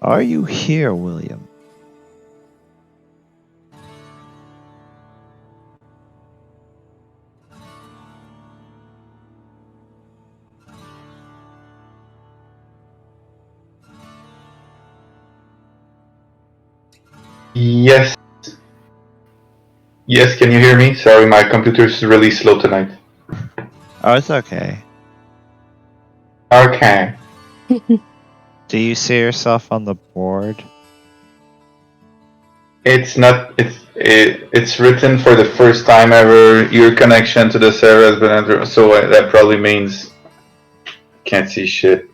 Are you here, William? Yes. Yes, can you hear me? Sorry, my computer's really slow tonight. Oh, it's okay. Okay. Do you see yourself on the board? It's not. It's written for the first time ever. Your connection to the server has been so that probably means can't see shit.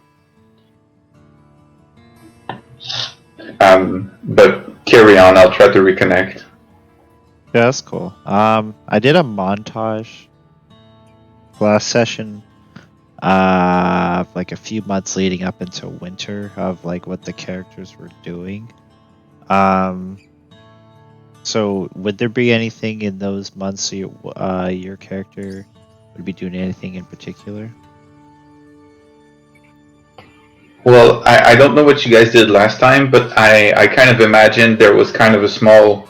But carry on. I'll try to reconnect. Yeah, that's cool. I did a montage last session, like a few months leading up into winter of like what the characters were doing. So would there be anything in those months your character would be doing anything in particular? Well, I don't know what you guys did last time, but I kind of imagined there was kind of a small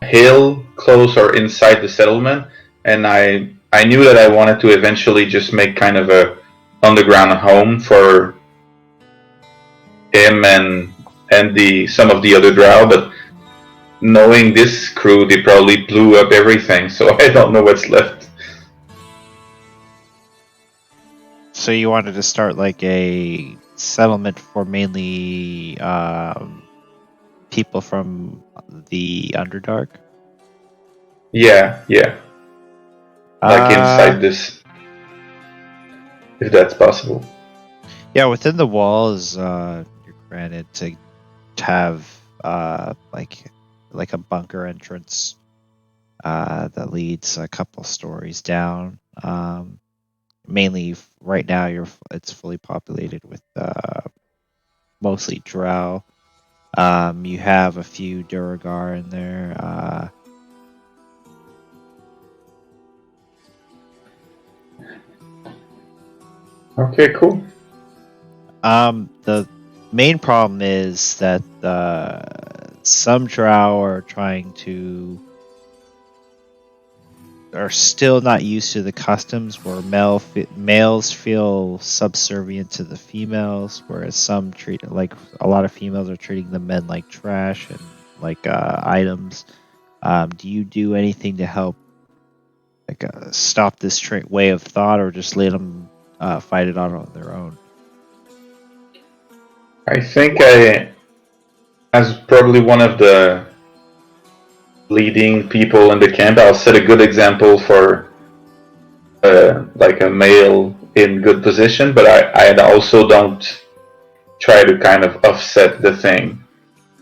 hill close or inside the settlement, and I knew that I wanted to eventually just make kind of a underground home for him and the some of the other drow, but knowing this crew, they probably blew up everything, so I don't know what's left. So you wanted to start like a settlement for mainly people from the Underdark? Yeah, like inside this, if that's possible. Yeah, within the walls, you're granted to have like a bunker entrance that leads a couple stories down. Mainly right now, it's fully populated with mostly drow. You have a few Duragar in there. Okay, cool. The main problem is that some drow are still not used to the customs where males feel subservient to the females, whereas some treat like a lot of females are treating the men like trash and like items. Do you do anything to help like stop this way of thought, or just let them fight it out on their own? I think as probably one of the leading people in the camp, I'll set a good example for like a male in good position, but I also don't try to kind of offset the thing.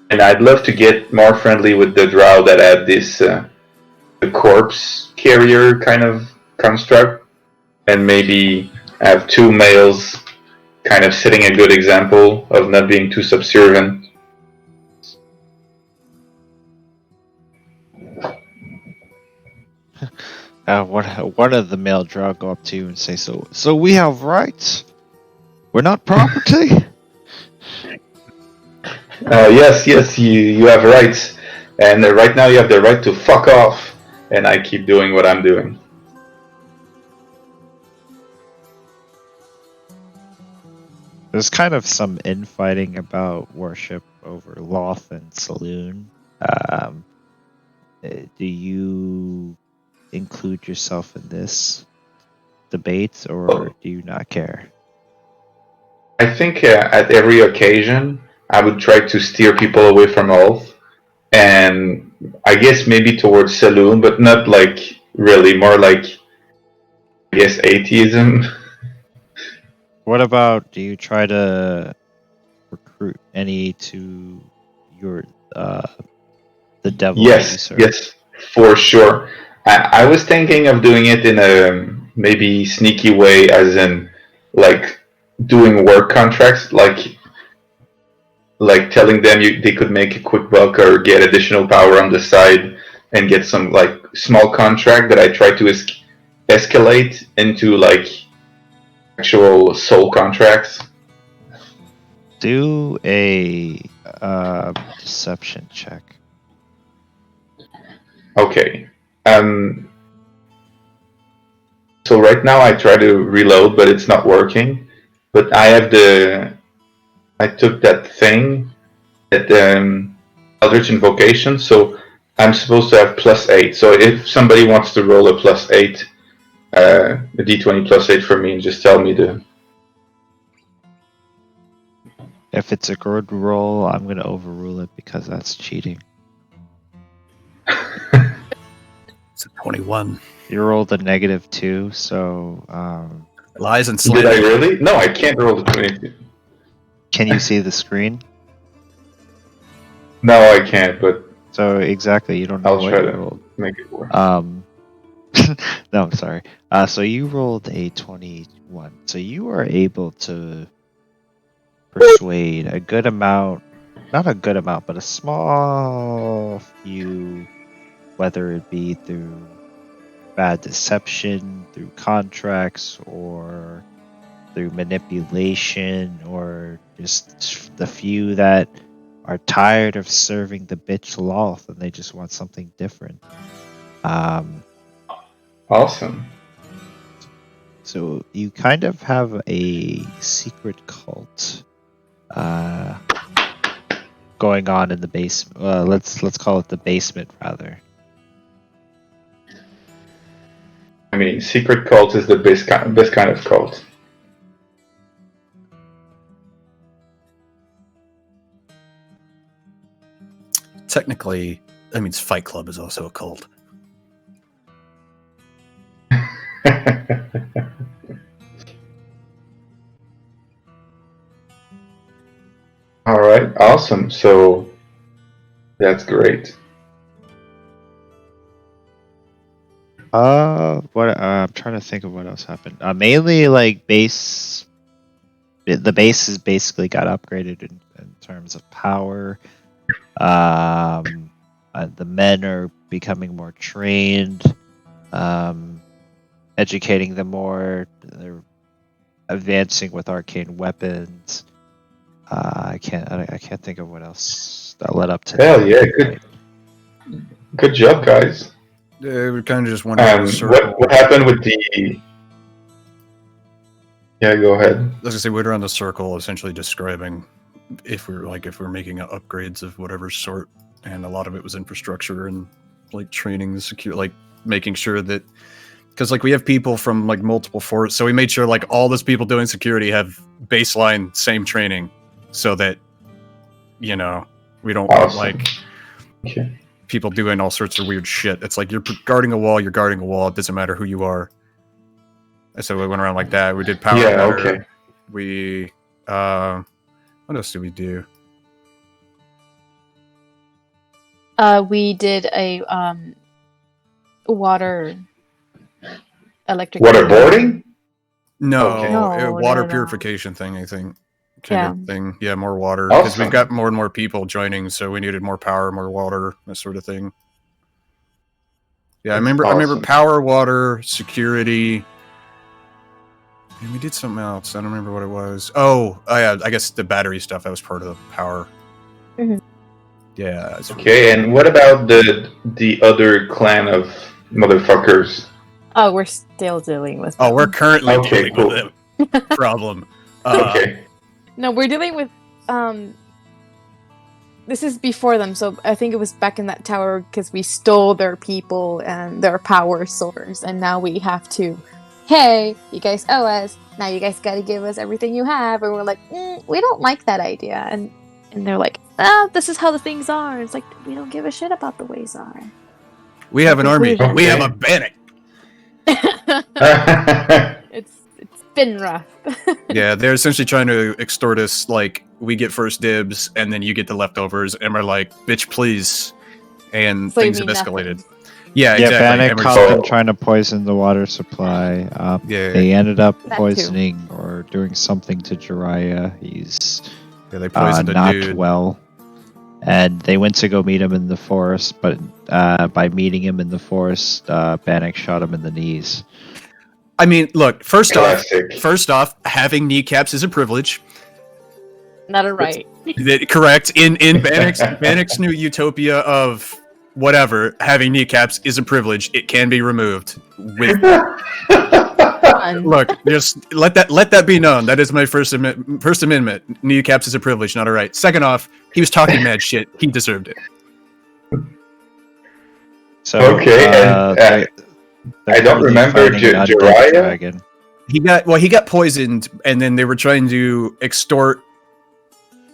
And I'd love to get more friendly with the drow that had this the corpse carrier kind of construct, and maybe have two males kind of setting a good example of not being too subservient. One of the male drow go up to you and say, "So we have rights. We're not property." Yes, you have rights, and right now you have the right to fuck off. And I keep doing what I'm doing. There's kind of some infighting about worship over Loth and Saloon. Do you include yourself in this debate, or do you not care? I think at every occasion I would try to steer people away from Ulf, and I guess maybe towards Saloon, but not like really, more like I guess atheism. What about, do you try to recruit any to your the devil that you serve? Yes, for sure. I was thinking of doing it in a maybe sneaky way, as in like doing work contracts, like telling them they could make a quick buck or get additional power on the side and get some like small contract that I try to escalate into like actual soul contracts. Do a deception check. Okay. So right now I try to reload, but it's not working. But I took that thing at Eldritch Invocation, so I'm supposed to have +8. So if somebody wants to roll a +8, a d20 +8 for me, and just tell me to. If it's a good roll, I'm going to overrule it because that's cheating. It's a 21. You rolled a -2, so Lies and Did slander. I really? No, I can't roll the 20. can you see the screen? No, I can't, but So exactly, you don't know I'll what try you to rolled. make it work. No, I'm sorry. So you rolled a 21. So you are able to persuade a good amount, not a good amount, but a small few, whether it be through bad deception, through contracts, or through manipulation, or just the few that are tired of serving the bitch Loth and they just want something different. Awesome. So you kind of have a secret cult going on in the basement. Let's call it the basement, rather. I mean, secret cult is the best kind of cult. Technically, that means Fight Club is also a cult. All right, awesome. So that's great. What I'm trying to think of what else happened. Mainly like base. The base has basically got upgraded in terms of power. The men are becoming more trained. Educating them more. They're advancing with arcane weapons. I can't think of what else that led up to. Hell yeah, good job, guys. We kind of just went around the circle. What happened with the? Yeah, go ahead. I was gonna say we went around the circle, essentially describing if we're making upgrades of whatever sort, and a lot of it was infrastructure and like training, secure, like making sure that because like we have people from like multiple forts, so we made sure like all those people doing security have baseline same training, so that we don't want like people doing all sorts of weird shit. It's like you're guarding a wall. It doesn't matter who you are. So we went around like that. We did power. Yeah, better. okay. We what else did we do? We did a electric Waterboarding? No, Okay. water No. purification thing, I think. Yeah. Of thing. Yeah, more water. Because Awesome. we've got more and more people joining, so we needed more power, more water, that sort of thing. Yeah, I remember Awesome. power, water, security. And we did something else. I don't remember what it was. Oh yeah, I guess the battery stuff, that was part of the power. Mhm. Yeah. That's Okay, and what about the other clan of motherfuckers? Oh, we're still dealing with. Oh, we're currently Okay, dealing cool. with it. Problem. Okay. No, we're dealing with. This is before them, so I think it was back in that tower because we stole their people and their power source, and now we have to. Hey, you guys owe us. Now you guys got to give us everything you have, and we're like, we don't like that idea, and they're like, this is how the things are. And it's like we don't give a shit about the ways are. We have an army. Okay. We have a Bannock. It's been rough. Yeah, they're essentially trying to extort us. Like, we get first dibs, and then you get the leftovers, and we're like, bitch, please. And So you things have mean escalated. nothing. Yeah, Yeah, exactly. Bannock And we're caught just- them trying to poison the water supply. Yeah. They ended up That too. poisoning or doing something to Jiraiya. He's Yeah, they poisoned a not dude. well. And they went to go meet him in the forest, but by meeting him in the forest, Bannock shot him in the knees. I mean, look, first Classic. off, having kneecaps is a privilege. Not a right. Correct. In Bannock's new utopia of whatever, having kneecaps is a privilege. It can be removed. Look, just let that be known. That is my First Amendment. Kneecaps is a privilege, not a right. Second off, he was talking mad shit. He deserved it. So Okay, they're I don't currently remember fighting an undead Jiraiya. dragon. He got poisoned, and then they were trying to extort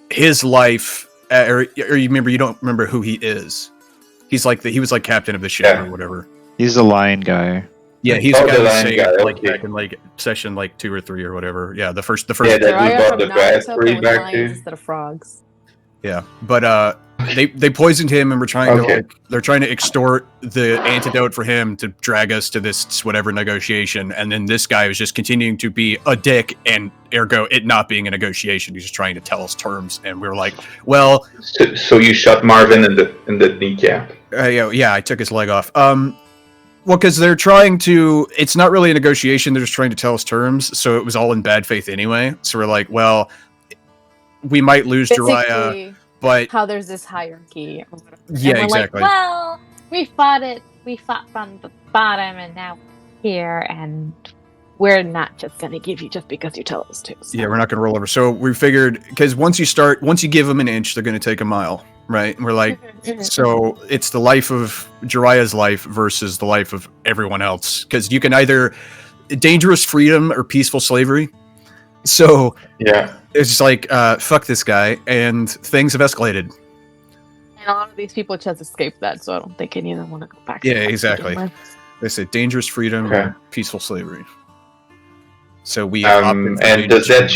his life. Or you don't remember who he is. He was like captain of the ship Yeah. or whatever. He's the lion guy. Yeah, he's Oh, the guy the that lion saved guy, like okay. back in like session like 2 or 3 or whatever. Yeah, the first. Yeah, that we Jiraiya bought from the Naruto, battery but with back lions to. instead of frogs. Yeah, but they poisoned him and were trying Okay. to they're trying to extort the antidote for him to drag us to this whatever negotiation, and then this guy was just continuing to be a dick, and ergo it not being a negotiation. He's just trying to tell us terms, and we were like, well, So you shot Marvin in the kneecap. yeah, I took his leg off. Well, because they're trying to. It's not really a negotiation. They're just trying to tell us terms. So it was all in bad faith anyway. So we're like, well, we might lose Jiraiya, Basically, but how there's this hierarchy. Or whatever. yeah, And we're exactly. Like, well, we fought from the bottom, and now we're here, and we're not just gonna give you just because you tell us to. So. Yeah, we're not going to roll over. So we figured because once you give them an inch, they're going to take a mile, right? And we're like, so it's the life of Jiraiya's life versus the life of everyone else, because you can either dangerous freedom or peaceful slavery. So Yeah. it's just like fuck this guy, and things have escalated. And a lot of these people just escaped that, so I don't think any of them want to go back. Yeah, to that to exactly. begin with. They say dangerous freedom Okay. or peaceful slavery. So we opted for And does dangerous that?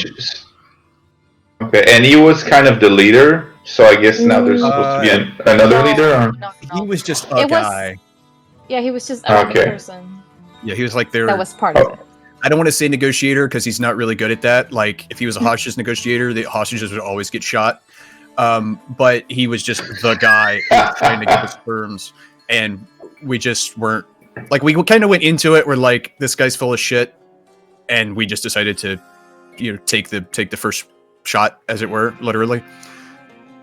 freedom. Okay, and he was kind of the leader, so I guess now there's supposed to be another No, leader. Or? no, He no. was just a It was- guy. Yeah, he was just another Okay. person Yeah, he was like there. that was part of it. I don't want to say negotiator because he's not really good at that. Like, if he was a hostage negotiator, the hostages would always get shot. But he was just the guy who was trying to give us terms, and we just weren't like we kind of went into it. We're like, this guy's full of shit, and we just decided to, take the first shot, as it were, literally.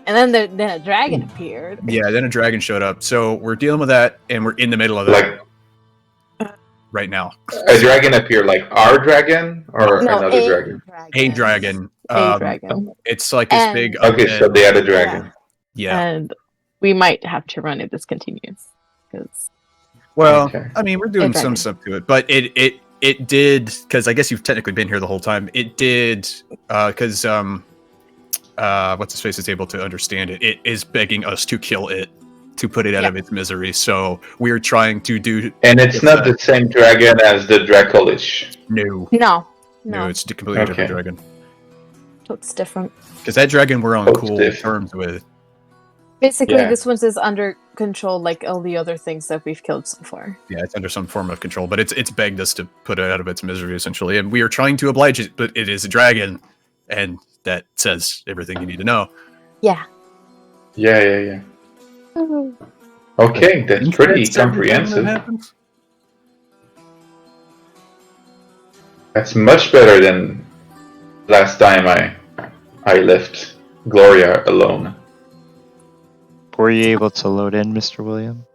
And then a dragon appeared. Yeah. Then a dragon showed up, so we're dealing with that, and we're in the middle of that Like right now. a dragon appear, like our dragon or No, another dragon. A dragon. A dragon. It's like this And- big. Okay, undead- so they had a dragon. yeah. And we might have to run if this continues. Because Well, Okay. I mean, we're doing Okay. some stuff to it, but it did, because I guess you've technically been here the whole time. It did, because what's his face is able to understand it. It is begging us to kill it, to put it out of its misery. So we're trying to do And it's not the same dragon as the Dracolich. no, no, it's a completely different Okay. dragon. so it's different. Because that dragon we're on Oh, it's cool different. terms with. Basically, Yeah. this one's is under control, like all the other things that we've killed so far. Yeah, it's under some form of control, but it's begged us to put it out of its misery essentially, and we are trying to oblige it. But it is a dragon, and that says everything you need to know. Yeah. Yeah. Okay, that's pretty comprehensive. That's much better than last time I left Gloria alone. Were you able to load in, Mr. William?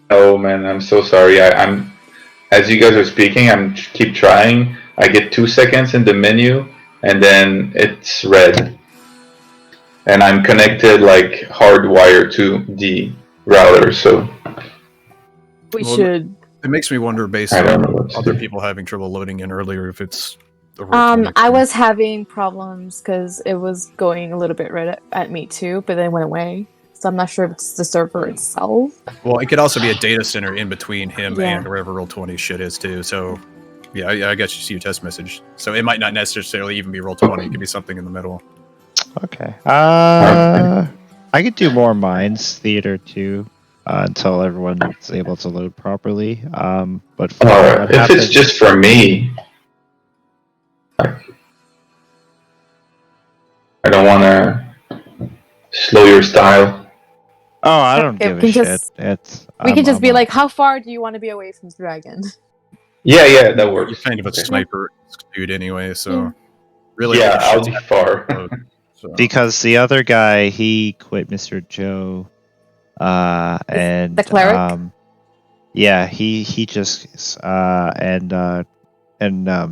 Oh man, I'm so sorry. I'm as you guys are speaking, I'm keep trying. I get 2 seconds in the menu, and then it's red, and I'm connected like hardwired to the router. So We Well, should. It makes me wonder, based I don't know on what to other do. people having trouble loading in earlier, if it's the roll 20 I thing. was having problems because it was going a little bit red at me too, but then it went away. So I'm not sure if it's the server itself. Well, it could also be a data center in between him Yeah. and wherever roll 20 shit is too. So, yeah, I got you see your test message. So it might not necessarily even be roll 20. It could be something in the middle. Okay. I could do more Minds Theater too until everyone's able to load properly. But for what if happens- it's just for me, I don't want to slow your style. oh, I don't It give a can shit. just- It's We I'm- can just I'm be on- like, how far do you want to be away from the dragon? Yeah, that You're works. kind of a Okay. sniper dude anyway, so Yeah. really, Yeah, all the I'll shit's be far. happening. So because the other guy he quit, Mr. Joe, and the cleric? yeah, he just and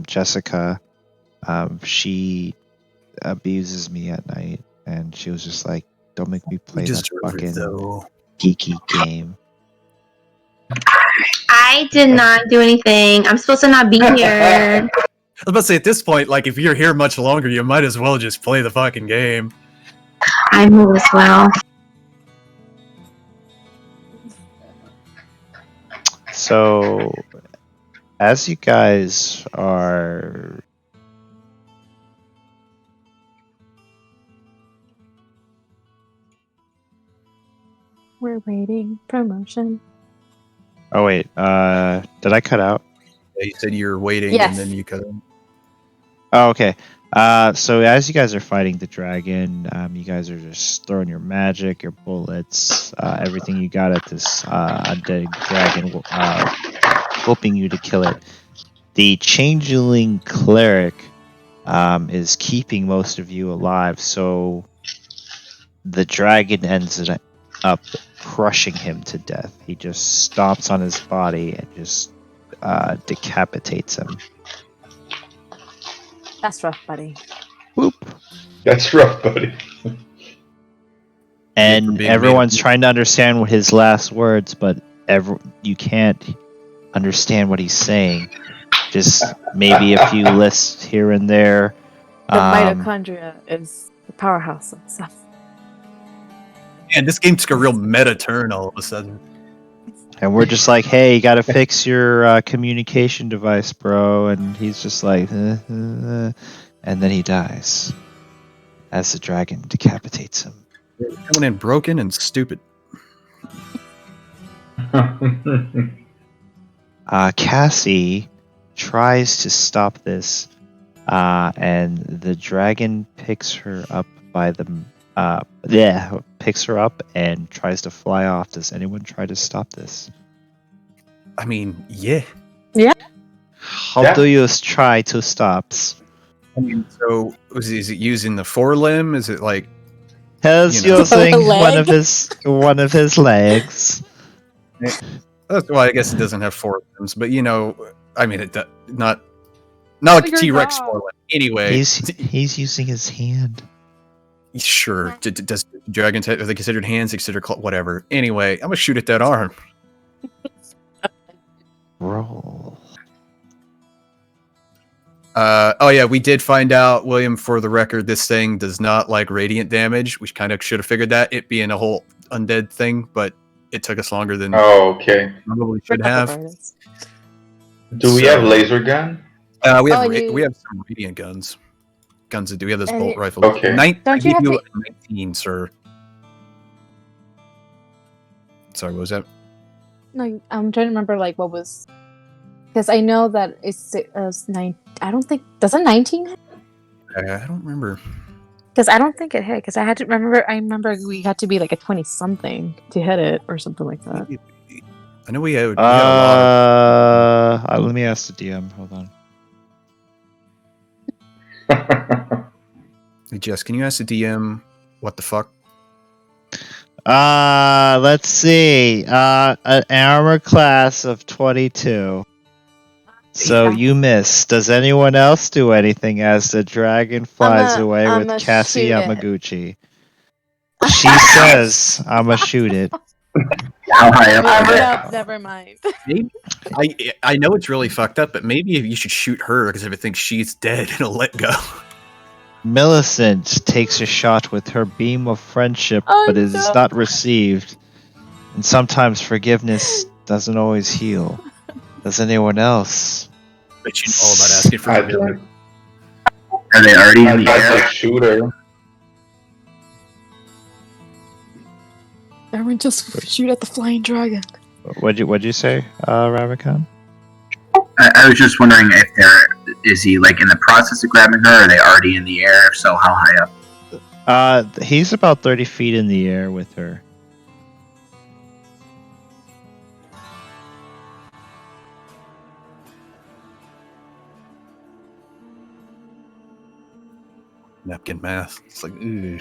Jessica, she abuses me at night, and she was just like, "Don't make me we play that deserve it fucking though. geeky game." I did not do anything. I'm supposed to not be here. I was about to say, at this point, like, if you're here much longer, you might as well just play the fucking game. I move as well. So, as you guys are We're waiting. Promotion. oh wait, did I cut out? Yeah, you said you're waiting, Yes. and then you cut. Oh, okay. So as you guys are fighting the dragon, you guys are just throwing your magic, your bullets, everything you got at this undead dragon, hoping you to kill it. The changeling cleric is keeping most of you alive, so the dragon ends up crushing him to death. He just stomps on his body and just decapitates him. That's rough, buddy. Whoop. That's rough, buddy. for And being everyone's made of- trying to understand what his last words, but you can't understand what he's saying. Just maybe a few lists here and there. The mitochondria is the powerhouse of stuff. Man, this game took a real meta turn all of a sudden. And we're just like, hey, you gotta fix your communication device, bro. And he's just like, and then he dies as the dragon decapitates him. Coming in broken and stupid. Cassie tries to stop this, and the dragon picks her up by the picks her up and tries to fly off. Does anyone try to stop this? I mean, yeah. How Yeah. do you try to stop? I mean, so is it using the forelimb? Is it like He's You know. using Leg? one of his legs. well, I guess it doesn't have four limbs, but I mean, not like Figure it T-Rex out. forelimb. Anyway, He's using his hand. sure. Does dragons are they considered hands? They considered whatever. Anyway, I'm gonna shoot at that arm. Roll. Oh yeah, we did find out, William. For the record, this thing does not like radiant damage. We kind of should have figured that, it being a whole undead thing, but it took us longer than Oh, okay. probably should have. Do we have laser gun? We have Oh, you- we have some radiant guns. Guns that do. We have this And bolt it- rifle. Okay. Don't you have to- 19, sir? Sorry, what was that? No, I'm trying to remember like what was, because I know that it's nine. I don't think does it 19 hit? I don't remember. Because I don't think it hit. Because I had to remember. I remember we had to be like a 20 something to hit it or something like that. I know we had a lot of. Let me ask the DM. Hold on. Hey, Jess, can you ask the DM what the fuck? Let's see. An armor class of 22. So Yeah. you miss. Does anyone else do anything as the dragon flies away I'ma with Cassie shoot it. Yamaguchi? She says, "I'ma shoot it." How high up? Never, is it? no, never mind. I know it's really fucked up, but maybe you should shoot her because if it thinks she's dead, it'll let go. Millicent takes a shot with her beam of friendship, Oh, but is no. not received. And sometimes forgiveness doesn't always heal. Does anyone else? But you know all about asking for I forgiveness. Are they already in I'd the like air? to shoot her. Everyone just shoot at the flying dragon. What'd you say, Ramakan? I was just wondering if is he like in the process of grabbing her? Or are they already in the air? If so, how high up? He's about 30 feet in the air with her. napkin math. It's like, ooh.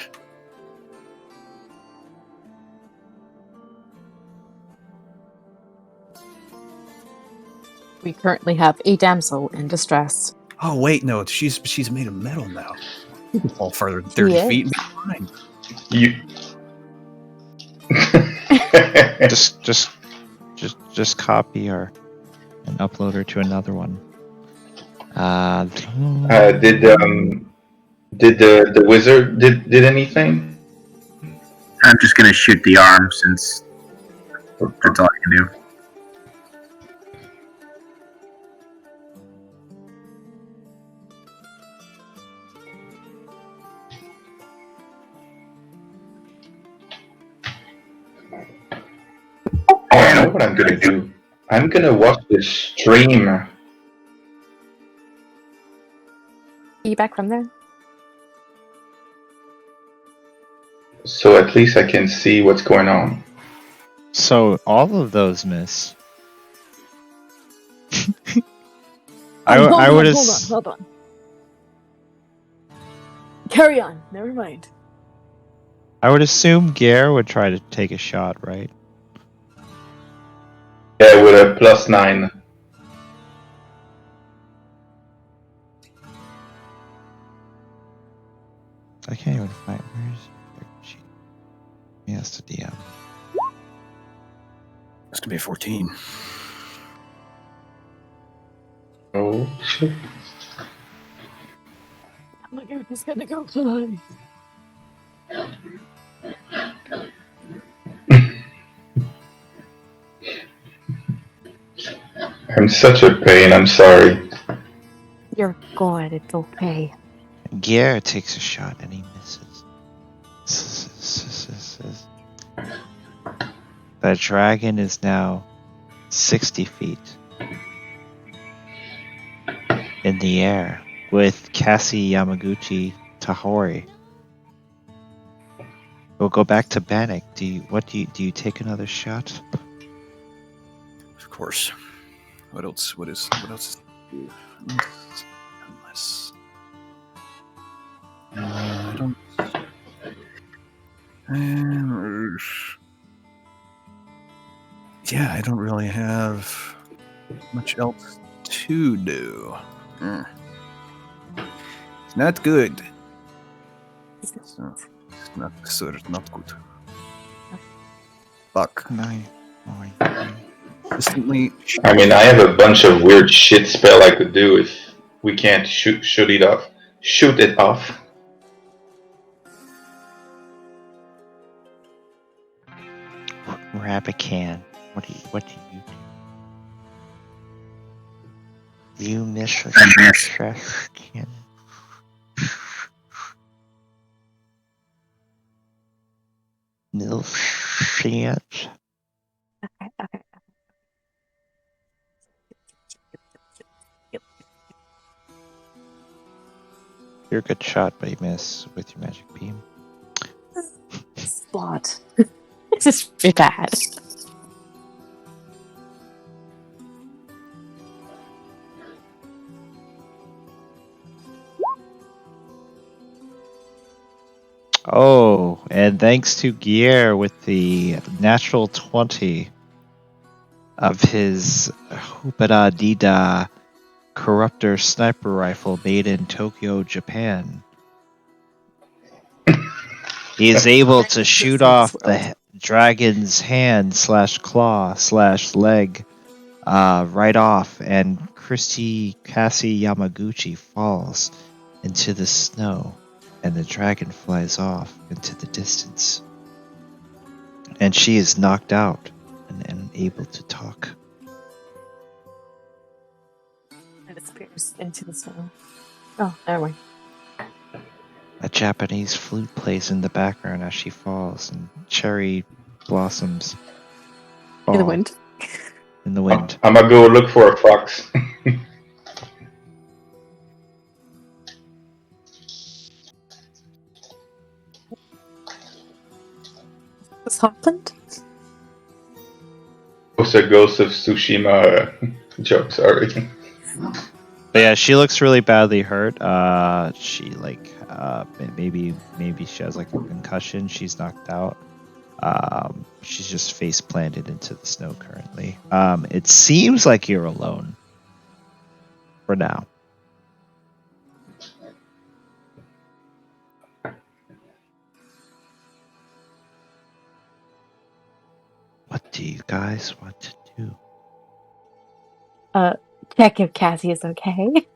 We currently have a damsel in distress. Oh wait, no, she's made of metal now. You can fall farther than 30 She feet is. and be fine. You. Just copy her and upload her to another one. Did the wizard did anything? I'm just gonna shoot the arm since that's all I can do. I know what I'm gonna do. I'm gonna watch the stream. Are you back from there? So at least I can see what's going on. So all of those miss. I would have. Hold on. Carry on. Never mind. I would assume Gare would try to take a shot, right? Yeah, with a +9. I can't even find where she. Yes, the DM. It's gonna be 14. Oh shit. Oh my god, he's gonna go fly. I'm such a pain. I'm sorry. You're good. It's okay. Gare takes a shot and he misses. The dragon is now 60 feet in the air with Cassie Yamaguchi Tahori. We'll go back to Bannock. Do you take another shot? Of course. What else? What else is unless I don't. Yeah, I don't really have much else to do. It's not good. It's not good. Fuck. 9. Instantly. I mean, I have a bunch of weird shit spell I could do if we can't shoot it off. Shoot it off. Rabican. What do you do? You miss a I miss. trash can. No chance. Okay. You're a good shot, but you miss with your magic beam. Spot. This is really bad. Oh, and thanks to Gier with the natural 20 of his Hupeda Dida Corruptor sniper rifle made in Tokyo, Japan. He is able to shoot off the dragon's hand / claw / leg right off, and Cassie Yamaguchi falls into the snow, and the dragon flies off into the distance. And she is knocked out and unable to talk. And disappears into the snow. Oh, never mind. A Japanese flute plays in the background as she falls, and cherry blossoms fall In the wind. In the wind. I'm gonna go look for a fox. What's happened? It's a Ghost of Tsushima joke, sorry. But yeah, she looks really badly hurt. She maybe she has like a concussion. She's knocked out. She's just face planted into the snow currently. It seems like you're alone for now. What do you guys want to do? Check if Cassie is okay.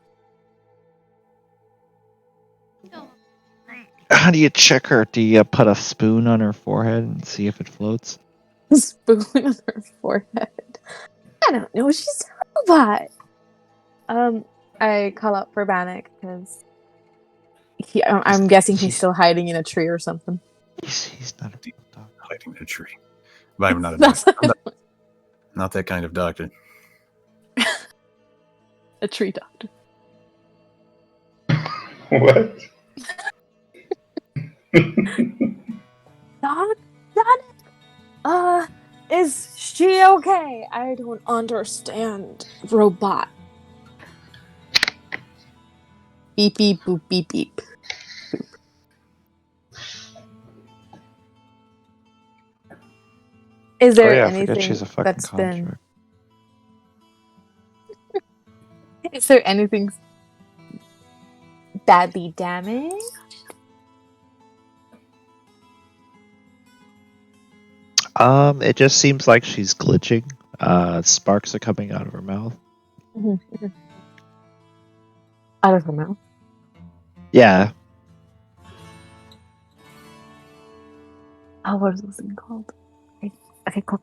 How do you check her? Do you put a spoon on her forehead and see if it floats? Spoon on her forehead. I don't know. She's a robot. I call out for Bannock because I'm guessing he's still hiding in a tree or something. He's not a real dog. Hiding in a tree. But I'm not a doctor. I'm not that kind of doctor. A tree doctor. What? Dog? Is she okay? I don't understand. Robot. Beep beep boop beep beep. Boop. Is there I forget anything she's a fucking that's been? construct. Is there anything badly damaged? It just seems like she's glitching. Sparks are coming out of her mouth. Out of her mouth. Yeah. Oh, what is this thing called? Okay, cool.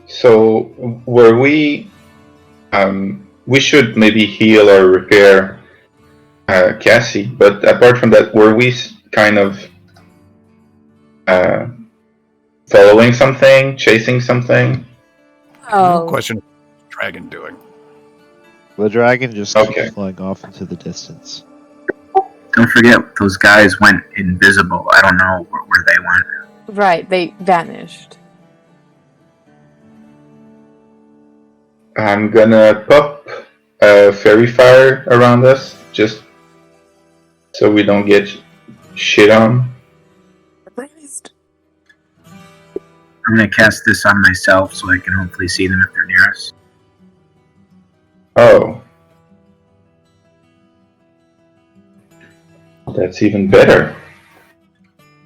So, were we should maybe heal or repair Cassie, but apart from that, were we kind of following something, chasing something? Oh, Question: what's the dragon doing? The dragon just Okay. keeps flying off into the distance. Don't forget, those guys went invisible. I don't know where they went. right. They vanished. I'm gonna pop a fairy fire around us, just so we don't get shit on. Vanished. I'm gonna cast this on myself so I can hopefully see them if they're near us. Oh. That's even better.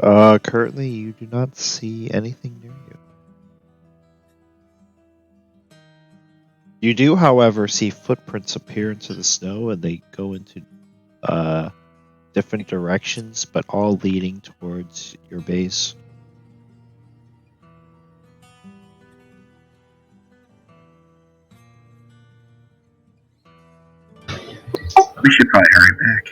Currently you do not see anything near you. You do, however, see footprints appear into the snow and they go into different directions, but all leading towards your base. We should probably hurry back.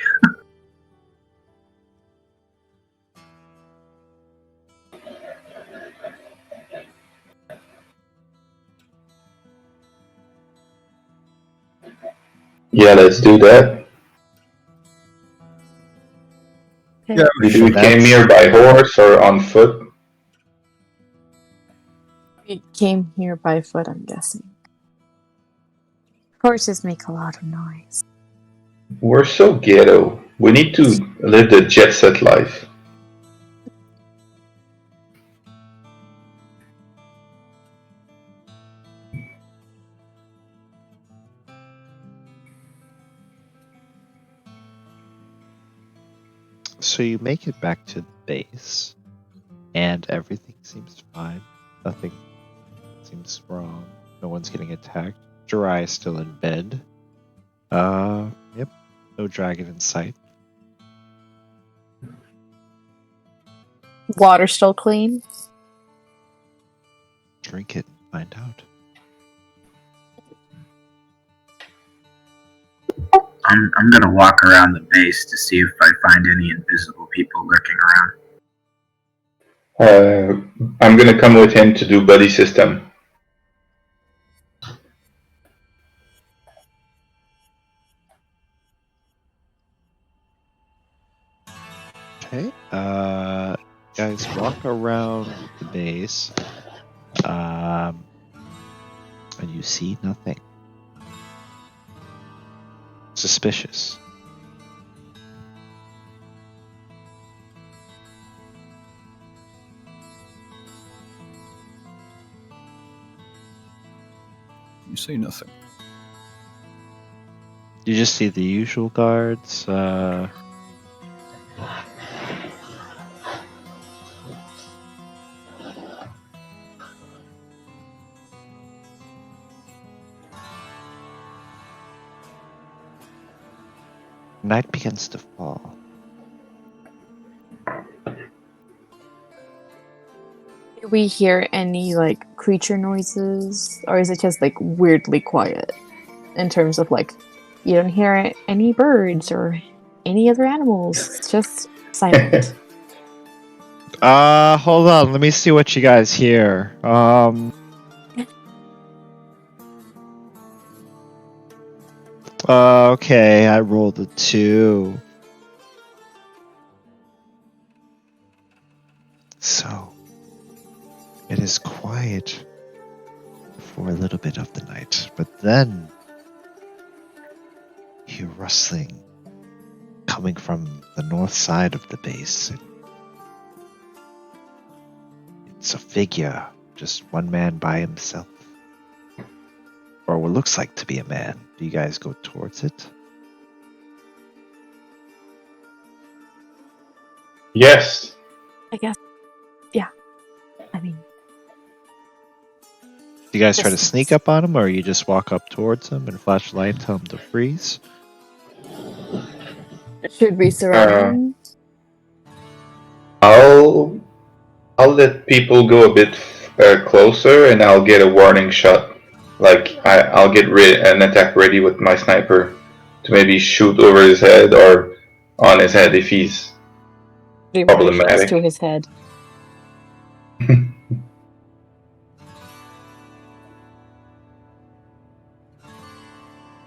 Yeah, let's do that. Okay. Did we came here by horse or on foot? We came here by foot, I'm guessing. Horses make a lot of noise. We're so ghetto. We need to live the jet set life. So you make it back to the base, and everything seems fine. Nothing seems wrong. No one's getting attacked. Jirai is still in bed. Yep. No dragon in sight. Water still clean. Drink it and find out. I'm gonna walk around the base to see if I find any invisible people lurking around. I'm gonna come with him to do buddy system. Okay. Guys, walk around the base. but you see nothing suspicious. You see nothing. You just see the usual guards. Night begins to fall. Do we hear any like creature noises, or is it just like weirdly quiet in terms of like you don't hear any birds or any other animals? It's just silent. Hold on. Let me see what you guys hear. Okay, I rolled a 2. So, it is quiet for a little bit of the night, but then you hear rustling coming from the north side of the base. It's a figure, just one man by himself. Or what looks like to be a man. Do you guys go towards it? Yes. I guess. Yeah. I mean, Do you guys try to Yes. sneak up on him, or you just walk up towards him and flash light, tell him to freeze? should we surround? I'll let people go a bit closer, and I'll get a warning shot. Like I'll get an attack ready with my sniper to maybe shoot over his head or on his head if he's 3 problematic. shots to his head.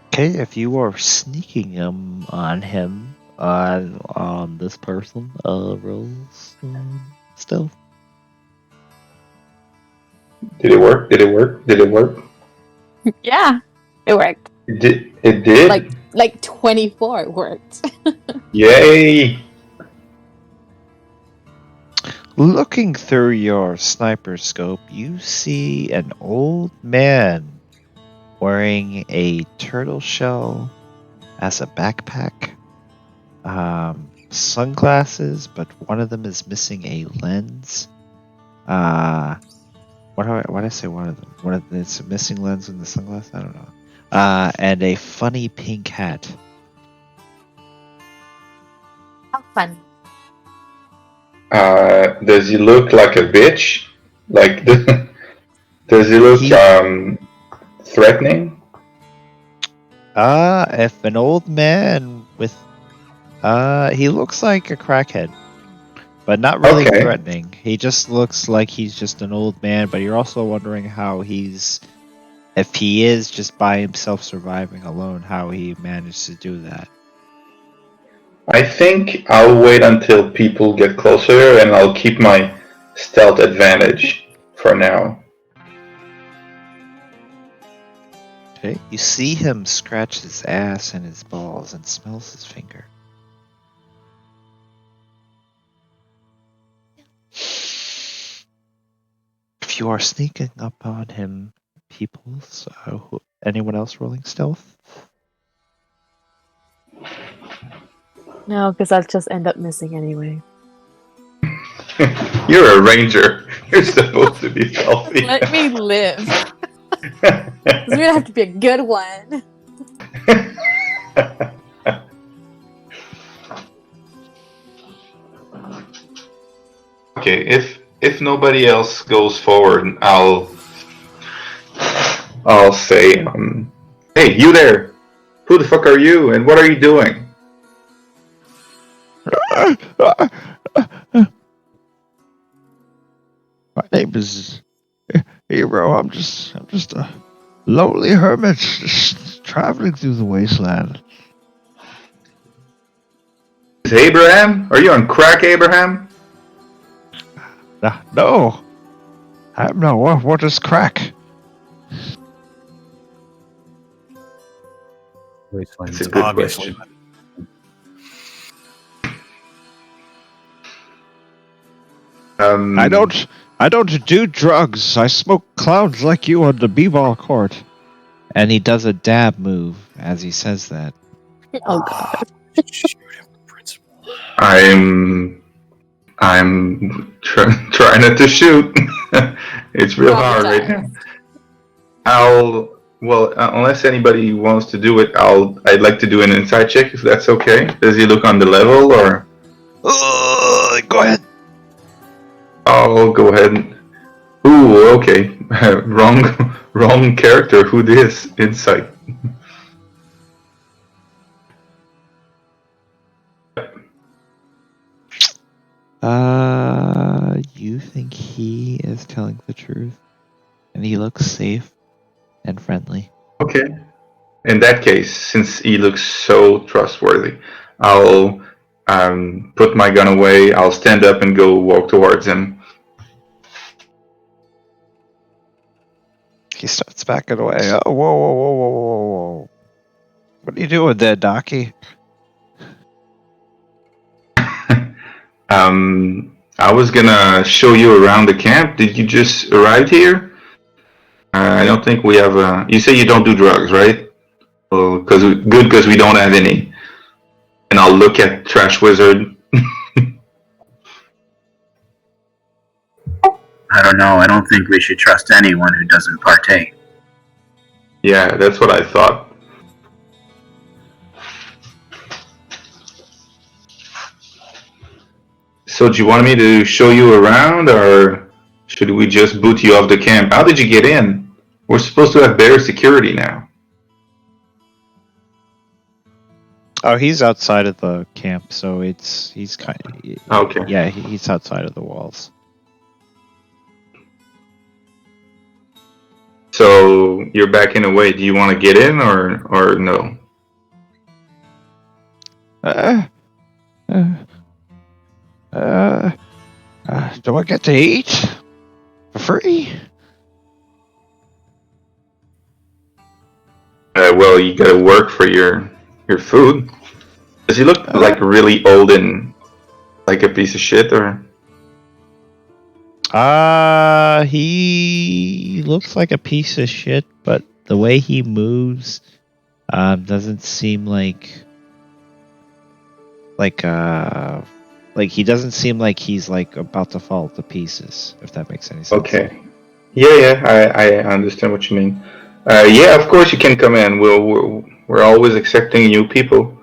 Okay, if you are sneaking on him, on this person, rolls stealth. Did it work? Did it work? Did it work? Yeah, it worked. It did. It did. Like 24 worked. Yay! Looking through your sniper scope, you see an old man wearing a turtle shell as a backpack, sunglasses, but one of them is missing a lens. Why did I say one of them? One of them is a missing lens in the sunglasses? I don't know. And a funny pink hat. How fun. Does he look like a bitch? Like, does he look threatening? If an old man with, he looks like a crackhead, but not really Okay. threatening. He just looks like he's just an old man, but you're also wondering how if he is just by himself surviving alone, how he managed to do that. I think I'll wait until people get closer, and I'll keep my stealth advantage for now. Okay. You see him scratch his ass and his balls and smells his finger. If you are sneaking up on him, peoples, anyone else rolling stealth? No, because I'll just end up missing anyway. You're a ranger. You're supposed to be stealthy. Let me live. It's gonna have to be a good one. Okay, if nobody else goes forward, I'll say, hey, you there? Who the fuck are you, and what are you doing? My name is Hero. I'm just a lonely hermit just traveling through the wasteland. Is Abraham? Are you on crack, Abraham? No, I'm not. What is crack? Wasteland That's a is good obviously question. I don't do drugs. I smoke clowns like you on the b-ball court. And he does a dab move as he says that. Oh god. shoot him, principal. I'm trying not to shoot. It's real hard right now. Unless anybody wants to do it, I'd like to do an inside check if that's okay. Does he look on the level or? Go ahead. I'll go ahead. Ooh, okay. wrong character. Who this? Insight. You think he is telling the truth, and he looks safe and friendly. Okay. In that case, since he looks so trustworthy, I'll put my gun away. I'll stand up and go walk towards him. He starts backing away. Oh, whoa. What are you doing there, Docky? I was gonna show you around the camp. Did you just arrive here? I don't think we have. You say you don't do drugs, right? Well, because we don't have any. And I'll look at Trash Wizard. I don't know. I don't think we should trust anyone who doesn't partake. Yeah, that's what I thought. So do you want me to show you around, or should we just boot you off the camp? How did you get in? We're supposed to have better security now. Oh, he's outside of the camp, so he's kind of Okay. Yeah, he's outside of the walls. So you're backing away. Do you want to get in or no? Do I get to eat for free? Well, you gotta work for your food. Does he look like really old and like a piece of shit, or? He looks like a piece of shit, but the way he moves doesn't seem like he doesn't seem like he's like about to fall to pieces, if that makes any sense. Okay. Yeah, I understand what you mean. Yeah, of course you can come in. We're always accepting new people.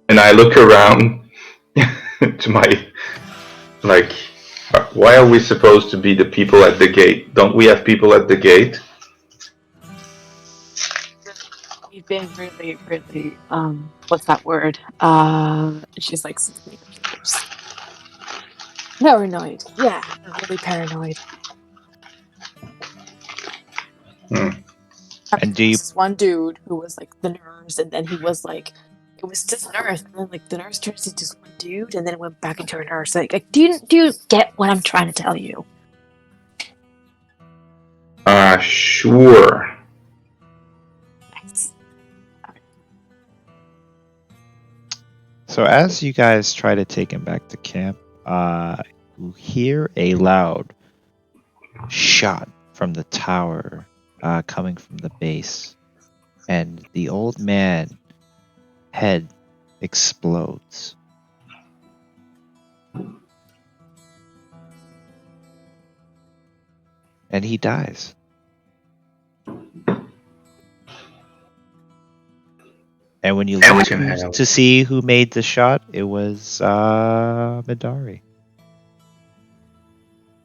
And I look around to my, like, why are we supposed to be the people at the gate? Don't we have people at the gate? We've been really, what's that word? She's like, paranoid. Yeah, really paranoid. And do you- This one dude who was like the nurse, and then he was like, it was just a nurse, and then like the nurse turns into this one dude, and then it went back into a nurse. Like do you get what I'm trying to tell you? Sure. So as you guys try to take him back to camp, you hear a loud shot from the tower coming from the base, and the old man head explodes. And he dies. And when you look to see who made the shot, it was Midari.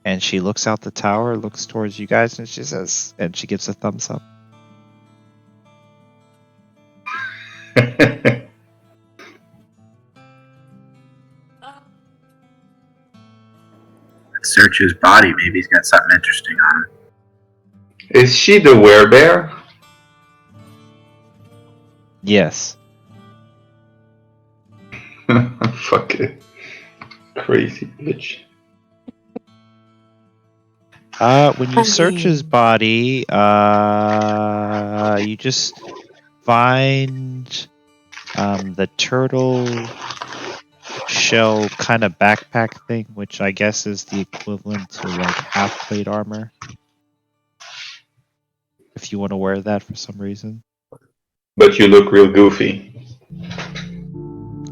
And she looks out the tower, looks towards you guys, and she says, and she gives a thumbs up. Search his body. Maybe he's got something interesting on him. Is she the werebear? Yes. Fuck it. Crazy bitch. When you search his body, you just find the turtle shell kind of backpack thing, which I guess is the equivalent to like half plate armor. If you want to wear that for some reason. But you look real goofy.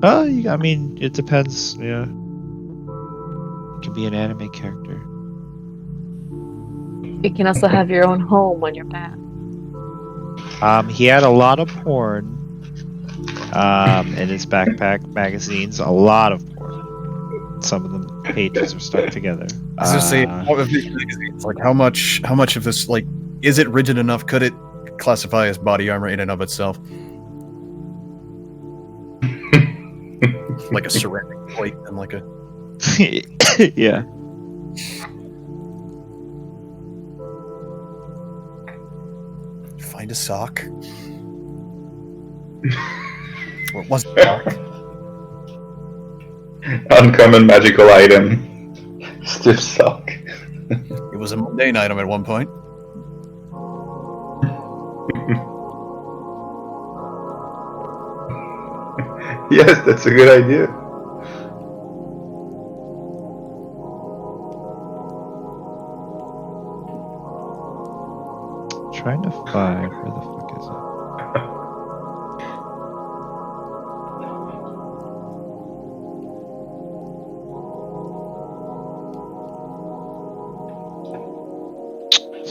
I mean, it depends. Yeah, you can be an anime character. You can also have your own home on your back. He had a lot of porn. In his backpack magazines, a lot of porn. Some of the pages are stuck together. I was just saying, like how much of this, like, is it rigid enough? Could it classify as body armor in and of itself? Like a ceramic plate and like a yeah. Find a sock. Or it wasn't a sock. Uncommon magical item. Stiff sock. It was a mundane item at one point. Yes, that's a good idea. Trying to find where the fuck is it?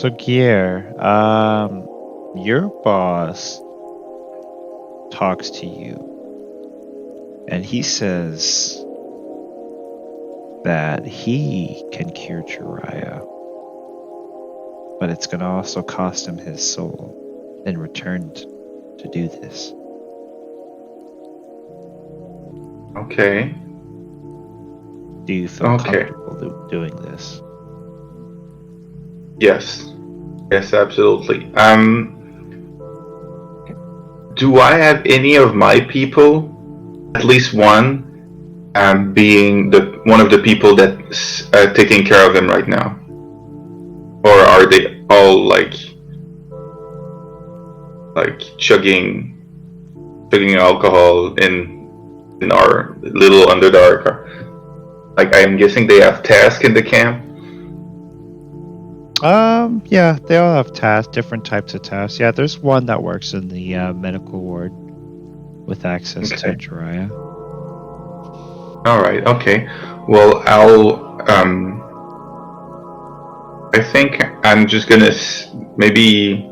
So Gier, your boss talks to you, and he says that he can cure Jiraiya, but it's going to also cost him his soul in return to do this. Okay. Do you feel Okay. comfortable doing this? Yes. Yes, absolutely. Do I have any of my people, at least one, being one of the people that's taking care of him right now? Or are they all like chugging alcohol in our little Underdark? Like, I'm guessing they have tasks in the camp. Yeah, they all have tasks, different types of tasks. Yeah, there's one that works in the medical ward with access to Okay. Jiraiya. All right. Okay. Well, I think I'm just gonna maybe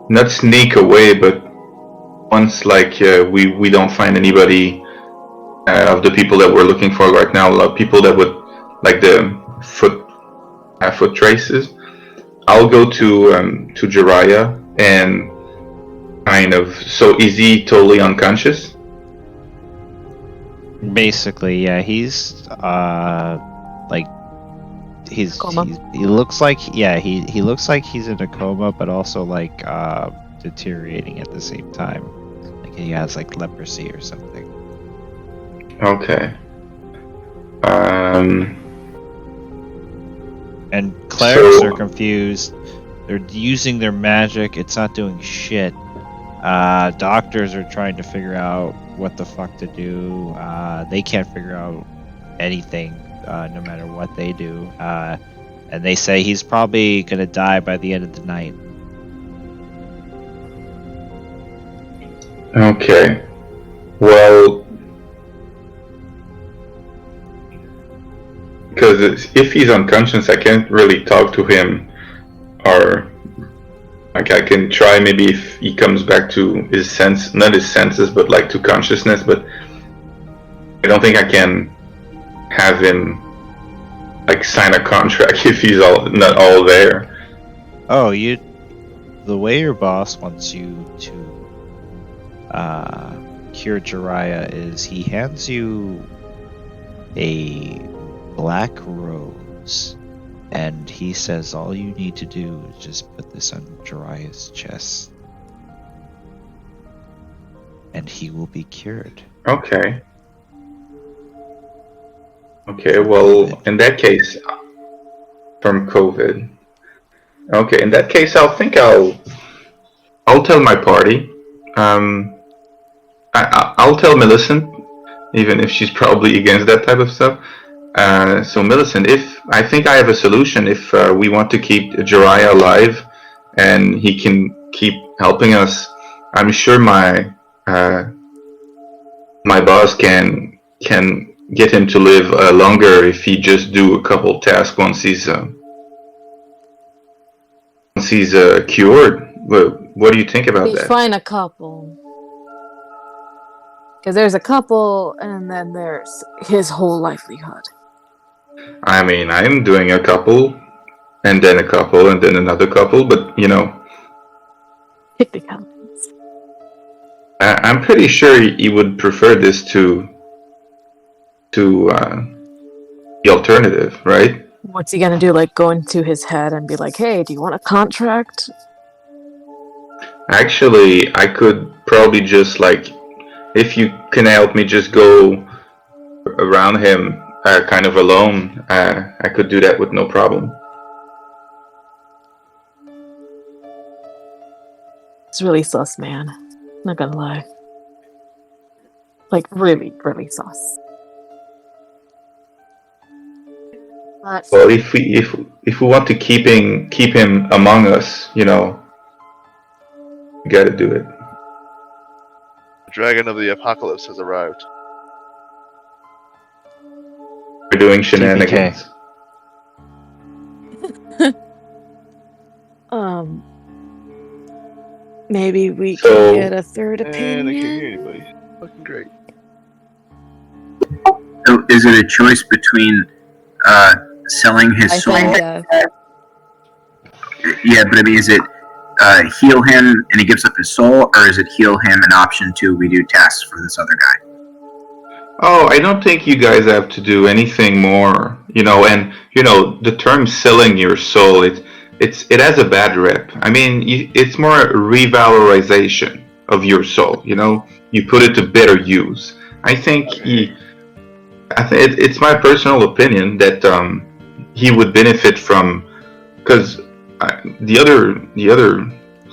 not sneak away, but once we don't find anybody of the people that we're looking for right now, a lot of people that would like the foot traces, I'll go to Jiraiya and kind of. So is he totally unconscious? Basically, yeah, he's like Coma. he looks like he looks like he's in a coma, but also like deteriorating at the same time. Like he has like leprosy or something. Okay. And clerics So- are confused. They're using their magic. It's not doing shit. Doctors are trying to figure out what the fuck to do. They can't figure out anything, no matter what they do. And they say he's probably gonna die by the end of the night. Okay. Well, because if he's unconscious, I can't really talk to him, or like I can try maybe if he comes back to his not his senses, but like to consciousness. But I don't think I can have him like sign a contract if he's not all there. Oh, the way your boss wants you to cure Jiraiya is he hands you a black rose, and he says all you need to do is just put this on Jiraiya's chest, and he will be cured. Okay. Okay, well, in that case, from COVID. Okay, in that case, I'll tell my party. I'll tell Millicent, even if she's probably against that type of stuff. So Millicent, if I think I have a solution, if we want to keep Jiraiya alive and he can keep helping us, I'm sure my boss can get him to live longer if he just do a couple tasks once he's cured. What do you think about that? Define a couple. Because there's a couple, and then there's his whole livelihood. I mean, I'm doing a couple, and then a couple, and then another couple, but you know, Technicalities. I'm pretty sure he would prefer this to the alternative, right? What's he gonna do? Like go into his head and be like, "Hey, do you want a contract?" Actually, I could probably just like, if you can help me just go around him kind of alone, I could do that with no problem. It's really sus, man. Not gonna lie. Like really, really sus. But Well, if we want to keep him among us, you know, we gotta do it. The Dragon of the Apocalypse has arrived. We're doing shenanigans. maybe we So- can get a third And I can't hear opinion. anybody. Fucking great. So is it a choice between selling his I soul? think Yeah, but I mean, is it heal him and he gives up his soul, or is it heal him an option to we do tasks for this other guy? Oh, I don't think you guys have to do anything more, you know. And you know, the term "selling your soul" it has a bad rep. I mean, it's more a revalorization of your soul. You know, you put it to better use. I think it's my personal opinion that he would benefit from, because the other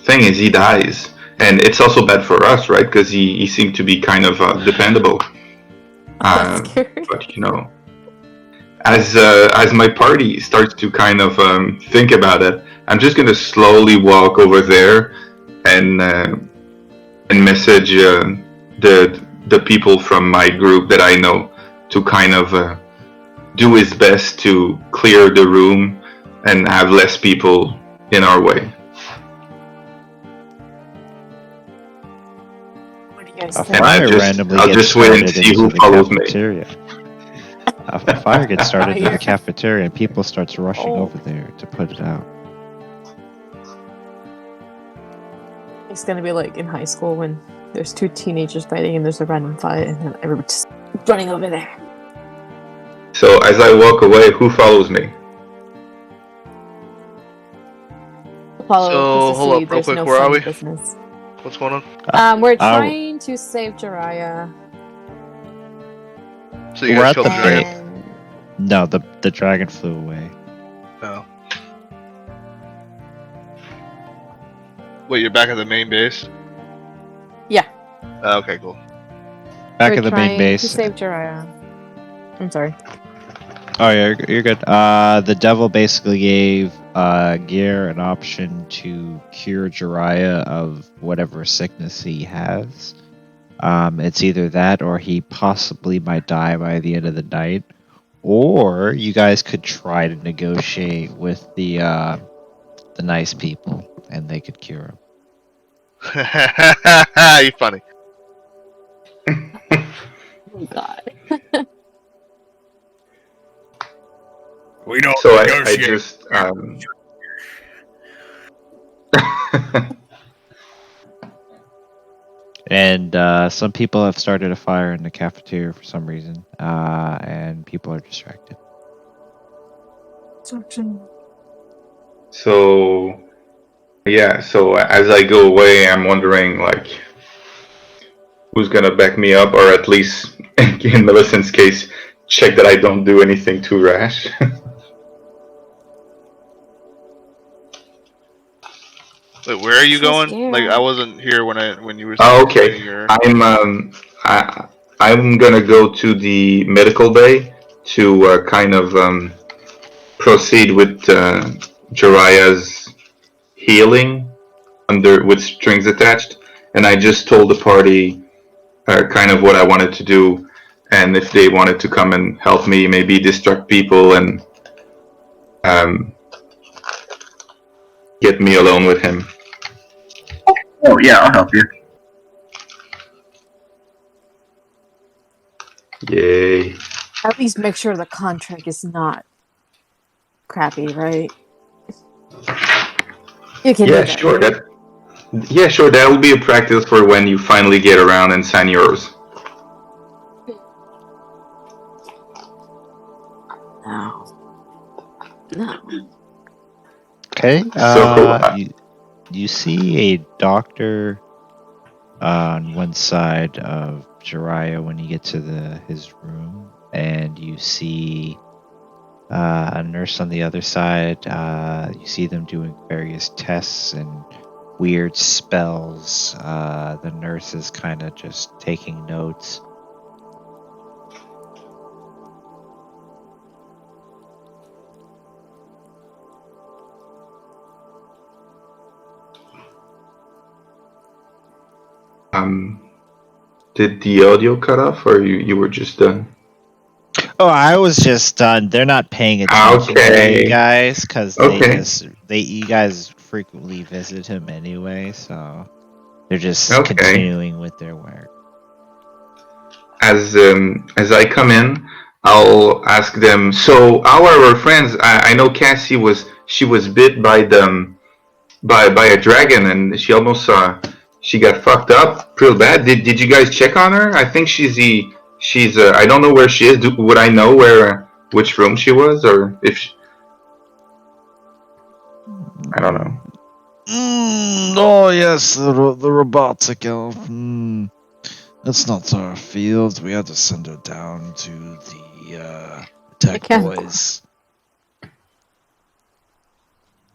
thing is he dies, and it's also bad for us, right? Because he seemed to be kind of dependable. I'm scared. But you know, as my party starts to kind of think about it, I'm just gonna slowly walk over there and message the people from my group that I know to kind of do his best to clear the room and have less people in our way. What do you guys A think? And I fire just- randomly I'll gets just wait and started see who into the follows me. cafeteria. A fire gets started in the cafeteria, and people starts rushing over there to put it out. It's gonna be like in high school when there's two teenagers fighting and there's a random fight and then everybody's just running over there. So as I walk away, who follows me? Follow So, just to hold see up real there's quick, no where are funny we? business. What's going on? we're I'll- trying to save Jiraiya. So you We're guys at killed the the dragon. And No, the dragon flew away. Oh. Wait, you're back at the main base? Yeah. Okay, cool. Back we're at the main trying base. to save Jiraiya. I'm sorry. Oh yeah, you're good. The devil basically gave Gear an option to cure Jiraiya of whatever sickness he has. It's either that or he possibly might die by the end of the night, or you guys could try to negotiate with the nice people and they could cure him. You funny. Oh God. We don't So I negotiate. just And some people have started a fire in the cafeteria for some reason, and people are distracted. So yeah, so as I go away, I'm wondering like who's gonna back me up, or at least in Millicent's case, check that I don't do anything too rash. Wait, where are you So going? scared. Like I wasn't here when you were Oh, okay. explaining your. I'm gonna go to the medical bay to kind of proceed with Jiraiya's healing with strings attached, and I just told the party kind of what I wanted to do, and if they wanted to come and help me, maybe distract people and get me alone with him. Oh yeah, I'll help you. Yay! At least make sure the contract is not crappy, right? You can do Yeah, that, sure. right? Yeah, sure. That will be a practice for when you finally get around and sign yours. No. No. Okay. So, You see a doctor on one side of Jiraiya when you get to his room, and you see a nurse on the other side. You see them doing various tests and weird spells. The nurse is kind of just taking notes. Did the audio cut off, or you were just done? Oh, I was just done. They're not paying attention to Okay. you guys because Okay. you guys frequently visit him anyway, so they're just Okay. continuing with their work. As I come in, I'll ask them. So, how are our friends? I know Cassie was bit by by a dragon, and she almost she got fucked up real bad. Did you guys check on her? I think she's I don't know where she is. Would I know which room she was, or if I don't know. Oh yes, the robotic elf. That's not our field. We had to send her down to the tech boys.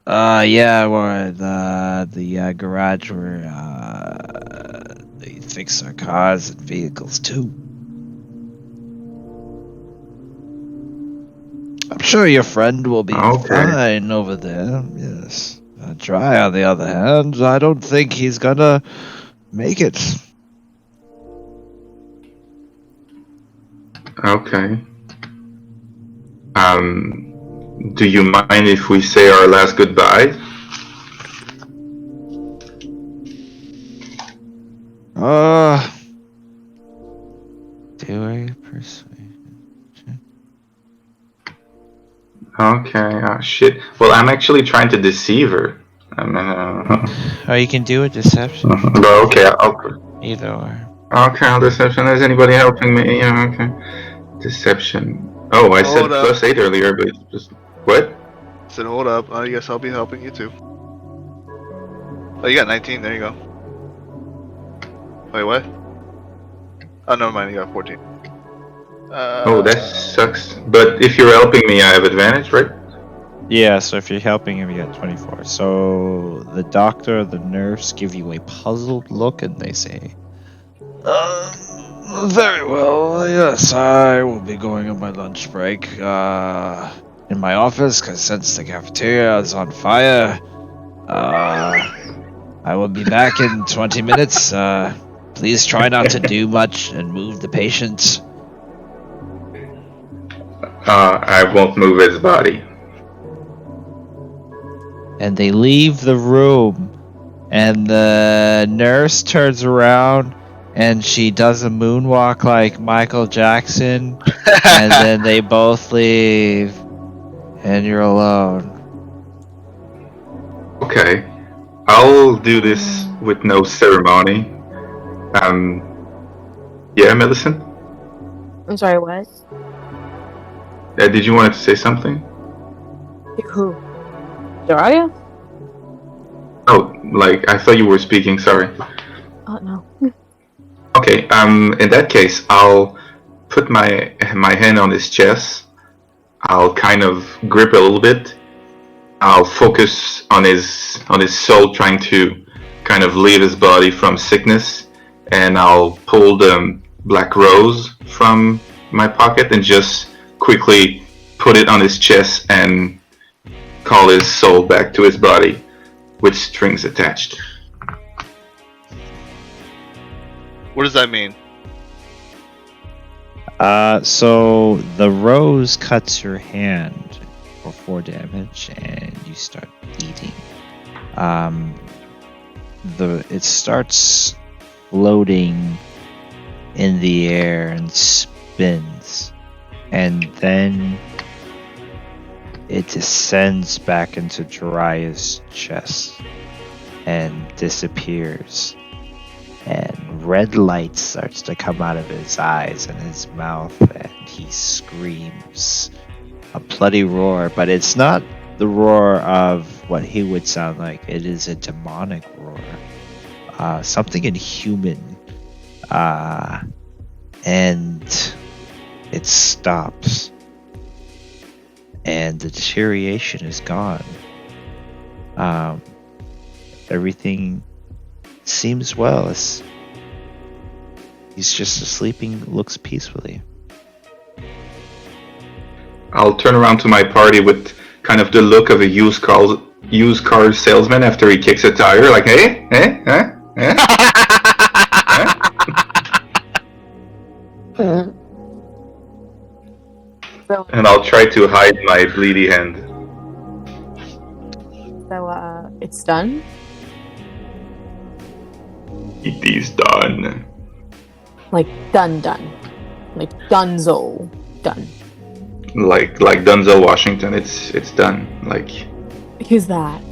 Yeah, we're at the garage where they fix our cars and vehicles too. I'm sure your friend will be fine over there. Yes. Dry, on the other hand, I don't think he's gonna make it. Okay. Do you mind if we say our last goodbye? Do I persuade? Okay. Oh shit. Well, I'm actually trying to deceive her. Oh, you can do a deception. But okay, Either or. Okay, I'll deception. Is anybody helping me? Yeah. Okay. Deception. Oh, I said Hold up. +8 earlier, but it's just what? Said hold up. I guess I'll be helping you too. Oh, you got 19. There you go. Wait, what? Oh, never mind. You got 14. Oh, that sucks. But if you're helping me, I have advantage, right? Yeah, so if you're helping him, you get 24. So the doctor, the nurse give you a puzzled look and they say, Very well. Yes, I will be going on my lunch break in my office because since the cafeteria is on fire, I will be back in 20 minutes. Please try not to do much and move the patient. I won't move his body. and they leave the room, and the nurse turns around and she does a moonwalk like Michael Jackson, and then they both leave, and you're alone. Okay, I'll do this with no ceremony. Yeah, Millicent? I'm sorry, what? Did you want to say something? Who? Jiraiya? Oh, like, I thought you were speaking, sorry. Oh, no. Okay, in that case, I'll put my hand on his chest. I'll kind of grip a little bit, I'll focus on his soul, trying to kind of leave his body from sickness, and I'll pull the black rose from my pocket and just quickly put it on his chest and call his soul back to his body with strings attached. What does that mean? So the rose cuts your hand for 4 damage, and you start bleeding. It starts floating in the air and spins, and then it descends back into Jiraiya's chest and disappears. And red light starts to come out of his eyes and his mouth, and he screams a bloody roar, but it's not the roar of what he would sound like. It is a demonic roar, something inhuman, and it stops, and the deterioration is gone. Everything seems well. He's just sleeping, looks peacefully. I'll turn around to my party with kind of the look of a used car salesman after he kicks a tire, like, hey, and I'll try to hide my bleedy hand. So, it's done? It is done. Like, done. Like, dunzo. Done. Like Denzel Washington, it's done. Like, Who's that?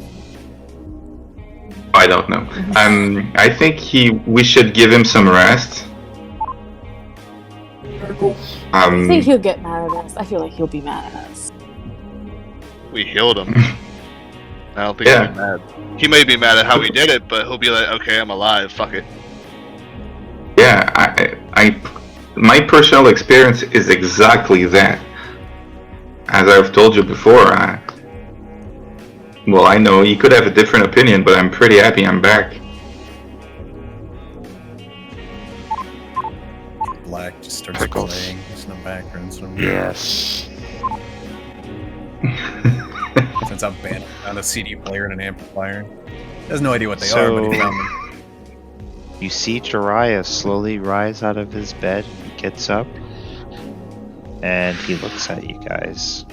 I don't know. I think we should give him some rest. I think he'll get mad at us. I feel like he'll be mad at us. We healed him. I don't think he'll be mad. He may be mad at how we did it, but he'll be like, okay, I'm alive, fuck it. Yeah, my personal experience is exactly that. As I've told you before, I know you could have a different opinion, but I'm pretty happy I'm back. Black just starts playing in the background. Yes. Since I'm banned on a CD player and an amplifier. He has no idea what they are, but he found them. You see Jiraiya slowly rise out of his bed. He gets up, and he looks at you guys.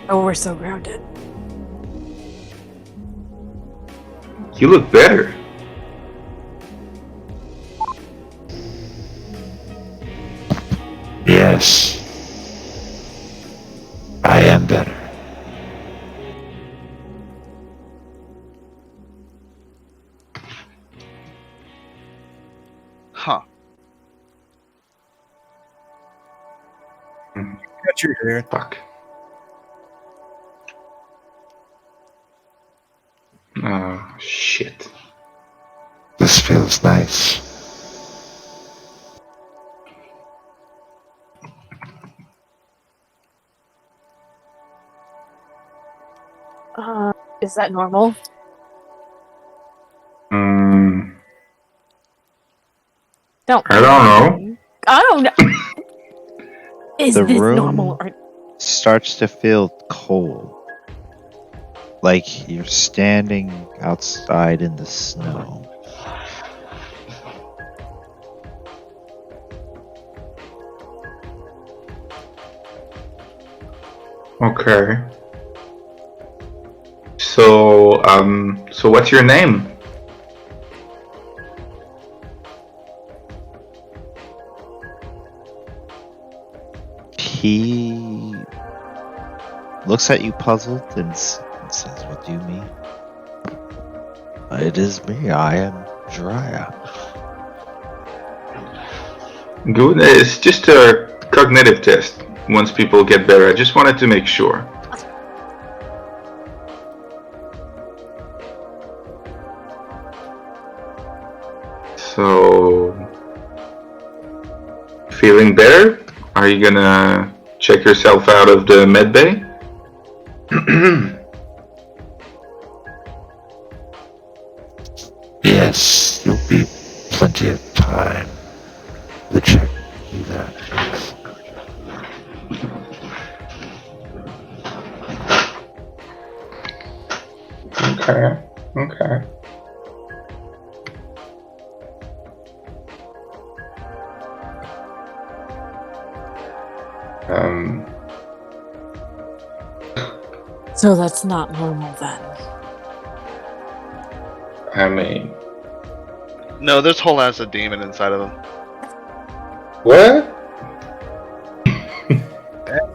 Oh, we're so grounded. You look better. Yes. I am better. Huh. Got your hair. Fuck. Oh, shit. This feels nice. Is that normal? Don't. I don't know. I don't know. Is The this room normal or starts to feel cold, like you're standing outside in the snow. Okay. So what's your name? He looks at you puzzled and says, "What do you mean?" "It is me. I am Jiraiya." Good. It's just a cognitive test. Once people get better, I just wanted to make sure. So, feeling better? Are you gonna check yourself out of the med bay? Yes, there'll be plenty of time. The check will do that. Okay. Okay. Um. So that's not normal then. I mean, No, there's whole ass a demon inside of him. what?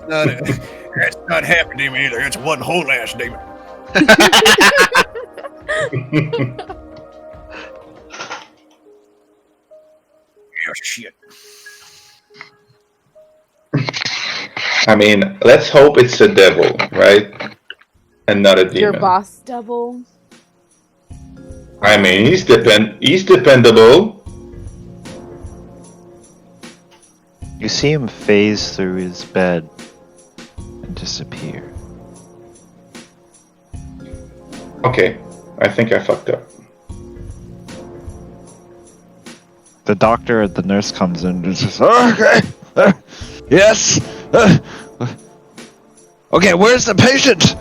That's not half a demon either. It's one whole ass demon. Oh shit. I mean, let's hope it's a devil, right? And not a demon. Your boss double. I mean, he's dependable. You see him phase through his bed and disappear. Okay, I think I fucked up. The doctor or the nurse comes in and says, Okay. Yes. Okay, where's the patient?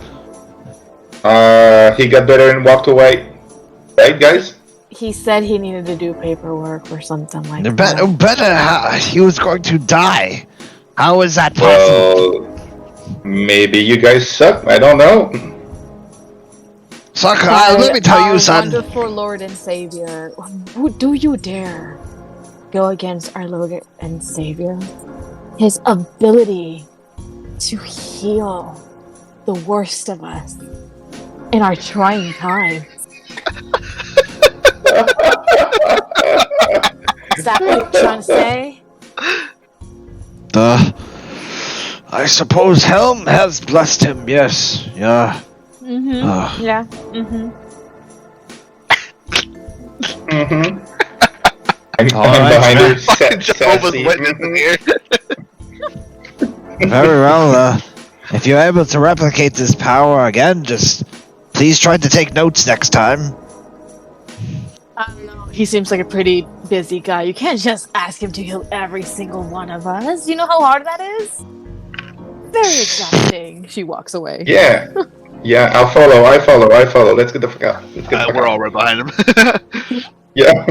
He got better and walked away. Right, guys? He said he needed to do paperwork or something like that. Better. He was going to die. How is that possible? Well, maybe you guys suck. I don't know. Sucker, let me tell you, son. Wonderful Lord and Savior, who do you dare go against our Lord and Savior? His ability to heal the worst of us in our trying times. Is that what you're trying to say? I suppose Helm has blessed him, yes. Yeah. Mm-hmm. Yeah. Mm-hmm. Mm-hmm. I'm Alright, behind her. Jehovah's Sassy. Witness in here. Very well, if you're able to replicate this power again, just please try to take notes next time. I don't know. He seems like a pretty busy guy. You can't just ask him to heal every single one of us. You know how hard that is? Very exhausting. She walks away. Yeah. Yeah, I follow. Let's get the fuck out. Let's get the fuck We're out. all right behind him. Yeah.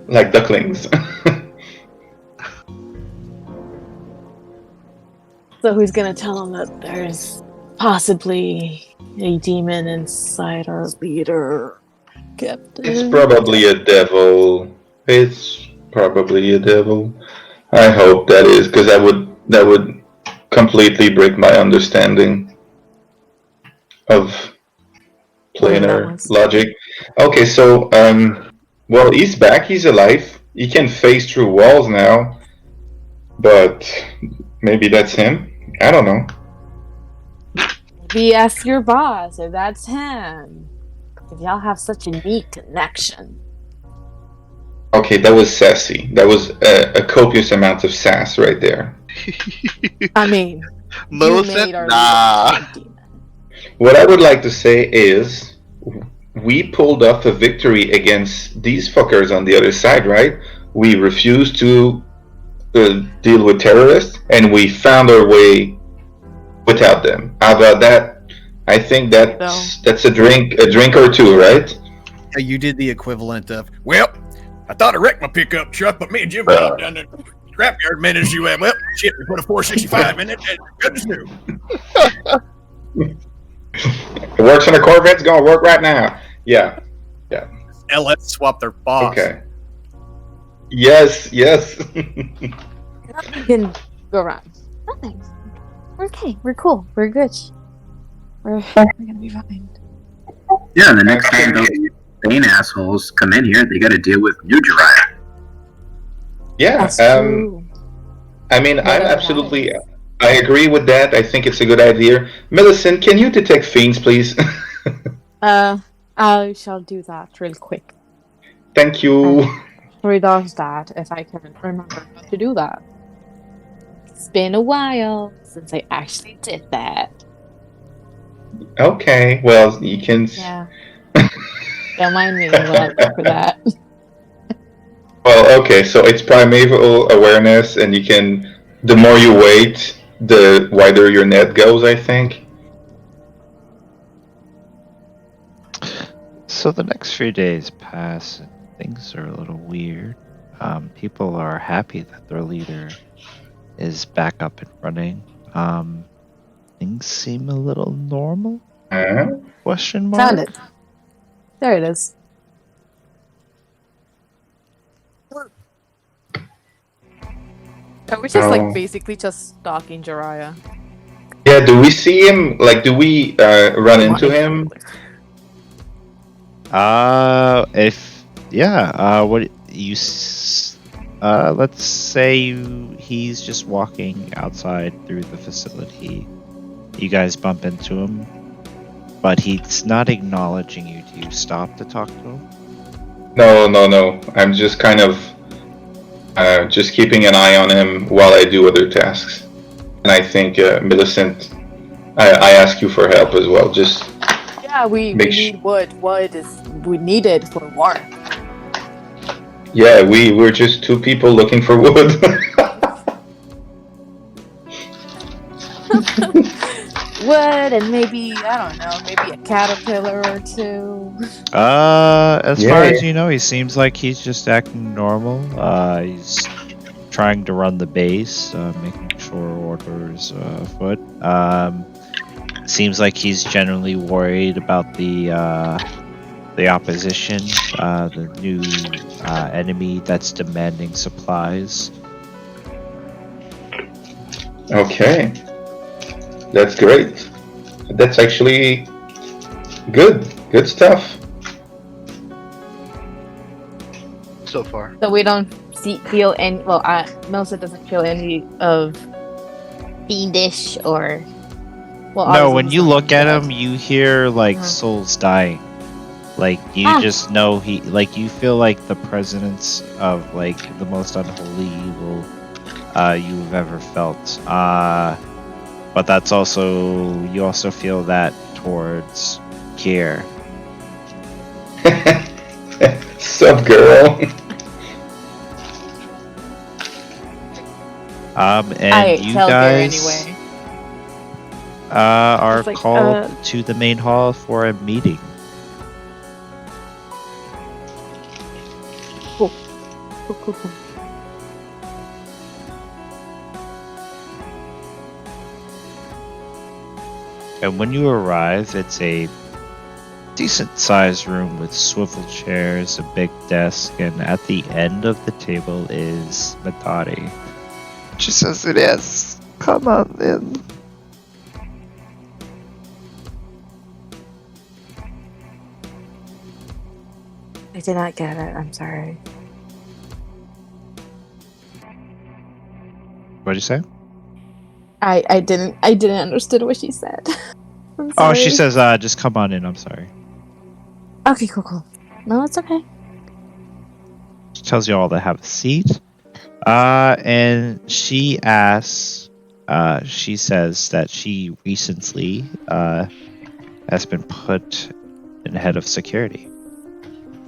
Like ducklings. So who's gonna tell him that there's possibly a demon inside our leader, Captain? It's probably a devil. I hope that is, because that would completely break my understanding of planar logic. Okay, so well, he's back. He's alive. He can phase through walls now, but maybe that's him. I don't know. Maybe ask your boss if that's him. If y'all have such a neat connection. Okay, that was sassy. That was a copious amount of sass right there. I mean, Millicent? Nah. What I would like to say is, we pulled off a victory against these fuckers on the other side, right? We refused to deal with terrorists, and we found our way without them. How about that? I think that's a drink or two, right? You did the equivalent of, well, I thought I wrecked my pickup truck, but me and Jim got down the scrapyard managed you. Well, shit, we put a 465 in it, and goodness knew. It works on a Corvette. It's gonna work right now. Yeah. LS swapped their boss. Okay. Yes. Nothing can go wrong. Nothing. We're okay. We're cool. We're good. We're gonna be fine. Yeah, the next time those Bane assholes come in here, they got to deal with New Jiraiya. Yeah. That's true. I mean, I agree with that. I think it's a good idea. Millicent, can you detect fiends, please? I shall do that real quick. Thank you. Three does that if I can remember how to do that. It's been a while since I actually did that. Okay, well, you can. Yeah. Don't mind me when I look for that. Well, okay, so it's primeval awareness, and you can. The more you wait, the wider your net goes, I think. So the next few days pass and things are a little weird. People are happy that their leader is back up and running. Things seem a little normal? Question mark? Found it. There it is. We're just like basically just stalking Jiraiya. Yeah, do we see him? Like, do we run into him? What you? Let's say he's just walking outside through the facility. You guys bump into him, but he's not acknowledging you. Do you stop to talk to him? No. I'm just kind of just keeping an eye on him while I do other tasks. And I think Millicent, I ask you for help as well. Just yeah, we need wood. Wood is we needed for warmth. Yeah, we're just two people looking for wood. Wood and maybe I don't know, maybe a caterpillar or two. As far as you know, he seems like he's just acting normal. He's trying to run the base, making sure orders afoot. Seems like he's generally worried about the opposition, the new enemy that's demanding supplies. Okay. That's great. That's actually good. Good stuff. So far. So we don't feel any. Well, Melissa doesn't feel any of fiendish or. Well, no, when you look at him, you hear like souls dying. Like you just know you feel like the presence of like the most unholy evil you've ever felt. But that's also you also feel that towards Kier. Sup, girl? And you guys anyway. Are like, called to the main hall for a meeting. Cool. And when you arrive, it's a decent-sized room with swivel chairs, a big desk, and at the end of the table is Matari. She says it is. Come on in. I did not get it. I'm sorry. What'd you say? I didn't understand what she said. Oh, she says, just come on in. I'm sorry. Okay, cool. No, it's okay. She tells you all to have a seat. And she asks, she says that she recently has been put in head of security.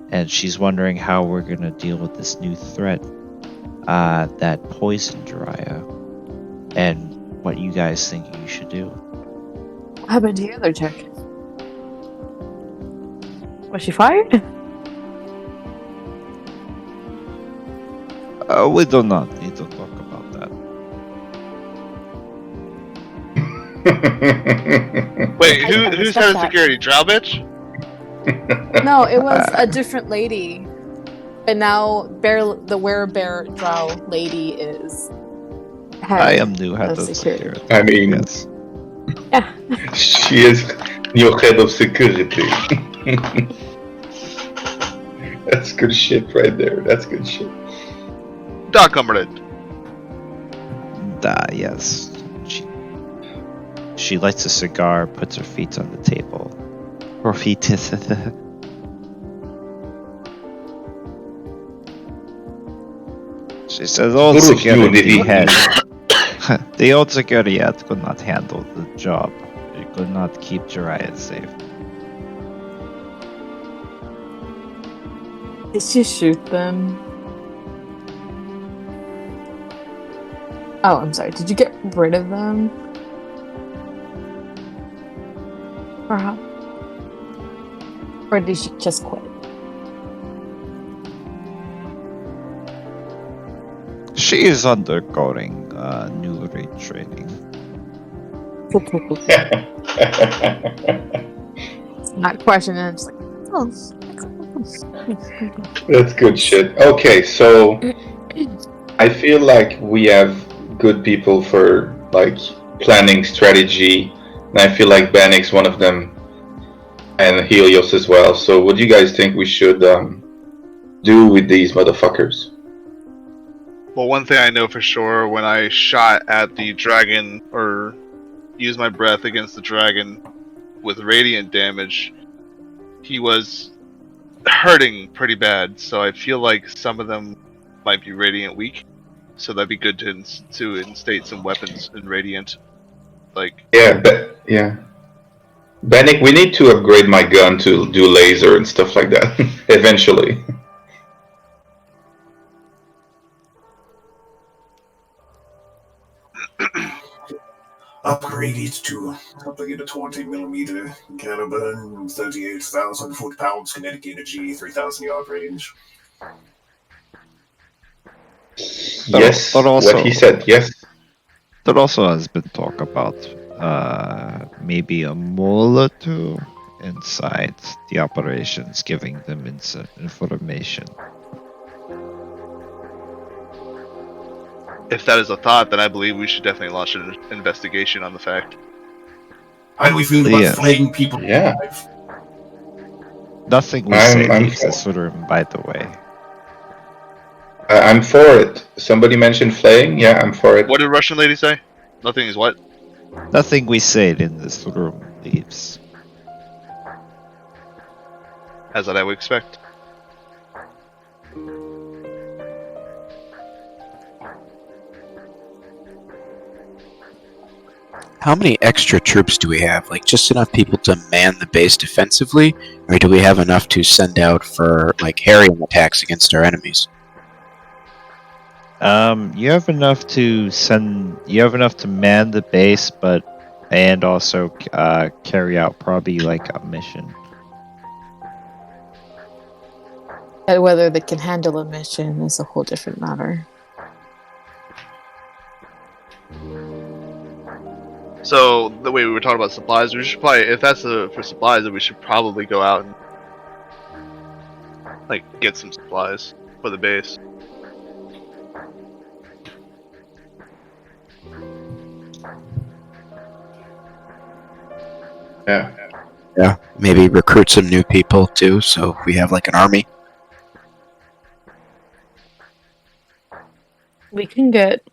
And she's wondering how we're going to deal with this new threat that poisoned Jiraiya. And what you guys think you should do. What happened to the other chick? Was she fired? We do not need to talk about that. Wait, who's head of security? Drow bitch? No, it was a different lady. And now the werebear drow lady is head I am new head of security. I mean, yes. Yeah. She is your head of security. That's good shit right there. That's good shit. Dark Cumberland. Yes. She lights a cigar, puts her feet on the table. Her feet is. She says, old security head. The old security head could not handle the job. You could not keep Jiraiya safe. Did she shoot them? Oh, I'm sorry. Did you get rid of them? Or did she just quit? She is undergoing new retraining. Not questioning. I'm just like, oh. That's good shit. Okay, so I feel like we have good people for like planning strategy, and I feel like Bannick's one of them, and Helios as well. So what do you guys think we should do with these motherfuckers? Well, one thing I know for sure, when I shot at the dragon, or used my breath against the dragon with radiant damage, he was hurting pretty bad, so I feel like some of them might be radiant weak. So that'd be good to instate some weapons in radiant. Like, Yeah. Bannick, we need to upgrade my gun to do laser and stuff like that eventually. Upgrade it to something in a 20mm caliber, 38,000 foot-pounds kinetic energy, 3,000 yard range. Yes, but also, what he said, yes. There also has been talk about maybe a mole or two inside the operations, giving them information. if that is a thought, then I believe we should definitely launch an investigation on the fact. How do we feel about flaying people? Yeah. Nothing we say leaves this room, by the way. I'm for it. Somebody mentioned flaying? Yeah, I'm for it. What did Russian lady say? Nothing is what? Nothing we say in this room leaves. As I would expect. How many extra troops do we have? Like, just enough people to man the base defensively? Or do we have enough to send out for, like, harrying attacks against our enemies? You have enough to man the base, and also carry out probably like a mission. And whether they can handle a mission is a whole different matter. So the way we were talking about supplies, we should probably, if that's for supplies, then we should probably go out and like get some supplies for the base. Yeah. Yeah, maybe recruit some new people too, so we have like an army. We can get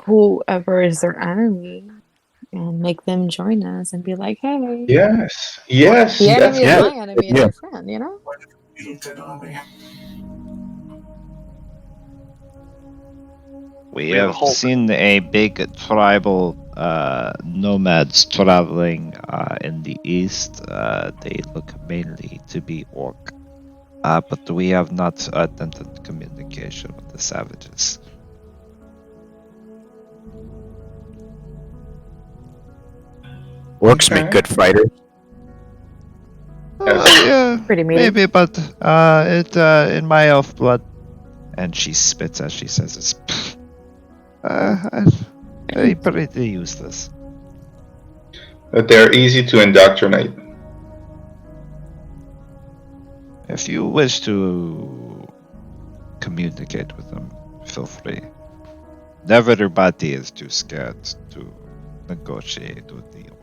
whoever is their enemy and make them join us and be like, hey. Yes. Yes. The enemy yes. is my enemy and your friend, you know? We have seen a big tribal nomads traveling in the east. They look mainly to be orc. But we have not attempted communication with the savages. Orcs make good fighters. Yeah, pretty mean. Maybe, but in my elf blood, and she spits as she says it's pretty useless. But they're easy to indoctrinate. If you wish to communicate with them, feel free. Never everybody is too scared to negotiate with the orcs.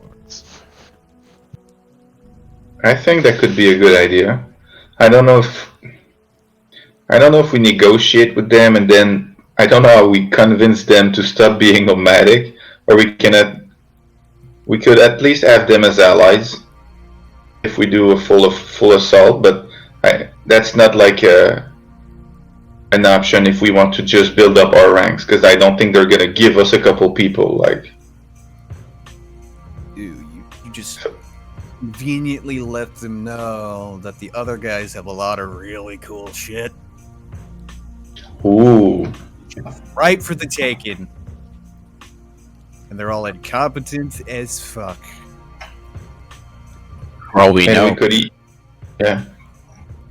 I think that could be a good idea. I don't know if we negotiate with them and then I don't know how we convince them to stop being nomadic, or we could at least have them as allies if we do a full assault. But that's not like an option if we want to just build up our ranks, because I don't think they're gonna give us a couple people. Like, do? You just conveniently let them know that the other guys have a lot of really cool shit. Ooh. Right for the taking. And they're all incompetent as fuck. For all we And know, we could eat. Yeah.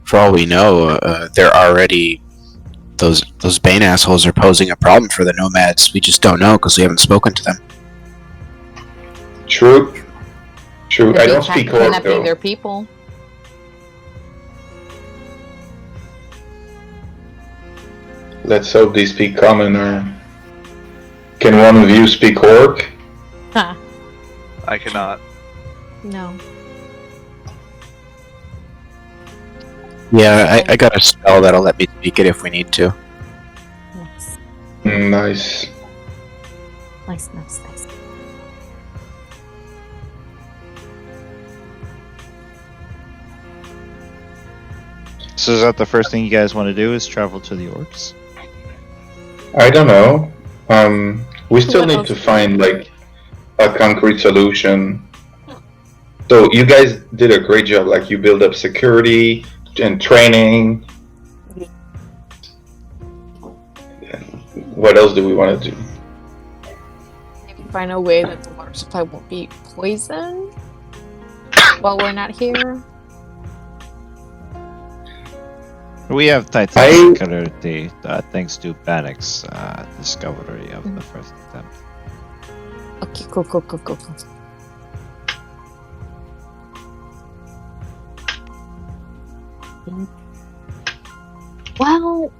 for all we know, they're already those Bane assholes are posing a problem for the nomads. We just don't know because we haven't spoken to them. True. True. Could I be don't speak Orc kidnapping though. their people. Let's hope they speak common. Or can one of you speak Orc? Huh. I cannot. No. Yeah, I got a spell that'll let me speak it if we need to. Nice. Nice. Nice, nice, nice. So is that the first thing you guys want to do? Is travel to the orcs? I don't know. We still What need else to do we find do? like a concrete solution. So you guys did a great job. Like you build up security and training. What else do we want to do? Maybe find a way that the water supply won't be poisoned while we're not here. We have Titan security thanks to Bannock's discovery of the first attempt. Okay, cool, cool, cool, cool, cool. Well,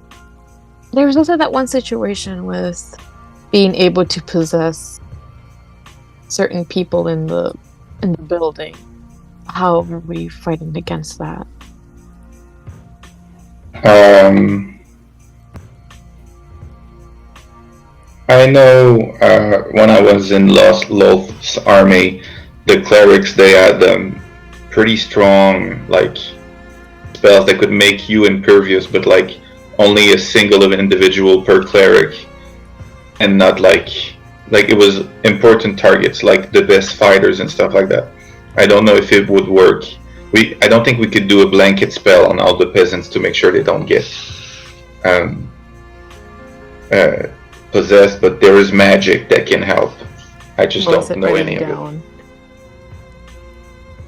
there was also that one situation with being able to possess certain people in the building. How are we fighting against that? I know when I was in Loth's army, the clerics, they had pretty strong like spells that could make you impervious, but like only a single of an individual per cleric, and not like it was important targets like the best fighters and stuff like that. I don't know if it would work. I don't think we could do a blanket spell on all the peasants to make sure they don't get possessed, but there is magic that can help. I just don't know any of it.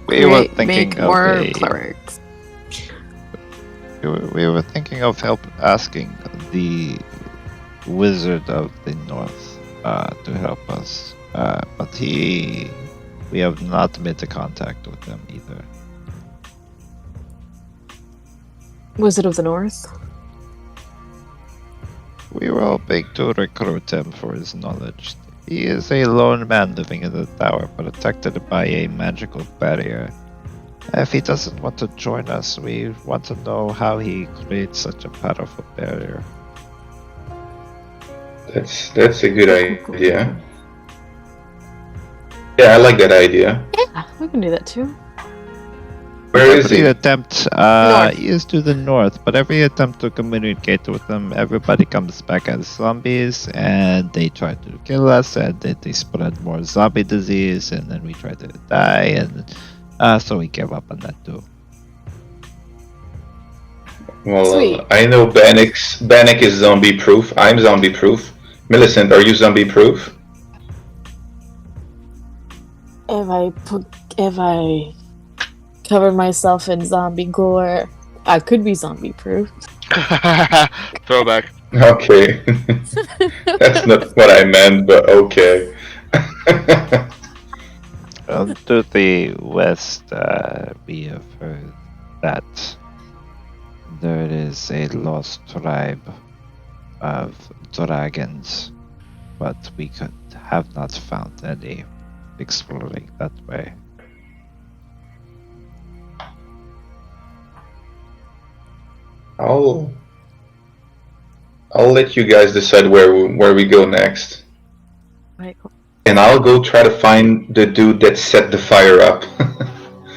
We were thinking make of more a- clerics. We were thinking of asking the Wizard of the North to help us, but we have not made the contact with them either. Wizard of the North? We were hoping to recruit him for his knowledge. He is a lone man living in the tower, protected by a magical barrier. If he doesn't want to join us, we want to know how he creates such a powerful barrier. That's a good idea. Yeah, I like that idea. Yeah, we can do that too. Where is Every he? attempt, North. he is to the north, but every attempt to communicate with them, everybody comes back as zombies, and they try to kill us, and they spread more zombie disease, and then we try to die, and so we give up on that too. Well, Sweet. I know Bannock is zombie proof. I'm zombie proof. Millicent, are you zombie proof? If I cover myself in zombie gore, I could be zombie proof. Throwback. Okay. That's not what I meant, but okay. To the west, we have heard that there is a lost tribe of dragons, but we have not found any exploring that way. I'll let you guys decide where we go next, Right. and I'll go try to find the dude that set the fire up.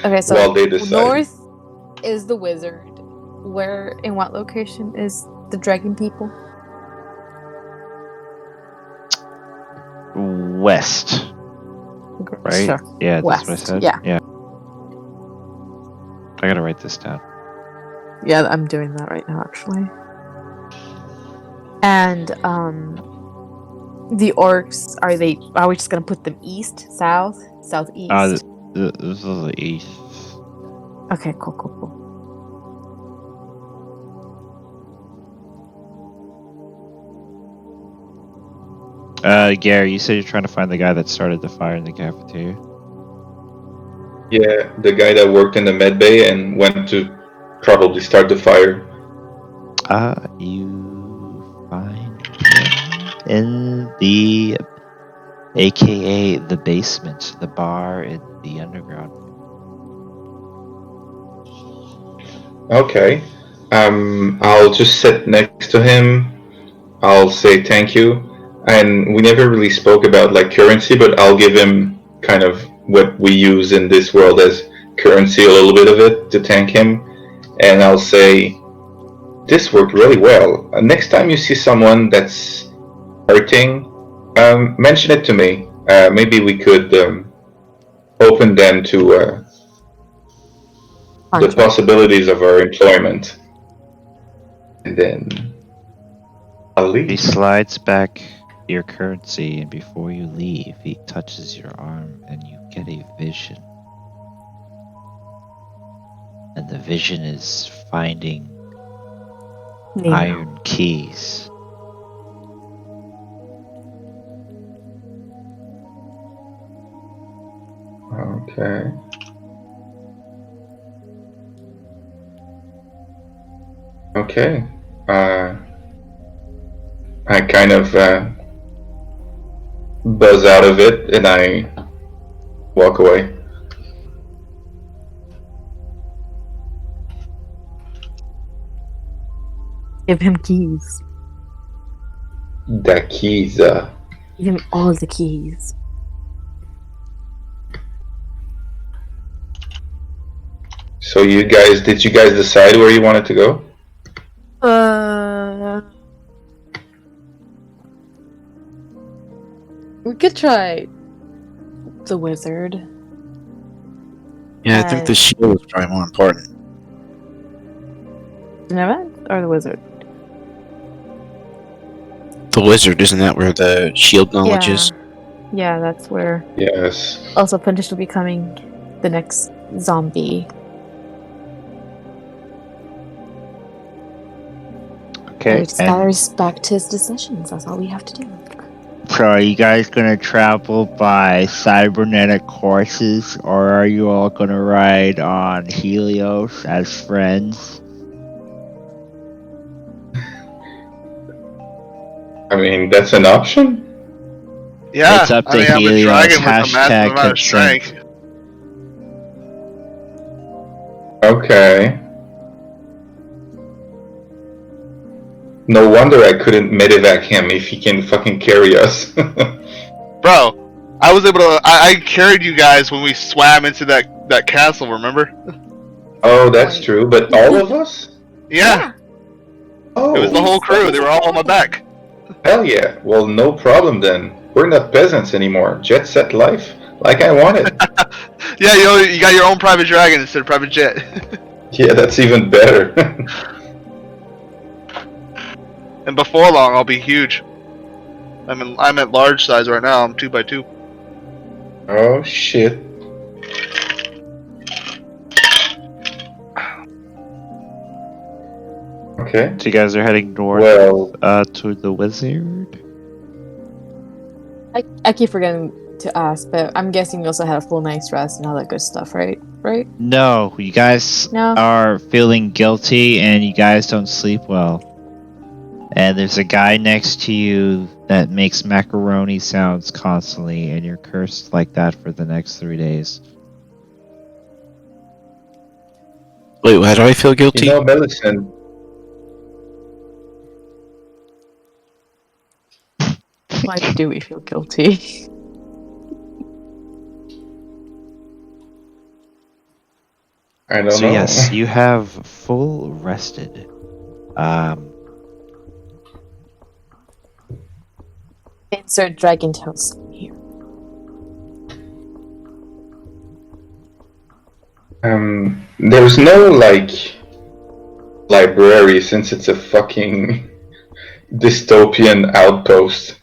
Okay, so While they decide. north is the wizard. Where, in what location is the dragon people? West. right? Sure. Yeah, that's what I West, said. yeah. I gotta write this down. Yeah, I'm doing that right now, actually. And the orcs, are we just gonna put them east, south, southeast? This is the east. Okay, cool. Gary, you said you're trying to find the guy that started the fire in the cafeteria. Yeah, the guy that worked in the med bay and went to probably start the fire. You find him in the, aka the basement, the bar in the underground. Okay. I'll just sit next to him. I'll say thank you. And we never really spoke about like currency, but I'll give him kind of what we use in this world as currency, a little bit of it to thank him. And I'll say, this worked really well. Next time you see someone that's hurting, mention it to me. Maybe we could open them to the possibilities of our employment. And then I'll leave. He slides back your currency, and before you leave, he touches your arm, and you get a vision. And the vision is finding iron keys. Okay. Okay. I kind of buzz out of it and I walk away. Give him keys. The keys. Give him all the keys. So did you guys decide where you wanted to go? We could try the wizard. Yeah, I think the shield is probably more important. Geneva or the wizard? The wizard, isn't that where the shield knowledge is? Yeah, that's where. Yes. Also, Puntish will be becoming the next zombie. Okay. We just gotta respect his decisions. That's all we have to do. So are you guys gonna travel by cybernetic horses, or are you all gonna ride on Helios as friends? I mean, that's an option? Yeah, It's up to I'm a Helios. dragon with a massive Hashtag amount of consent. strength. Okay. No wonder I couldn't medevac him if he can fucking carry us. Bro, I was able to. I carried you guys when we swam into that castle. Remember? Oh, that's true. But all of us? Yeah. Oh, It was the whole crew. They were all on my back. hell yeah. Well, no problem then. We're not peasants anymore. Jet set life, like I wanted. Yeah, you got your own private dragon instead of private jet. Yeah, that's even better. And before long, I'll be huge. I'm at large size right now. I'm 2x2. Oh shit. Okay. So you guys are heading north to the wizard? I keep forgetting to ask, but I'm guessing you also had a full night's rest and all that good stuff, right? Right? No, you guys are feeling guilty and you guys don't sleep well. And there's a guy next to you that makes macaroni sounds constantly, and you're cursed like that for the next 3 days. Wait, why do I feel guilty? You know, Millicent. Why do we feel guilty? I don't So know. yes, you have full rested. Insert dragon tails here. There's no like library since it's a fucking dystopian outpost.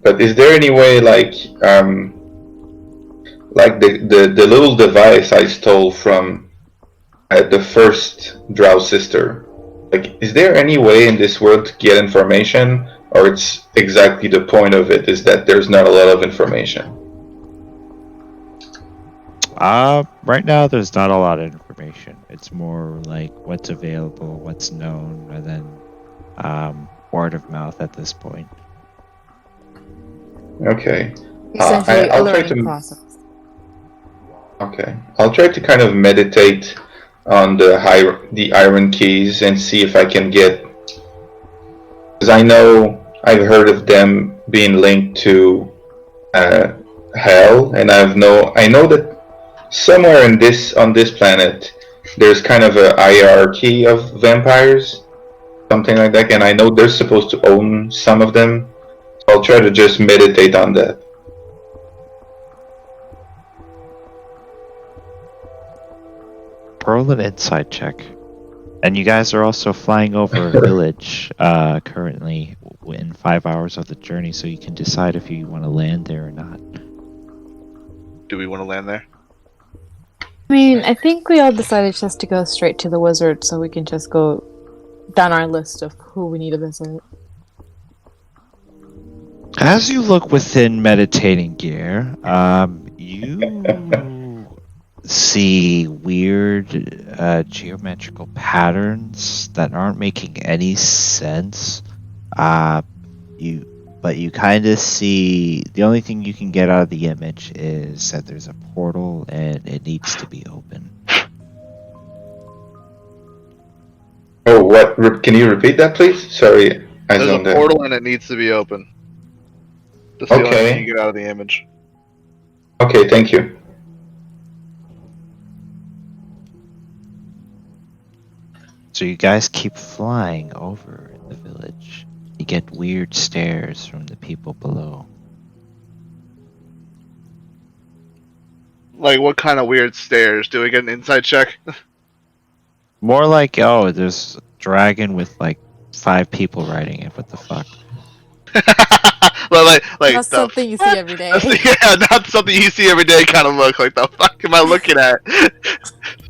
But is there any way like the little device I stole from the first Drow sister? Like, is there any way in this world to get information, or it's exactly the point of it is that there's not a lot of information? Right now there's not a lot of information. It's more like what's available, what's known, and then word of mouth at this point. Okay. Essentially, a I'll try learning to. process. Okay, I'll try to kind of meditate on the Iron Keys and see if I can get. Because I know I've heard of them being linked to Hell, and I know that somewhere on this planet there's kind of a hierarchy of vampires, something like that, and I know they're supposed to own some of them. So I'll try to just meditate on that. Roll an insight check. And you guys are also flying over a village currently in 5 hours of the journey, so you can decide if you want to land there or not. Do we want to land there? I mean, I think we all decided just to go straight to the wizard so we can just go down our list of who we need to visit. As you look within meditating gear, you see weird geometrical patterns that aren't making any sense. You kind of see the only thing you can get out of the image is that there's a portal and it needs to be open. Oh, what? Can you repeat that, please? Sorry, I There's zoned a out. portal and it needs to be open. That's the only Okay. thing you get out of the image. Okay, thank you. So you guys keep flying over the village. You get weird stares from the people below. Like, what kind of weird stairs? Do we get an inside check? More like, oh, there's a dragon with like 5 people riding it. What the fuck? like That's the something you see every day. yeah, not something you see every day kind of look. Like, the fuck am I looking at?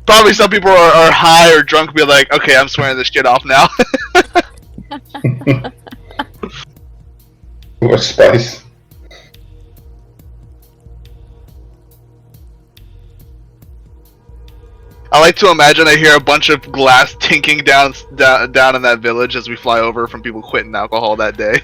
Probably some people are high or drunk and be like, okay, I'm swearing this shit off now. What spice? I like to imagine I hear a bunch of glass tinking down in that village as we fly over from people quitting alcohol that day.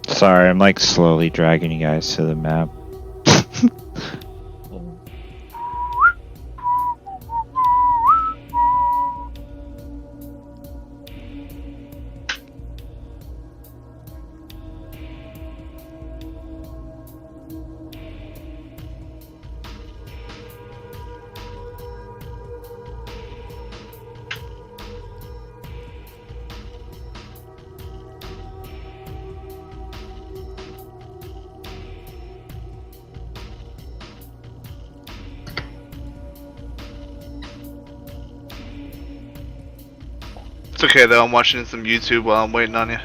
Sorry, I'm like slowly dragging you guys to the map. It's okay though, I'm watching some YouTube while I'm waiting on you.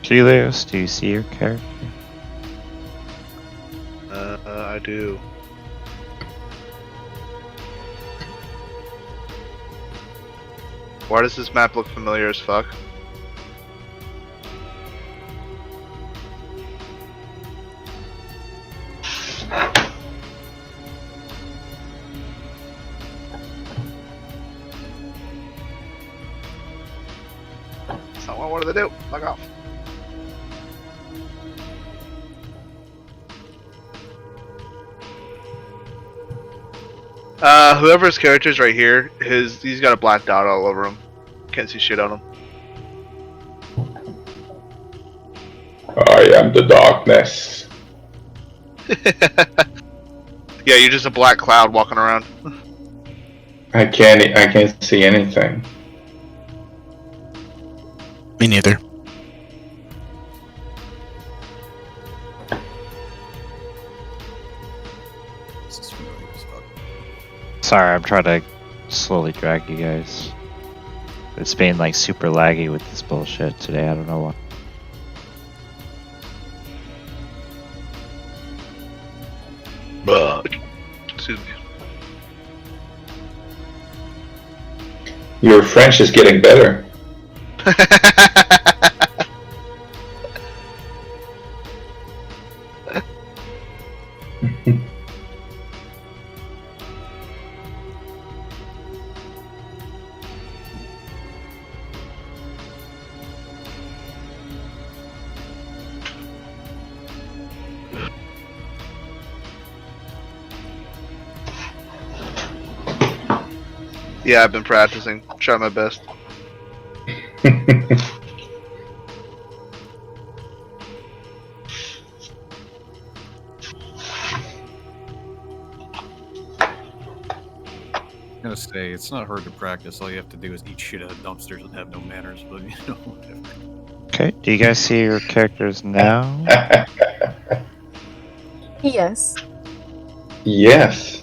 Julius, do you see your character? I do. Why does this map look familiar as fuck? Well, what do they do? Fuck off. Whoever's character's right here, he's got a black dot all over him. Can't see shit on him. I am the darkness. Yeah, you're just a black cloud walking around. I can't see anything. Me neither. Sorry, I'm trying to slowly drag you guys. It's been like super laggy with this bullshit today. I don't know why. Excuse me. Your French is getting better. Yeah, I've been practicing. Try my best. I'm gonna say it's not hard to practice. All you have to do is eat shit out of dumpsters and have no manners. But you know, whatever. Okay, do you guys see your characters now? Yes. Yes.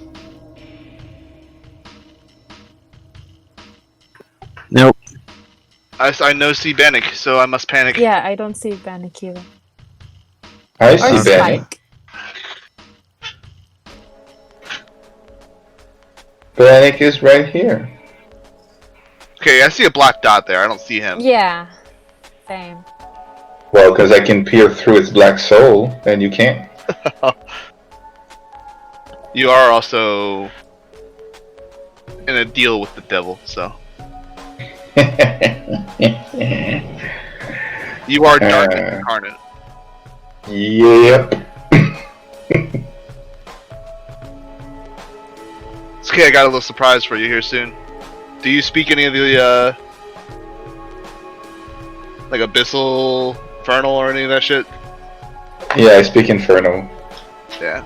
Nope. I know see Bannock, so I must panic. Yeah, I don't see Bannock either. I Or see Bannock. Spike. Bannock is right here. Okay, I see a black dot there. I don't see him. Yeah. Same. Well, because I can peer through its black soul, and you can't. You are also in a deal with the devil, so. You are dark incarnate. Yep. It's okay, I got a little surprise for you here soon. Do you speak any of the, like Abyssal, Infernal, or any of that shit? Yeah, I speak Infernal. Yeah.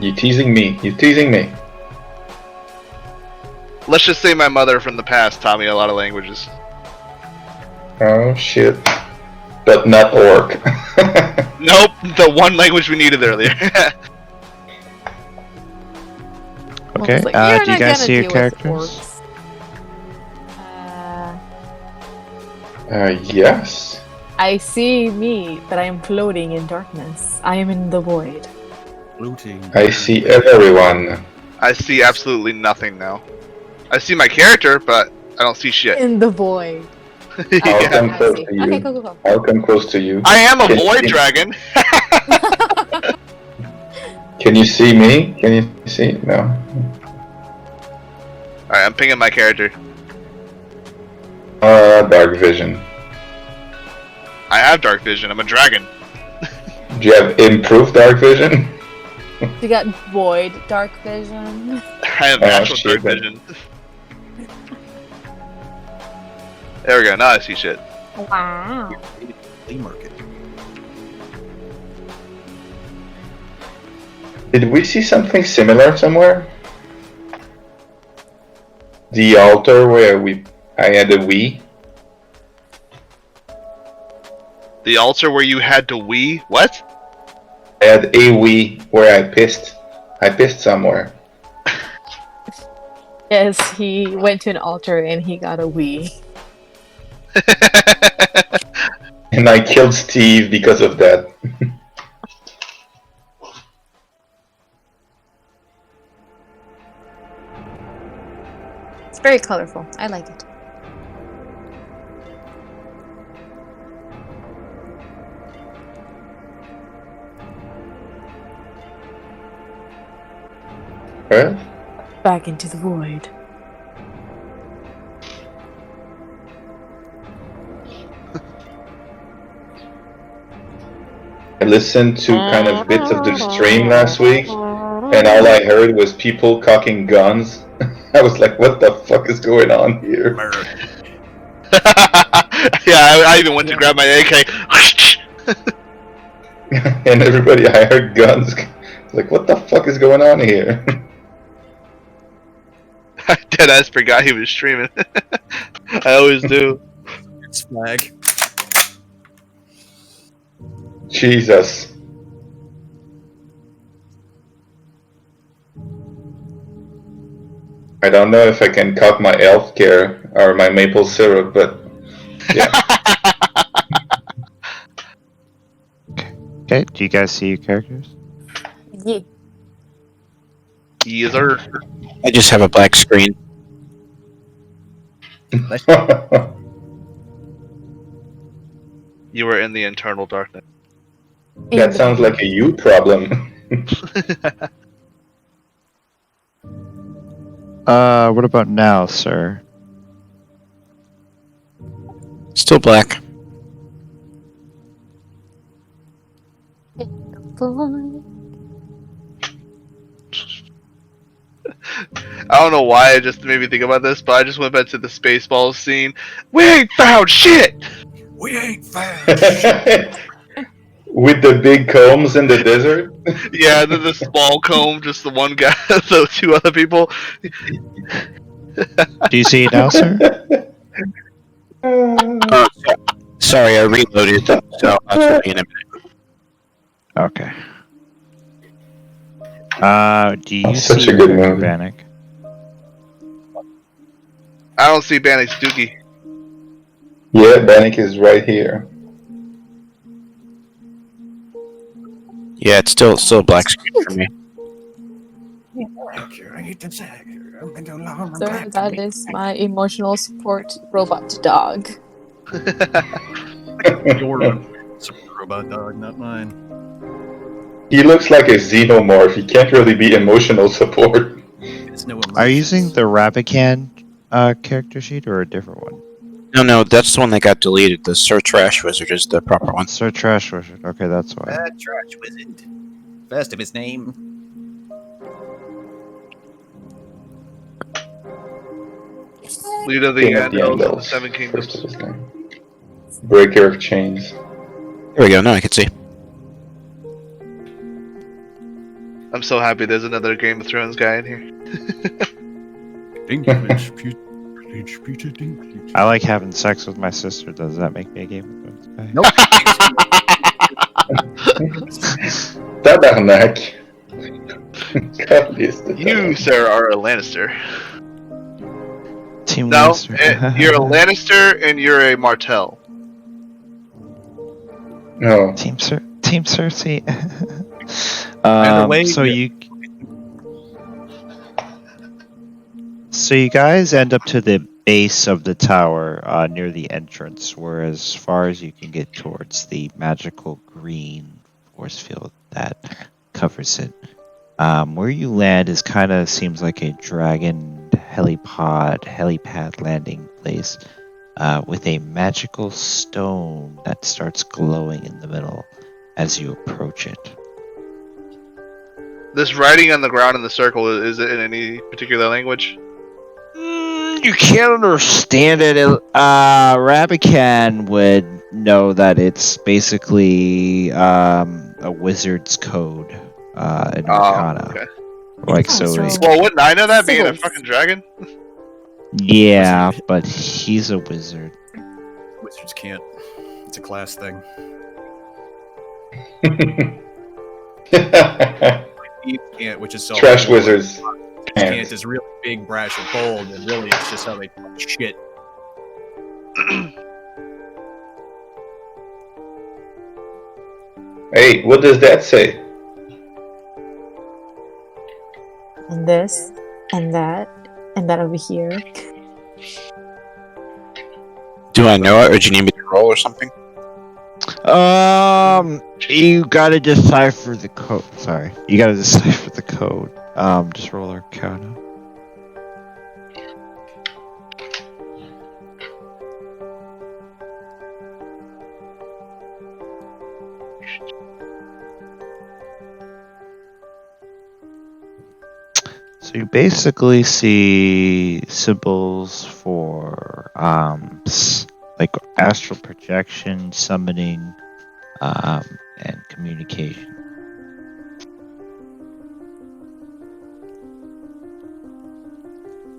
You teasing me. You teasing me. Let's just say my mother from the past taught me a lot of languages. Oh, shit. But not orc. Nope, the one language we needed earlier. Okay, Like, do you're you not guys gonna see your deal with characters? Yes. I see me, but I am floating in darkness. I am in the void. Looting. I see everyone. I see absolutely nothing now. I see my character, but I don't see shit. In the void. I'll Yeah. come I close see. to you. Okay, go. I'll come close to you. I am a Can- void can- dragon. Can you see me? Can you see? No. Alright, I'm pinging my character. Dark vision. I have dark vision. I'm a dragon. Do you have improved dark vision? You got void, dark vision. I have natural shit, dark then. vision. There we go. Now I see shit. Wow. Flea market. Did we see something similar somewhere? The altar where I had a Wii? The altar where you had to wee? What? I had a Wii where I pissed. I pissed somewhere. Yes, he went to an altar and he got a Wii. And I killed Steve because of that. It's very colorful. I like it. Right? back into the void. I listened to kind of bits of the stream last week, and all I heard was people cocking guns. I was like, what the fuck is going on here? Yeah, I even went to grab my AK. And everybody, I heard guns. Like, what the fuck is going on here? I deadass forgot he was streaming. I always do. It's flag. Jesus. I don't know if I can cock my elf care or my maple syrup, but yeah. Okay, do you guys see your characters? Yeah. Yes, sir. I just have a black screen. You were in the internal darkness. That sounds like a you problem. What about now, sir? Still black. I don't know why it just made me think about this, but I just went back to the Spaceballs scene. We ain't found shit! We ain't found. With the big combs in the desert? Yeah, and then the small comb, just the one guy, the two other people. Do you see it now, sir? Sorry, I reloaded, so I'll show you in a minute. Okay. Do you Such see a good Rick movie. Bannock? I don't see Bannock's dookie. Yeah, Bannock is right here. Yeah, it's still a black screen for me. Sir, that is my emotional support robot dog. Your super robot dog, not mine. He looks like a xenomorph. He can't really be emotional support. It's no Are you using the Rabican character sheet or a different one? No, that's the one that got deleted. The Sir Trash Wizard is the proper one. Sir Trash Wizard. Okay, that's why. Trash Wizard. First of his name. Leader of the King of the Andals of the Andals. Seven Kingdoms. First of his name. Breaker of chains. There we go. Now I can see. I'm so happy there's another Game of Thrones guy in here. I like having sex with my sister. Does that make me a Game of Thrones guy? Nope. Tabarnak. God is the You, sir, are a Lannister. Team No, Lannister. you're a Lannister and you're a Martell. No. Team Cersei. Either way, so yeah. you guys end up to the base of the tower near the entrance, where as far as you can get towards the magical green force field that covers it. Where you land is kind of seems like a dragon helipad landing place with a magical stone that starts glowing in the middle as you approach it. This writing on the ground in the circle, is it in any particular language? You can't understand it. Rabican would know that it's basically a wizard's code in Arcana. Okay. Like so. Well, wouldn't I know that being a Symbols. fucking dragon? Yeah, but he's a wizard. Wizards can't. It's a class thing. You can't, which is so Trash wizards. Can't is really big, brash, and bold, and really it's just how they talk shit. Hey, what does that say? And this, and that over here. Do I know it, or do you need me to roll or something? You gotta decipher the code. Sorry, you gotta decipher the code. Just roll Arcana. So you basically see symbols for like astral projection, summoning, and communication.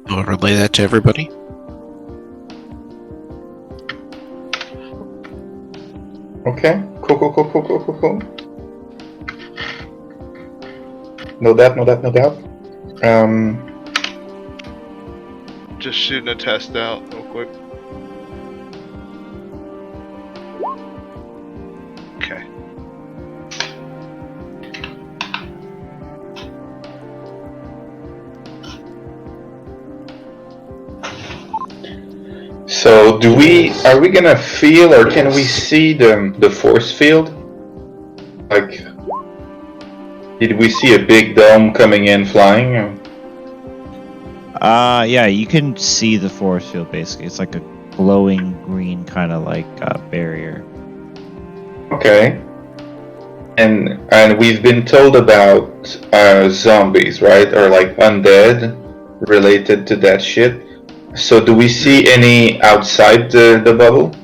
I'll relay that to everybody. Okay. Cool. No doubt. Just shooting a test out real quick. Okay. So are we gonna feel or can we see the force field? Like, did we see a big dome coming in flying? Yeah, you can see the force field basically. It's like a glowing green kind of like barrier. Okay. And we've been told about zombies, right? Or like undead related to that shit. So do we see any outside the bubble?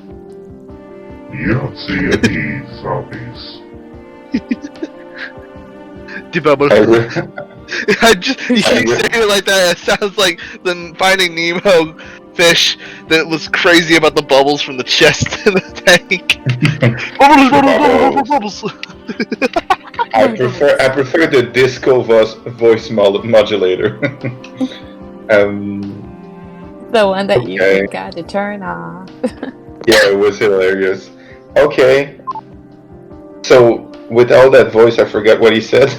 You don't see any zombies. The bubble. I just you saying it like that. It sounds like the Finding Nemo fish that was crazy about the bubbles from the chest in the tank. Bubbles. I prefer the disco voice modulator. The one that Okay. you got to turn off. Yeah, it was hilarious. Okay. So with all that voice, I forget what he said.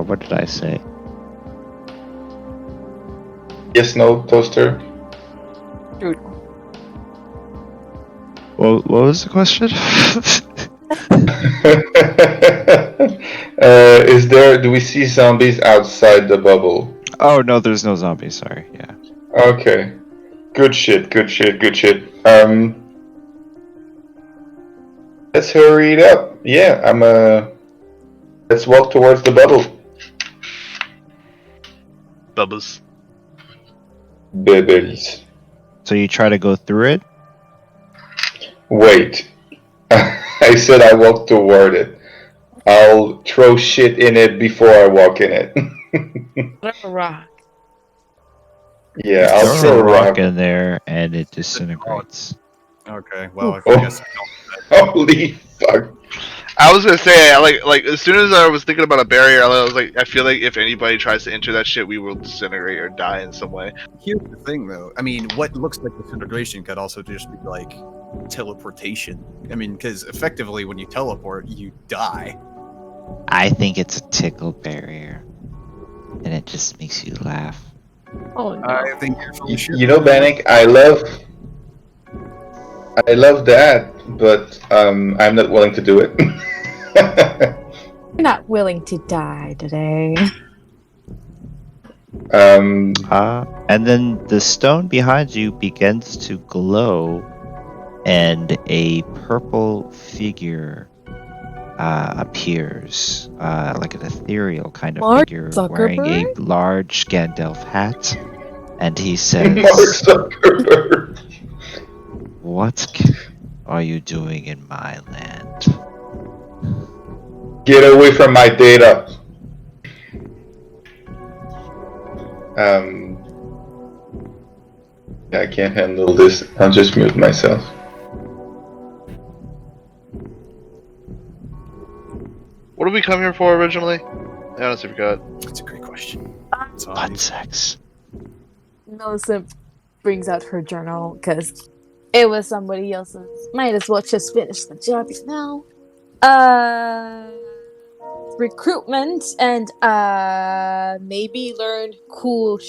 What did I say? Yes, no, toaster. What was the question? Do we see zombies outside the bubble? Oh no, there's no zombies. Sorry. Yeah. Okay. Good shit. Let's hurry it up. Yeah, let's walk towards the bubble. Bubbles. Bubbles. So you try to go through it? Wait. I said I walk toward it. I'll throw shit in it before I walk in it. Throw a rock. Yeah, I'll throw a rock in there and it disintegrates. Okay, well, I Oh. guess Holy fuck. I was gonna say, like as soon as I was thinking about a barrier, I was like, I feel like if anybody tries to enter that shit, we will disintegrate or die in some way. here's the thing, though. I mean, what looks like disintegration could also just be like teleportation. I mean, because effectively, when you teleport, you die. I think it's a tickle barrier, and it just makes you laugh. Oh no. I think you're fully sure. You know, Bannock, I love that, but I'm not willing to do it. You're not willing to die today. Um, And then the stone behind you begins to glow, and a purple figure appears, like an ethereal kind of Mark figure wearing a Zuckerberg? large Gandalf hat. And he Mark says, Zuckerberg. "What are you doing in my land?" Get away from my data. I can't handle this. I'll just mute myself. What did we come here for originally? I honestly forgot. That's a great question. Butt sex. Melissa brings out her journal because it was somebody else's. Might as well just finish the job now. Recruitment and maybe learn cool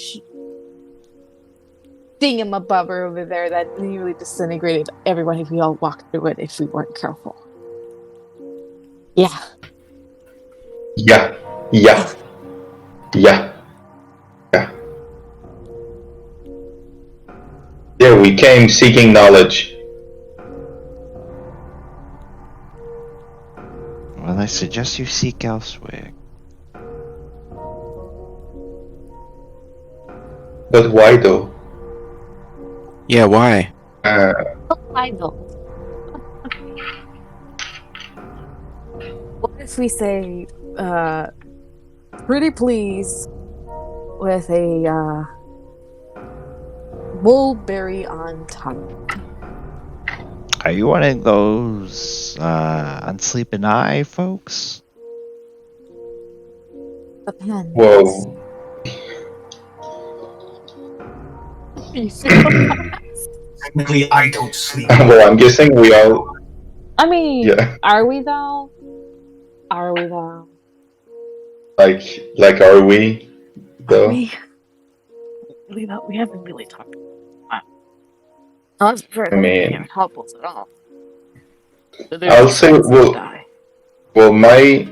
thingamabobber over there that nearly disintegrated everyone if we all walked through it if we weren't careful. Yeah. Yeah. Yeah, we came seeking knowledge. Well, I suggest you seek elsewhere. But why though? Yeah, why? I know. What if we say, pretty please, with a, mulberry on top? Are you one of those unsleeping eye folks? Depends. Whoa. Technically, I don't sleep. Well, I'm guessing we all. I mean, Yeah. are we though? Are we though? Like, are we? Though? We really not. We haven't really talked. That's very. I mean- can't help us at all. I'll say, well, my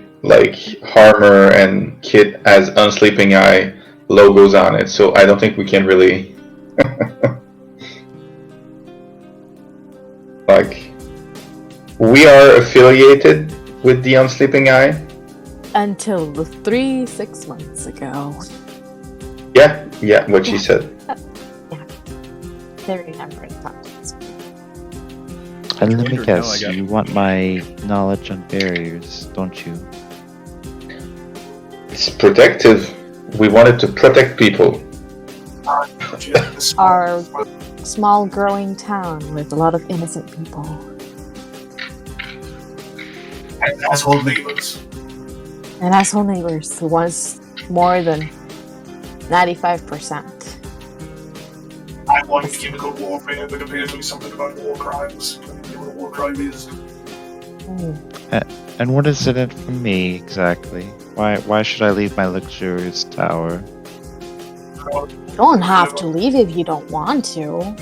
Harmer and Kit has Unsleeping Eye logos on it, so I don't think we can really we are affiliated with the Unsleeping Eye. Until the 6 months ago. Yeah, what she said. They remember the context. And let me Andrew, no, guess, I got- you want my knowledge on barriers, don't you? It's protective. We wanted to protect people. Our small growing town with a lot of innocent people. And asshole neighbors. And asshole neighbors who wants more than 95%. I want chemical warfare, but apparently something about war crimes. I don't know what a war crime is. And what is it in for me exactly? Why should I leave my luxurious tower? You don't have to leave if you don't want to.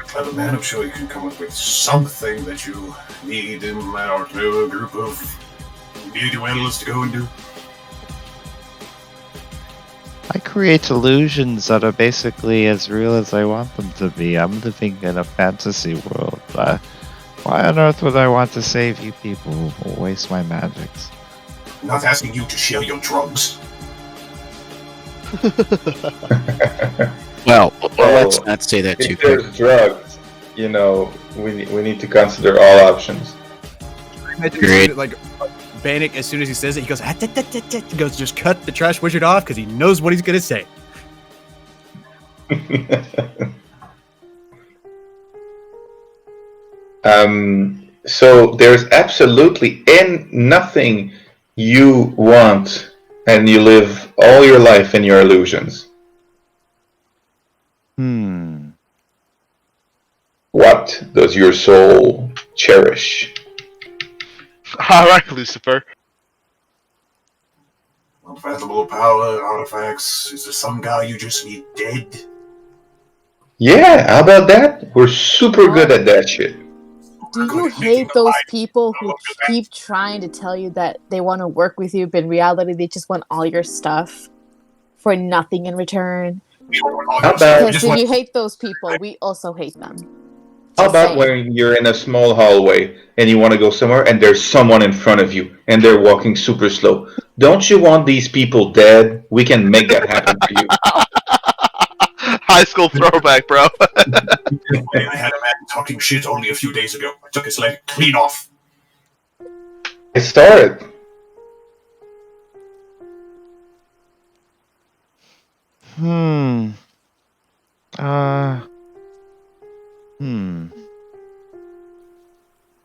Clever man, I'm sure you can come up with something that you need in our group of video analysts to go and do. I create illusions that are basically as real as I want them to be. I'm living in a fantasy world. Why on earth would I want to save you people who will waste my magics? I'm not asking you to share your drugs. Well, let's not say that too If there's quick. drugs, we need to consider all options. Great. Like, Bannock, as soon as he says it, he goes, "Ah, tit, tit, tit, tit," he goes, just cut the trash wizard off because he knows what he's going to say. So there's absolutely nothing you want, and you live all your life in your illusions. What does your soul cherish? Alright, Lucifer. Unfathomable power, artifacts. Is there some guy you just need dead? Yeah, how about that? We're super good at that shit. Do you hate those people who keep trying to tell you that they want to work with you, but in reality they just want all your stuff for nothing in return? How about, Because if you hate those people, we also hate them. how Just about saying. when you're in a small hallway and you want to go somewhere and there's someone in front of you and they're walking super slow? Don't you want these people dead? We can make that happen for you. High school throwback, bro. I had a man talking shit only a few days ago. I took his leg clean off. I started.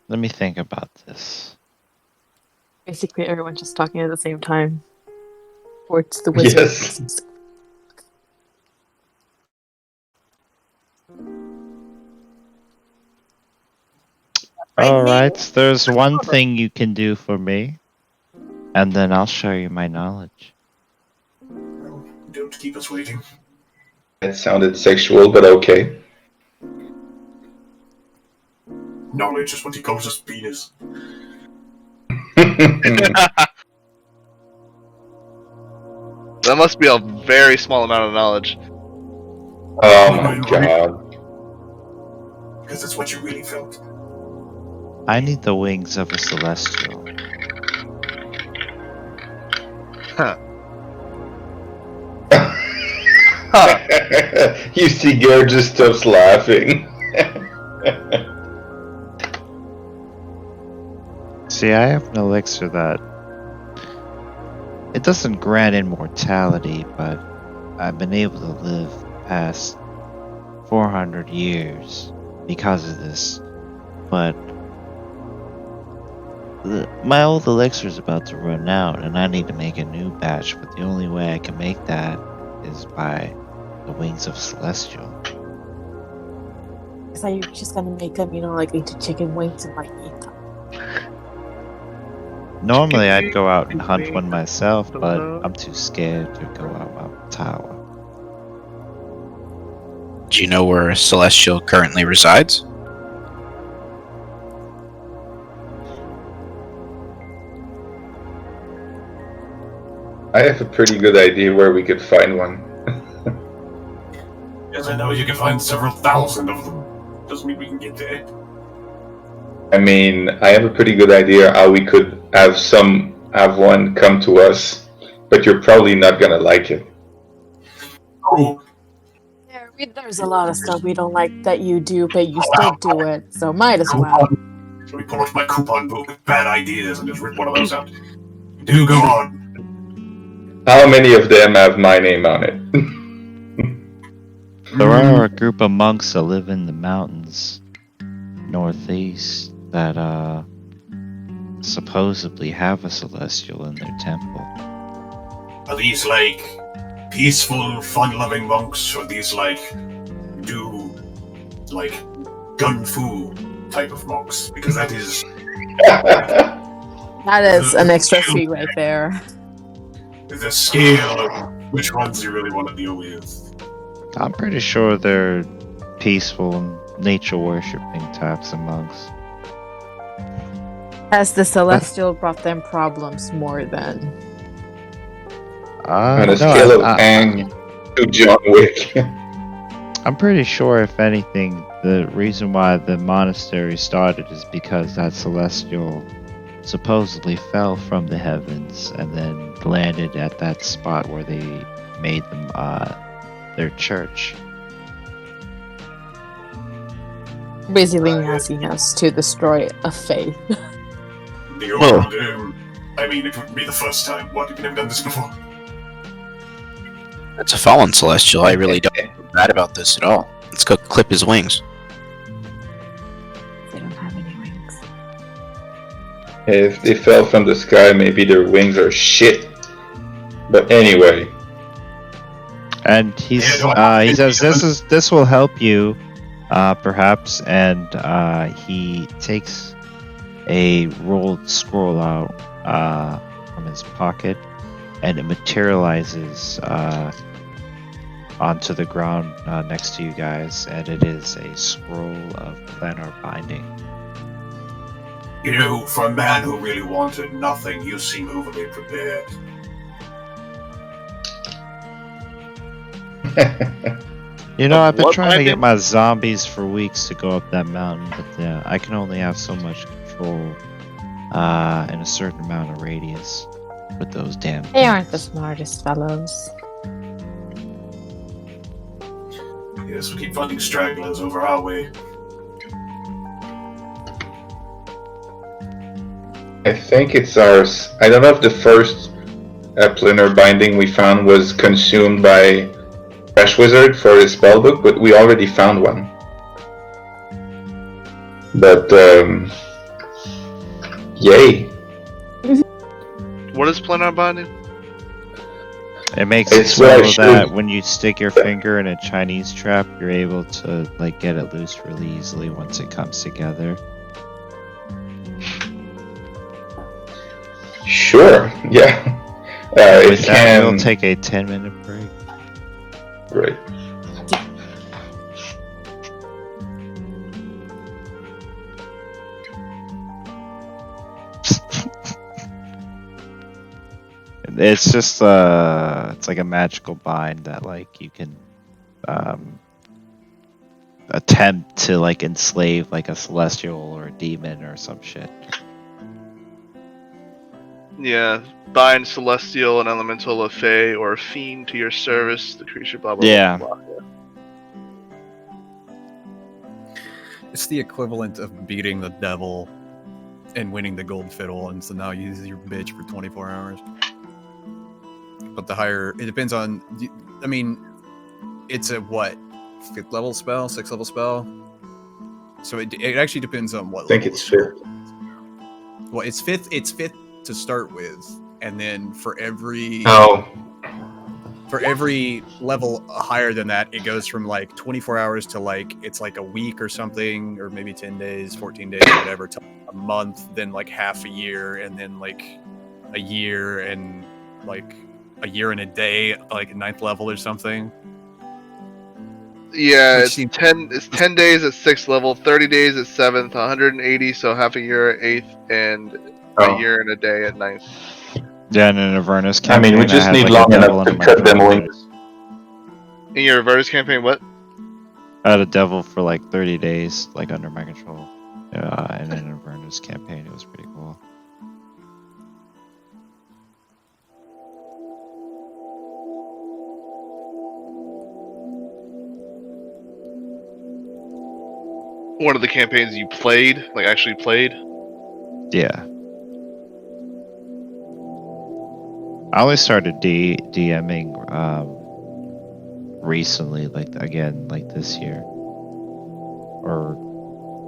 Let me think about this. Basically, everyone's just talking at the same time. Or it's the wizard. Yes. Alright, there's one thing you can do for me, and then I'll show you my knowledge. Don't keep us waiting. That sounded sexual, but okay. Knowledge is what he calls his penis. That must be a very small amount of knowledge. Oh my god. Because that's what you really felt. I need the wings of a celestial. You see, Gare just stops laughing. See, I have an elixir that it doesn't grant immortality, but I've been able to live past 400 years because of this. But my old elixir is about to run out, and I need to make a new batch. But the only way I can make that is by the wings of Celestial. So you're just gonna make them, like into chicken wings and like eat them. Normally, I'd go out and hunt one myself, but I'm too scared to go out my tower. Do you know where Celestial currently resides? I have a pretty good idea where we could find one. Yes, I know you can find several thousand of them. Doesn't mean we can get there. I mean, I have a pretty good idea how we could have one come to us, but you're probably not gonna like it. Oh, There's a lot of stuff we don't like that you do, but you still do it, so might as well. let me pull out my coupon book of bad ideas and just rip one of those out. Do go on. How many of them have my name on it? There are a group of monks that live in the mountains northeast that supposedly have a celestial in their temple. Are these like peaceful, fun-loving monks, or these like gun fu type of monks? Because that is That is an extra fee right there. the scale of which ones you really want to deal with. I'm pretty sure they're peaceful, nature worshipping types of monks. Has the Celestial brought them problems more than? On a scale of Ang to John Wick. I'm pretty sure, if anything, the reason why the monastery started is because that Celestial supposedly fell from the heavens and then landed at that spot where they made them their church. Basically asking us to destroy a faith. The old, I mean, it wouldn't be the first time. What, have you never done this before? That's a fallen Celestial. I really don't feel bad about this at all. Let's go clip his wings. They don't have any wings. If they fell from the sky, maybe their wings are shit. But anyway. And he says this will help you, perhaps, and he takes a rolled scroll out from his pocket, and it materializes onto the ground next to you guys, and it is a scroll of planar binding. You know, for a man who really wanted nothing, you seem overly prepared. I've been trying to get my zombies for weeks to go up that mountain, but I can only have so much control in a certain amount of radius with those damn They aren't the smartest fellows. Yes, we keep finding stragglers over our way. I think it's ours. I don't know if the first planar binding we found was consumed by Fresh Wizard for his spellbook, but we already found one. But, yay. What is planar binding? It makes It's it so what I should- that when you stick your finger in a Chinese trap, you're able to get it loose really easily once it comes together. Sure, yeah. With It that, we'll can... take a 10-minute break. Great. It's just it's like a magical bind that you can attempt to enslave a celestial or a demon or some shit. Yeah, bind celestial and elemental of Fey or fiend to your service. The creature, blah blah Yeah. blah. blah. It's the equivalent of beating the devil and winning the gold fiddle, and so now you use your bitch for 24 hours. But the higher, it depends on. I mean, it's a what, 5th level spell, 6th level spell. So it actually depends on what. I think it's 5th. Well, it's 5th. It's 5th to start with, and then for every level higher than that, it goes from like 24 hours to like it's like a week or something, or maybe 10 days, 14 days, whatever, to a month, then like half a year, and then like a year and like a year and a day, like 9th level or something. Yeah, it's 10 days at 6th level, 30 days at 7th, 180, so half a year at 8th, and a year and a day at 9th. Yeah, and in Avernus I campaign, mean, we just had, need like, long a devil enough to under my cut them control. wings. In your Avernus campaign, what? I had a devil for like 30 days, like under my control. And in Avernus campaign, it was pretty cool. One of the campaigns you played, like actually played? Yeah. I only started DMing recently, like again, like this year, or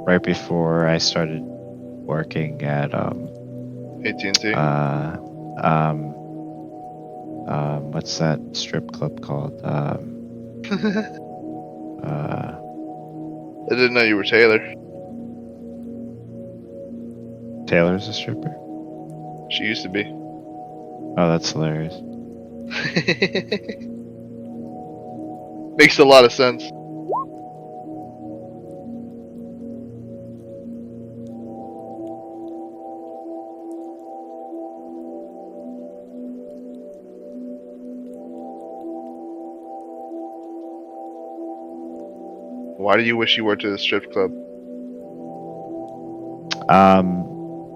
right before I started working at AT&T. What's that strip club called? I didn't know you were Taylor. Taylor's a stripper. She used to be. Oh, that's hilarious. Makes a lot of sense. Why do you wish you worked at a strip club?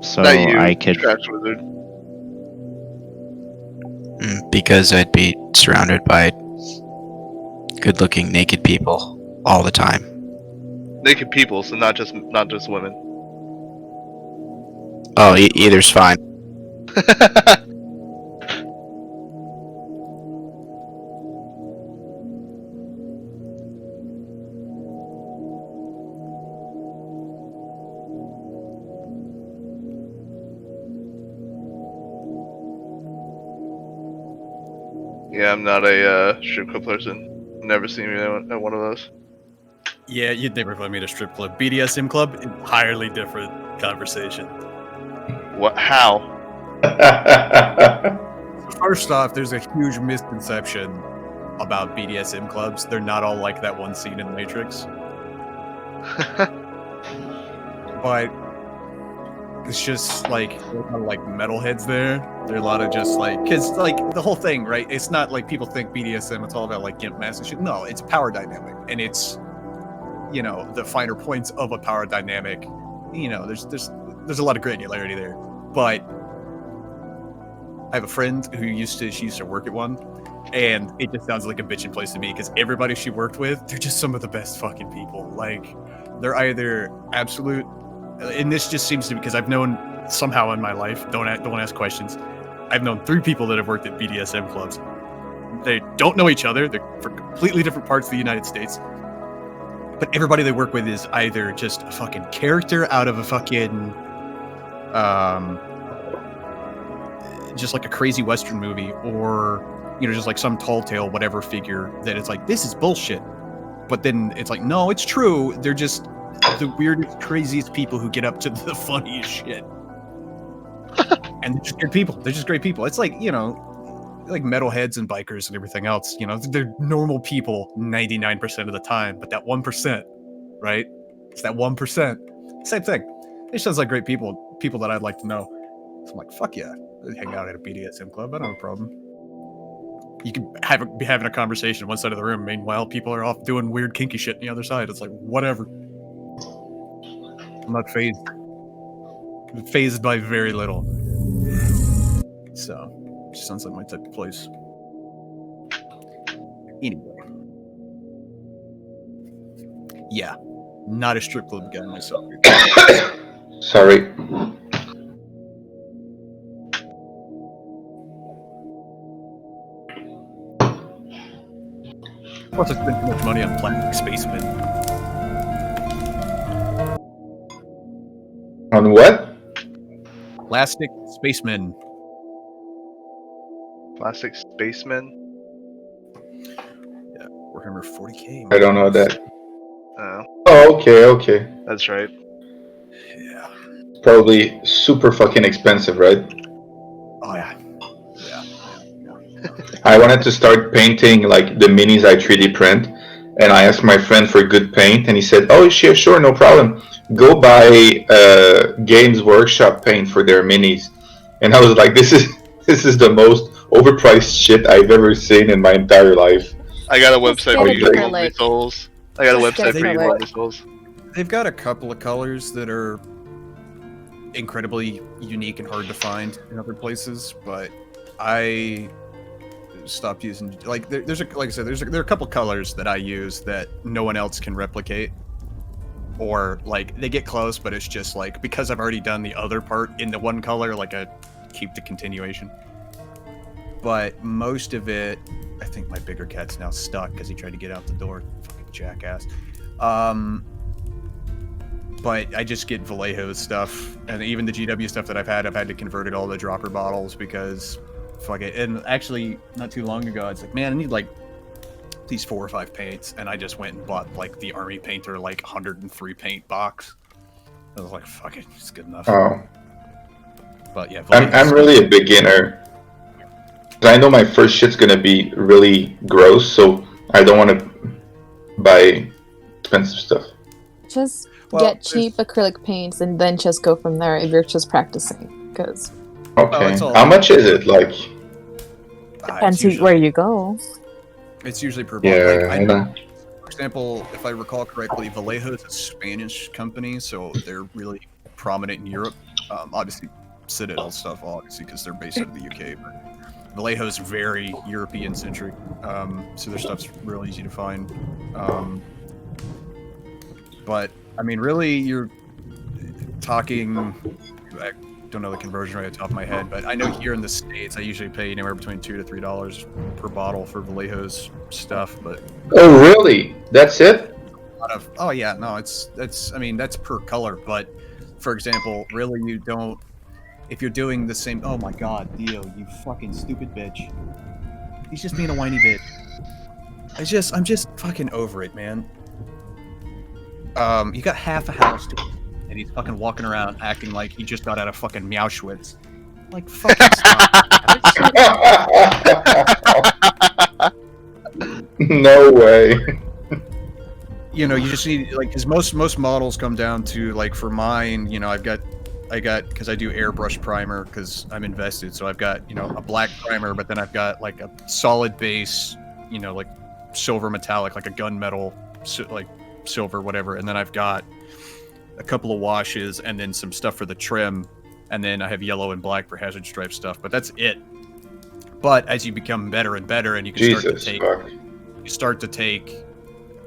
So Not you, I could. Trash Wizard. Because I'd be surrounded by good-looking naked people all the time. Naked people, so not just women. Oh, either's fine. Yeah, I'm not a strip club person. Never seen me at one of those. Yeah, you'd never find me at a strip club. BDSM club, entirely different conversation. What? How? First off, there's a huge misconception about BDSM clubs. They're not all like that one scene in The Matrix. But it's just like there are a lot of, like metalheads there. There are a lot of just like, because like the whole thing, right? It's not like people think BDSM. It's all about like gimp mask and shit. No, it's a power dynamic, and it's, you know, the finer points of a power dynamic. You know, there's a lot of granularity there. But I have a friend who she used to work at one, and it just sounds like a bitchin' place to me because everybody she worked with, they're just some of the best fucking people. Like, they're either absolute, and this just seems to be because I've known somehow in my life. Don't ask questions. I've known 3 people that have worked at BDSM clubs. They don't know each other. They're from completely different parts of the United States. But everybody they work with is either just a fucking character out of a fucking, just like a crazy Western movie, or, you know, just like some tall tale, whatever figure that it's like, this is bullshit. But then it's like, no, it's true. They're just the weirdest, craziest people who get up to the funniest shit. And they're just good people. They're just great people. It's like, you know, like metalheads and bikers and everything else. You know, they're normal people 99% of the time, but that 1%, right? It's that 1%. Same thing. It sounds like great people that I'd like to know. So I'm like, fuck yeah, I'd hang out at a BDSM club. I don't have a problem. You can be having a conversation on one side of the room. Meanwhile, people are off doing weird kinky shit on the other side. It's like, whatever. I'm not phased. I'm phased by very little. So, it sounds like my type of place. Anyway. Yeah. Not a strip club guy myself. Sorry. Plus, I spent too much money on Plastic Spaceman. On what? Plastic Spaceman. Plastic Spaceman? Yeah, Warhammer 40k. I don't know that. Oh. Oh, okay. That's right. Yeah. Probably super fucking expensive, right? Oh, yeah. I wanted to start painting like the minis I 3D print, and I asked my friend for good paint, and he said, "Oh, sure, no problem. Go buy Games Workshop paint for their minis." And I was like, "This is the most overpriced shit I've ever seen in my entire life." I got a website for you, acrylic. Moldy Souls. I got a website for you, Moldy Souls. They've got a couple of colors that are incredibly unique and hard to find in other places, but I stopped using like there are a couple colors that I use that no one else can replicate, or like they get close, but it's just like because I've already done the other part in the one color, like I keep the continuation. But most of it, I think my bigger cat's now stuck because he tried to get out the door, fucking jackass. But I just get Vallejo stuff, and even the GW stuff that I've had to convert it all to dropper bottles because fuck it. And actually, not too long ago, it's like, man, I need like these 4 or 5 paints, and I just went and bought like the Army Painter like 103 paint box. I was like, fuck it, it's good enough. Oh. But yeah, I'm really a beginner. I know my first shit's gonna be really gross, so I don't want to buy expensive stuff. Just get cheap acrylic paints and then just go from there if you're just practicing. Because Okay, how much is it? Like, depends where you go. It's usually per bottle. Yeah, Like, I know. For example, if I recall correctly, Vallejo is a Spanish company, so they're really prominent in Europe. Obviously, Citadel stuff, obviously, because they're based out of the UK. But Vallejo is very European-centric, so their stuff's real easy to find. But I mean, really, you're talking. I don't know the conversion rate off the top of my head, but I know here in the States, I usually pay anywhere between $2 to $3 per bottle for Vallejo's stuff. But oh, really? That's it? Oh yeah, no, I mean, that's per color. But for example, really, you don't. If you're doing the same, oh my God, Dio, you fucking stupid bitch. He's just being a whiny bitch. I'm just fucking over it, man. You got half a house to, and he's fucking walking around acting like he just got out of fucking Meowschwitz. Like, fucking stop. No way. You know, you just need, like, because most models come down to, like, for mine, you know, I got, because I do airbrush primer, because I'm invested, so I've got, you know, a black primer, but then I've got, like, a solid base, you know, like, silver metallic, like a gunmetal, like, silver, whatever, and then I've got a couple of washes, and then some stuff for the trim, and then I have yellow and black for hazard stripe stuff, but that's it. But as you become better and better, and you can start to take,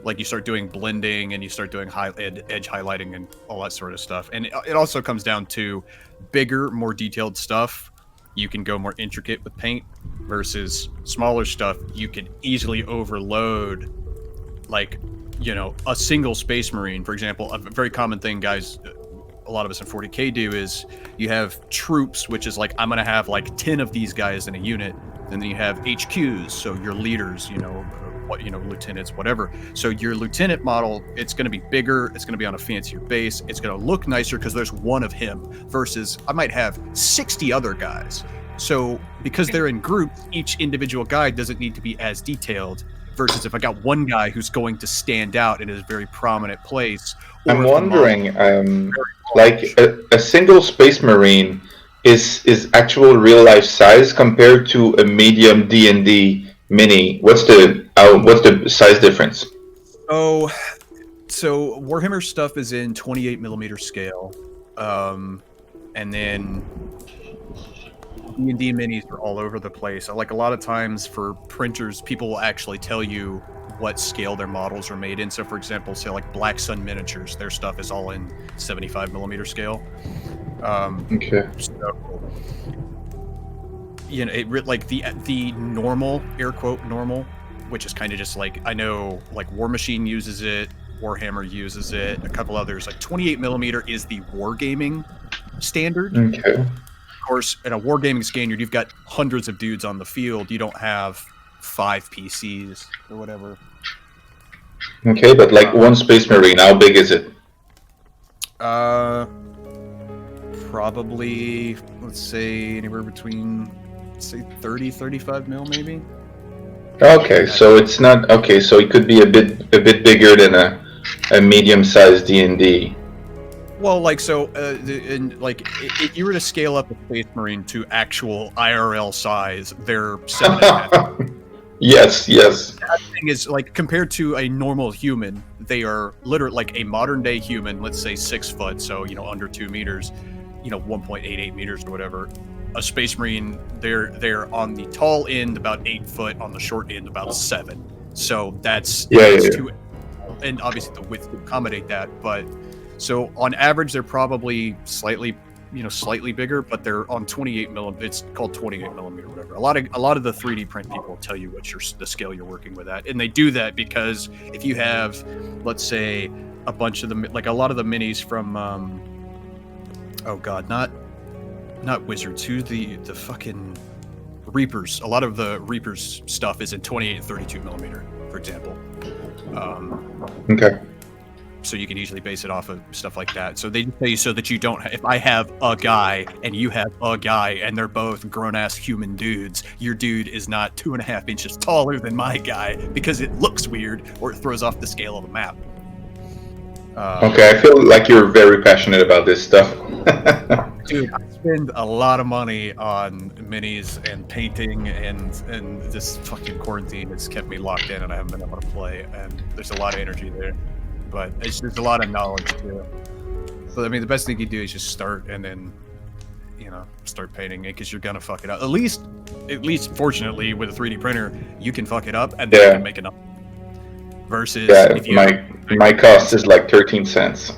like, you start doing blending, and you start doing edge highlighting and all that sort of stuff, and it also comes down to bigger, more detailed stuff. You can go more intricate with paint versus smaller stuff. You can easily overload, like, you know, a single Space Marine, for example. A very common thing, guys, a lot of us in 40k do is you have troops, which is like, I'm going to have like 10 of these guys in a unit. And then you have HQs, so your leaders, you know, what, you know, lieutenants, whatever. So your lieutenant model, it's going to be bigger. It's going to be on a fancier base. It's going to look nicer because there's one of him versus I might have 60 other guys. So because they're in groups, each individual guy doesn't need to be as detailed. Versus if I got one guy who's going to stand out in a very prominent place. I'm wondering, like a single Space Marine is actual real life size compared to a medium D&D mini. What's the size difference? Oh, so Warhammer stuff is in 28mm scale, and then D&D minis are all over the place. Like a lot of times for printers, people will actually tell you what scale their models are made in. So, for example, say like Black Sun Miniatures, their stuff is all in 75mm scale. Okay. So, you know, like the normal, air quote normal, which is kind of just like, I know like War Machine uses it, Warhammer uses it, a couple others. Like 28mm is the wargaming standard. Okay. Of course, in a wargaming standard, you've got hundreds of dudes on the field. You don't have 5 PCs or whatever. Okay, but like one Space Marine, how big is it? Probably, let's say anywhere between, say 35 mil maybe. Okay, so it's not okay. So it could be a bit bigger than a medium-sized D&D. Well, like so, if you were to scale up a Space Marine to actual IRL size, they're 7.5. Yes. That thing is like compared to a normal human, they are literally like a modern day human. Let's say 6 foot, so under 2 meters, 1.88 meters or whatever. A Space Marine, they're on the tall end about 8 foot, on the short end about 7. So that's too, and obviously the width to accommodate that. But so on average, they're probably slightly bigger, but they're on 28mm. It's called 28mm, whatever. A lot of the 3D print people will tell you what the scale you're working with at, and they do that because if you have, let's say, a bunch of them, like a lot of the minis from, not Wizards, who's the fucking Reapers. A lot of the Reapers stuff is in 28 and 32mm, for example. Okay. So you can easily base it off of stuff like that. So they tell you so that you don't. If I have a guy and you have a guy and they're both grown-ass human dudes, your dude is not 2.5 inches taller than my guy because it looks weird or it throws off the scale of the map. Okay, I feel like you're very passionate about this stuff. Dude, I spend a lot of money on minis and painting, and this fucking quarantine has kept me locked in, and I haven't been able to play. And there's a lot of energy there. But there's a lot of knowledge too. So I mean, the best thing you do is just start and then, start painting it because you're gonna fuck it up. At least, fortunately, with a 3D printer, you can fuck it up and then you can make it up. Versus, if you my cost is like 13 cents.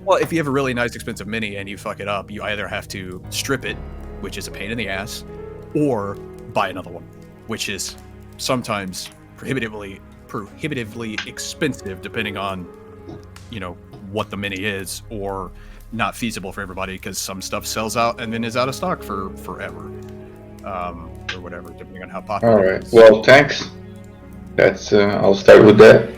Well, if you have a really nice expensive mini and you fuck it up, you either have to strip it, which is a pain in the ass, or buy another one, which is sometimes prohibitively expensive depending on what the mini is, or not feasible for everybody because some stuff sells out and then is out of stock for forever, or whatever, depending on how popular All it right, is. well, thanks. That's I'll start with that.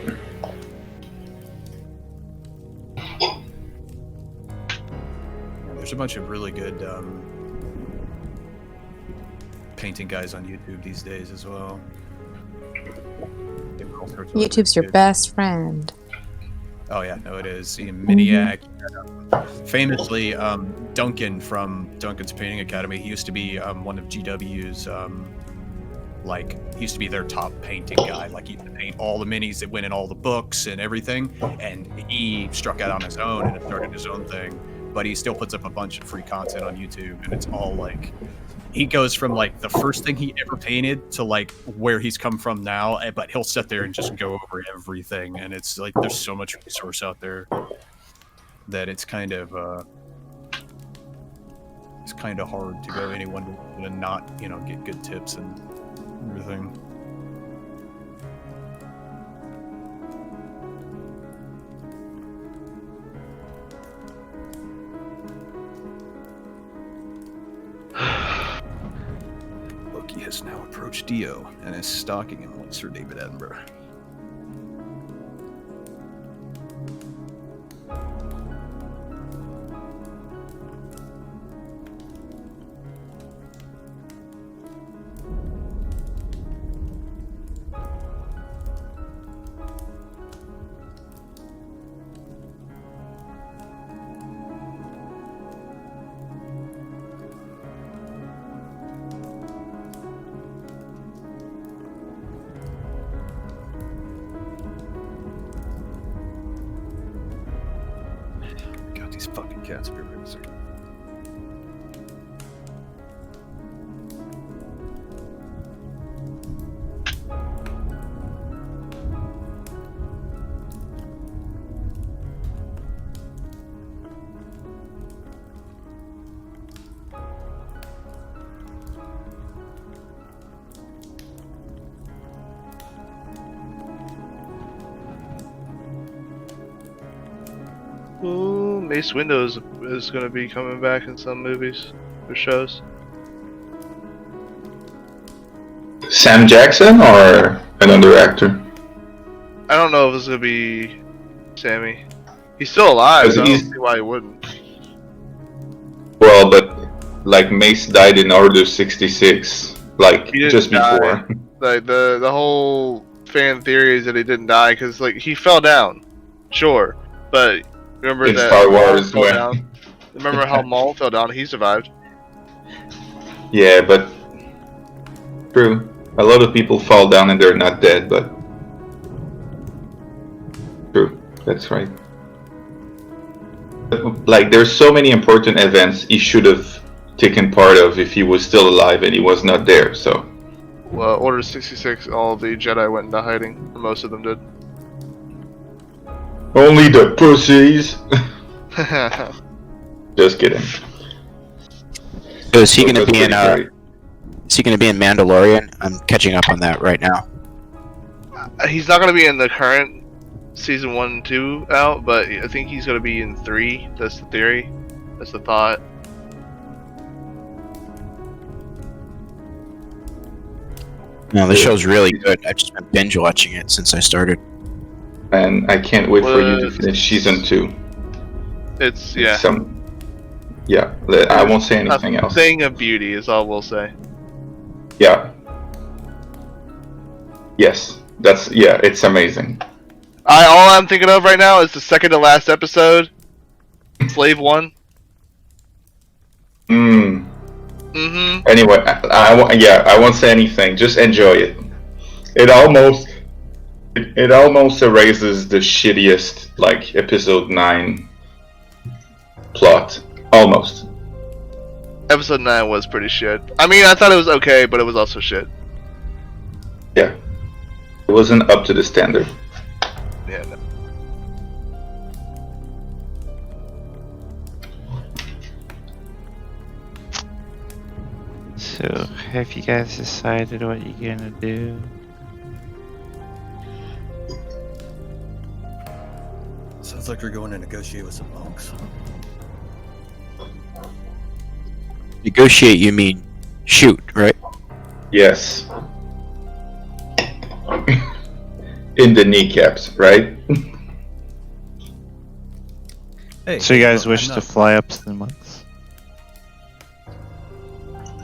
There's a bunch of really good painting guys on YouTube these days as well. YouTube's your best friend. Oh yeah, no, it is. Miniac. Famously, Duncan from Duncan's Painting Academy. He used to be one of GW's. He used to be their top painting guy. Like, he used to paint all the minis that went in all the books and everything. And he struck out on his own and started his own thing. But he still puts up a bunch of free content on YouTube, and it's all like, he goes from like the first thing he ever painted to like where he's come from now, but he'll sit there and just go over everything, and it's like there's so much resource out there that it's kind of hard to go anyone and not get good tips and everything. Loki has now approached Dio and is stalking him with Sir David Attenborough. God, these fucking cats. Be right a second. Ooh, Mace Windu is going to be coming back in some movies or shows. Sam Jackson or another actor? I don't know if it's going to be Sammy. He's still alive, so I don't He's- see why he wouldn't. Well, but like Mace died in Order 66, like He didn't just die. before. Like the whole fan theory is that he didn't die because like he fell down, sure, but remember In that Star Maul Wars, fell when- down? Remember how Maul fell down? He survived. Yeah, but true. A lot of people fall down and they're not dead, but true. That's right. But, like, there's so many important events he should have taken part of if he was still alive and he was not there. So Well, Order 66, all the Jedi went into hiding, or most of them did. only the pussies. Just kidding. So is he going to That's be in? pretty great. Is he going to be in Mandalorian? I'm catching up on that right now. He's not going to be in the current season 1 and 2 out, but I think he's going to be in 3. That's the theory. That's the thought. No, the show's really good. I've just been binge watching it since I started. And I can't wait for you to What? finish season 2. It's, yeah. Yeah, I won't say anything A else. thing of beauty is all we'll say. Yeah. Yes, it's amazing. All I'm thinking of right now is the second to last episode, Slave 1. Mm-hmm. Anyway, I won't say anything. Just enjoy it. It almost erases the shittiest like episode 9 plot. Almost. Episode 9 was pretty shit. I mean, I thought it was okay, but it was also shit. Yeah. It wasn't up to the standard. Yeah. No. So, have you guys decided what you're gonna do? Sounds like you're going to negotiate with some monks. Negotiate, you mean shoot, right? Yes. In the kneecaps, right? Hey, So you guys look, wish I'm to not- fly up to the monks?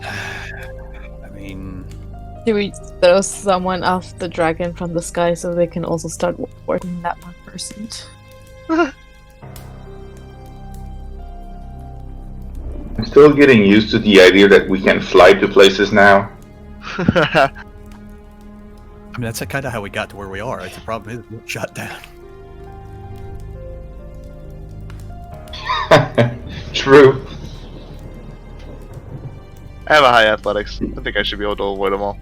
I mean, Do we throw someone off the dragon from the sky so they can also start working that one person? I'm still getting used to the idea that we can fly to places now. I mean that's kind of how we got to where we are. Right? The problem is we got shot down. True. I have a high athletics. I think I should be able to avoid them all.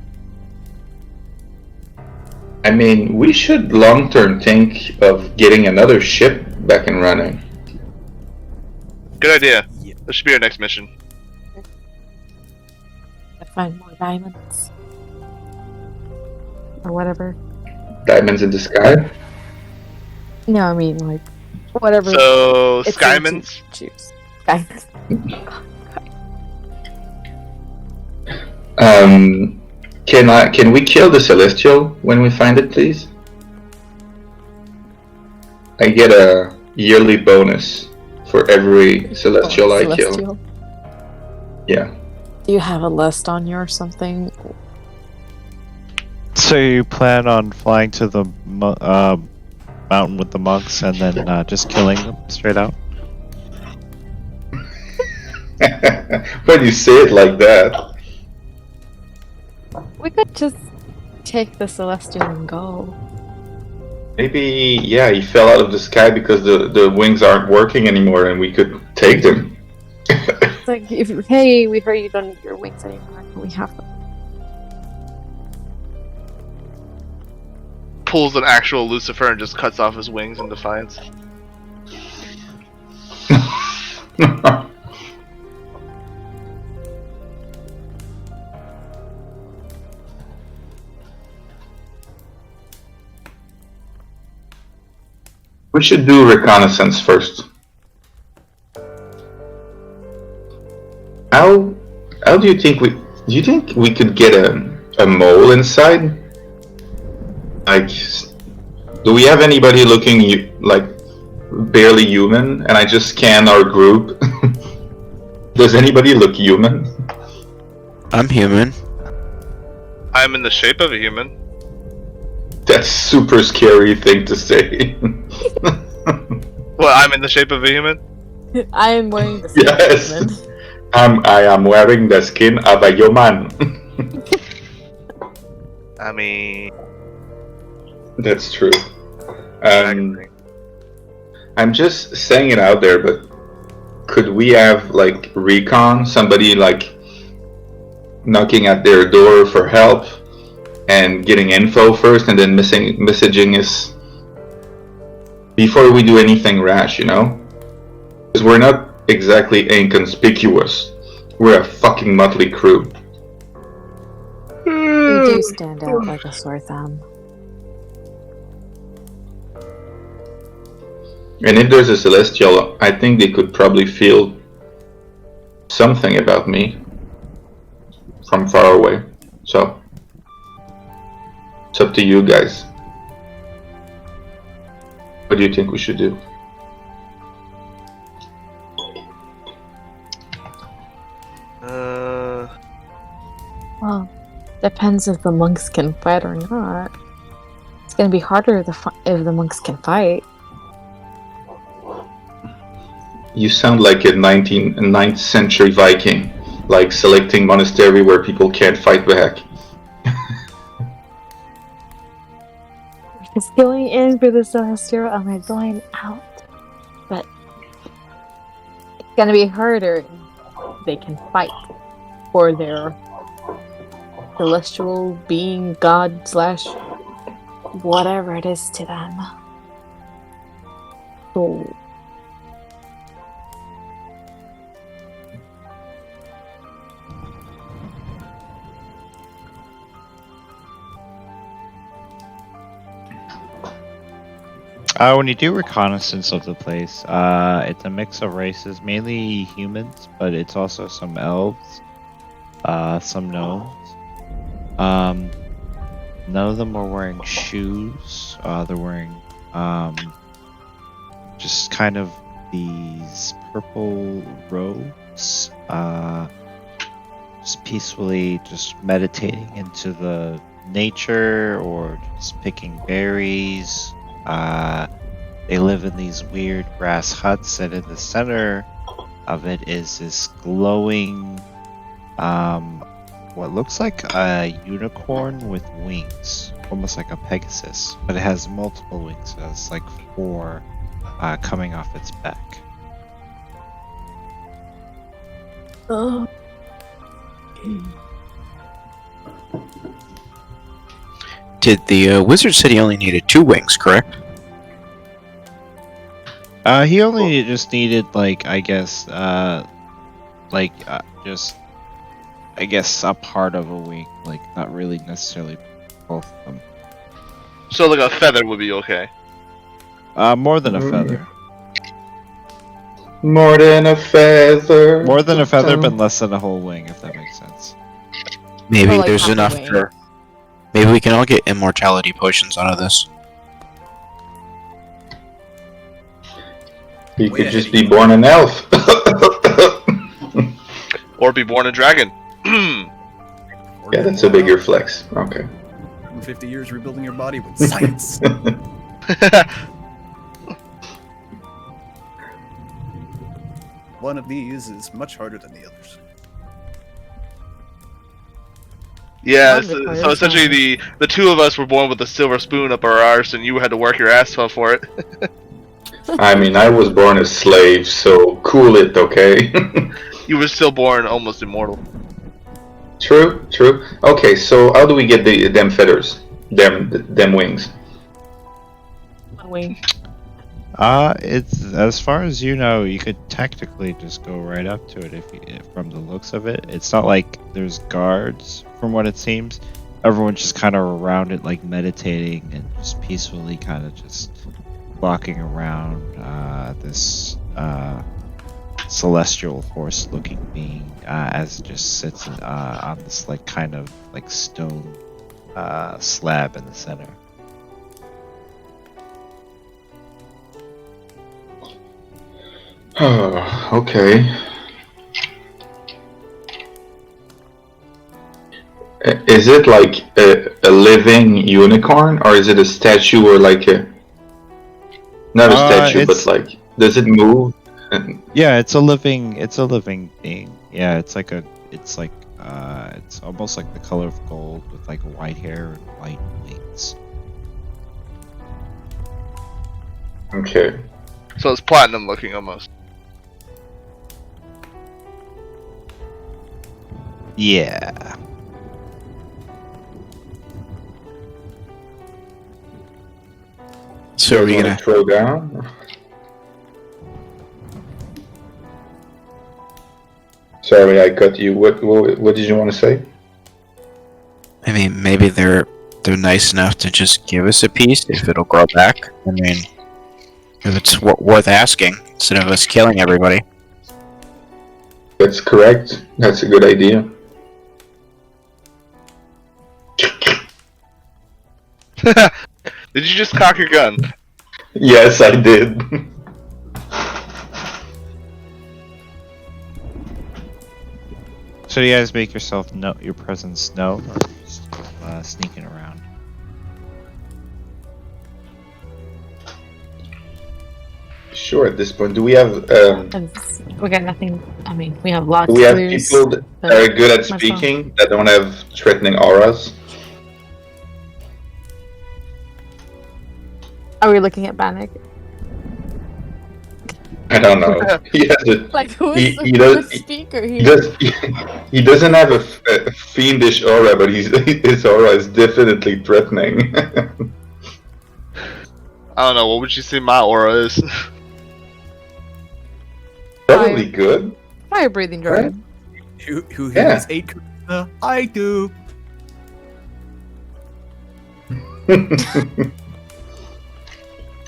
I mean, we should long-term think of getting another ship back and running. Good idea. This should be our next mission. Find more diamonds. Or whatever. Diamonds in the sky? No, I mean, like, whatever. So, it's Skymans? Choose. Skymans. Can we kill the Celestial when we find it, please? I get a yearly bonus for every Celestial I kill. Celestial. Yeah. Do you have a list on you or something? So you plan on flying to the mountain with the monks and then just killing them straight out? When you say it like that. We could just take the Celestial and go. Maybe, yeah, he fell out of the sky because the wings aren't working anymore and we could take them. It's like, hey, we heard you don't need your wings anymore. Can we have them? Pulls an actual Lucifer and just cuts off his wings in defiance. We should do reconnaissance first. How do you think we? Do you think we could get a mole inside? Like, do we have anybody looking like barely human? And I just scan our group. Does anybody look human? I'm human. I'm in the shape of a human. That's super scary thing to say. Well, I'm in the shape of a human? I am wearing the skin Yes. human. I am wearing the skin of a human. I mean... That's true. I'm just saying it out there, but could we have like recon, somebody like knocking at their door for help and getting info first, and then messaging us before we do anything rash, you know? Because we're not exactly inconspicuous. We're a fucking motley crew. You do stand out like a sore thumb. And if there's a celestial, I think they could probably feel something about me from far away. So, it's up to you guys. What do you think we should do? Well, depends if the monks can fight or not. It's gonna be harder if the monks can fight. You sound like a 9th century Viking, like selecting monastery where people can't fight back. It's going in for the celestial, am I going out? But it's gonna be harder if they can fight for their celestial being, god / whatever it is to them. So When you do reconnaissance of the place, it's a mix of races, mainly humans, but it's also some elves, some gnomes. None of them are wearing shoes. They're wearing just kind of these purple robes, just peacefully just meditating into the nature or just picking berries. They live in these weird grass huts, and in the center of it is this glowing, what looks like a unicorn with wings, almost like a Pegasus, but it has multiple wings. So it's like 4 coming off its back. oh. Did the wizard said he only needed 2 wings, correct? He only just needed, like, I guess, just, I guess, a part of a wing, like, not really necessarily both of them. So like a feather would be okay. More than a feather. More than a feather. More than a feather, but less than a whole wing, if that makes sense. Maybe Or like there's half a enough wing. for. Maybe we can all get immortality potions out of this. You could just be born an elf. Or be born a dragon. Yeah, that's a bigger flex. Okay. 150 years rebuilding your body with science. One of these is much harder than the others. Yeah, so essentially the 2 of us were born with a silver spoon up our arse, and you had to work your ass off for it. I mean, I was born a slave, so cool it, okay? You were still born almost immortal. True, true. Okay, so how do we get them feathers? Them wings? One wing. It's, as far as you know, you could technically just go right up to it from the looks of it. It's not like there's guards, from what it seems. Everyone's just kind of around it, like meditating and just peacefully kind of just walking around this celestial horse-looking being as it just sits on this like kind of like stone slab in the center. Oh, okay. Is it like a living unicorn, or is it a statue, or like a not a statue, but like does it move? Yeah, it's a living being. Yeah, it's almost like the color of gold with like white hair and white wings. Okay. So it's platinum looking almost. Yeah. So are we gonna throw down? Sorry, I cut you. What did you want to say? I mean, maybe they're nice enough to just give us a piece if it'll grow back. I mean, if it's worth asking instead of us killing everybody. That's correct. That's a good idea. Did you just cock your gun? Yes, I did. So do you guys make yourself know your presence known, or just sneaking around? Sure. At this point, do we have? We got nothing. I mean, we have lots. Do we have to lose, people that but are good at myself- speaking that don't have threatening auras? Are we looking at Bannock? I don't know. He has a, Like, who he, is the he does, good speaker he, here? does, he doesn't have a fiendish aura, but his aura is definitely threatening. I don't know. What would you say my aura is? Probably good. Fire breathing dragon. Who Yeah. has 8 charisma? I do.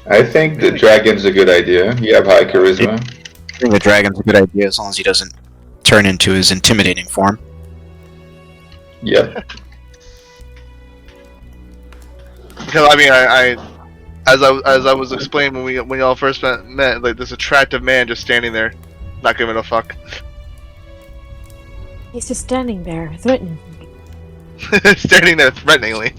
I think the dragon's a good idea. You have high charisma. I think the dragon's a good idea as long as he doesn't turn into his intimidating form. Yep. Because I mean, as I was explaining when y'all first met, like this attractive man just standing there, not giving a fuck, He's just standing there, threatening. standing there threateningly.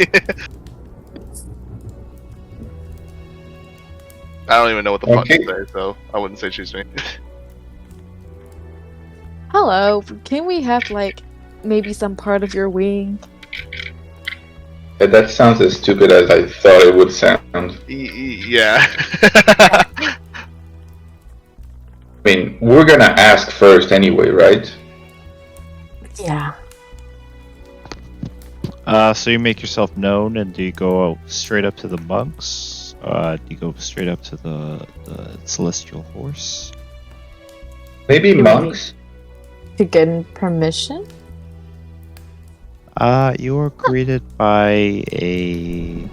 I don't even know what the fuck to say, so I wouldn't say choose me. Hello, can we have like maybe some part of your wing? That sounds as stupid as I thought it would sound. Yeah. I mean, we're gonna ask first anyway, right? Yeah. So you make yourself known, and do you go straight up to the monks? Do you go straight up to the celestial horse? Maybe monks. To get permission? You are greeted by a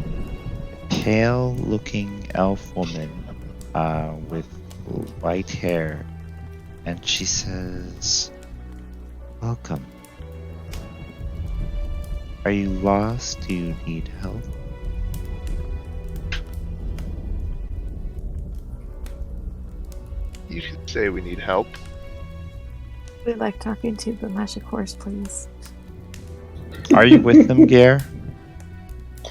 pale-looking elf woman with white hair, and she says, "Welcome. Are you lost? Do you need help?" You should say we need help. We'd like talking to the magic horse, please. Are you with them, Gare?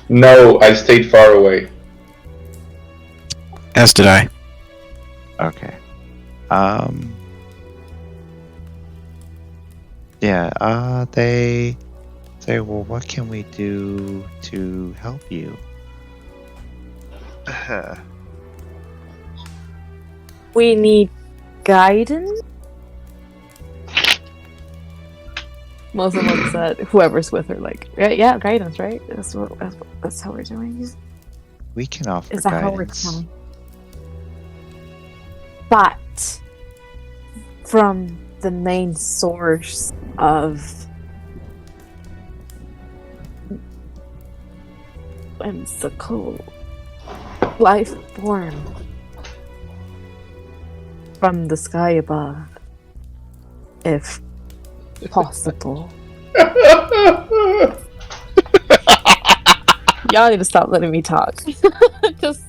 No, I stayed far away. As did I. Okay. Yeah, they say, well, what can we do to help you? We need guidance? Most of them said, whoever's with her, like, yeah, guidance, right? That's how we're doing it. We can offer Is that how we're guidance. telling? But from the main source of whimsical life form from the sky above, if possible. Y'all need to stop letting me talk. Just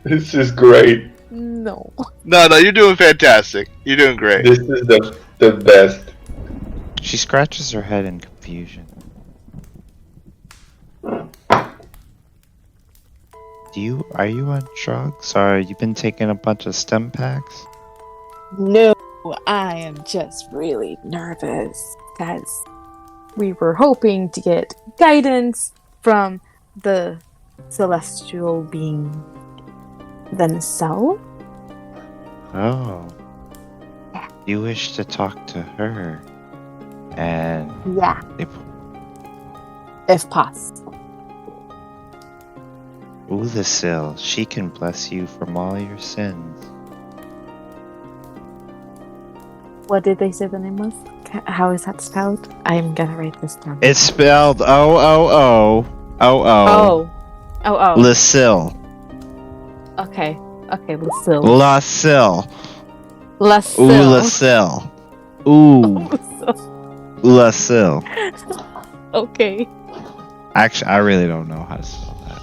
This is great. no. No, you're doing fantastic. You're doing great. This is the best. She scratches her head in confusion. Are you on drugs? Or you been taking a bunch of stem packs? No, I am just really nervous because we were hoping to get guidance from the celestial being themselves. Oh. You wish to talk to her. And Yeah, if possible. Ulasil, she can bless you from all your sins. What did they say the name was? How is that spelled? I'm gonna write this down. It's spelled O-O-O. Oh. Lasil. Okay, Lucille. Lasil. Lucille. Ulasil. Ooh. Ulasil. Okay. Actually, I really don't know how to spell that.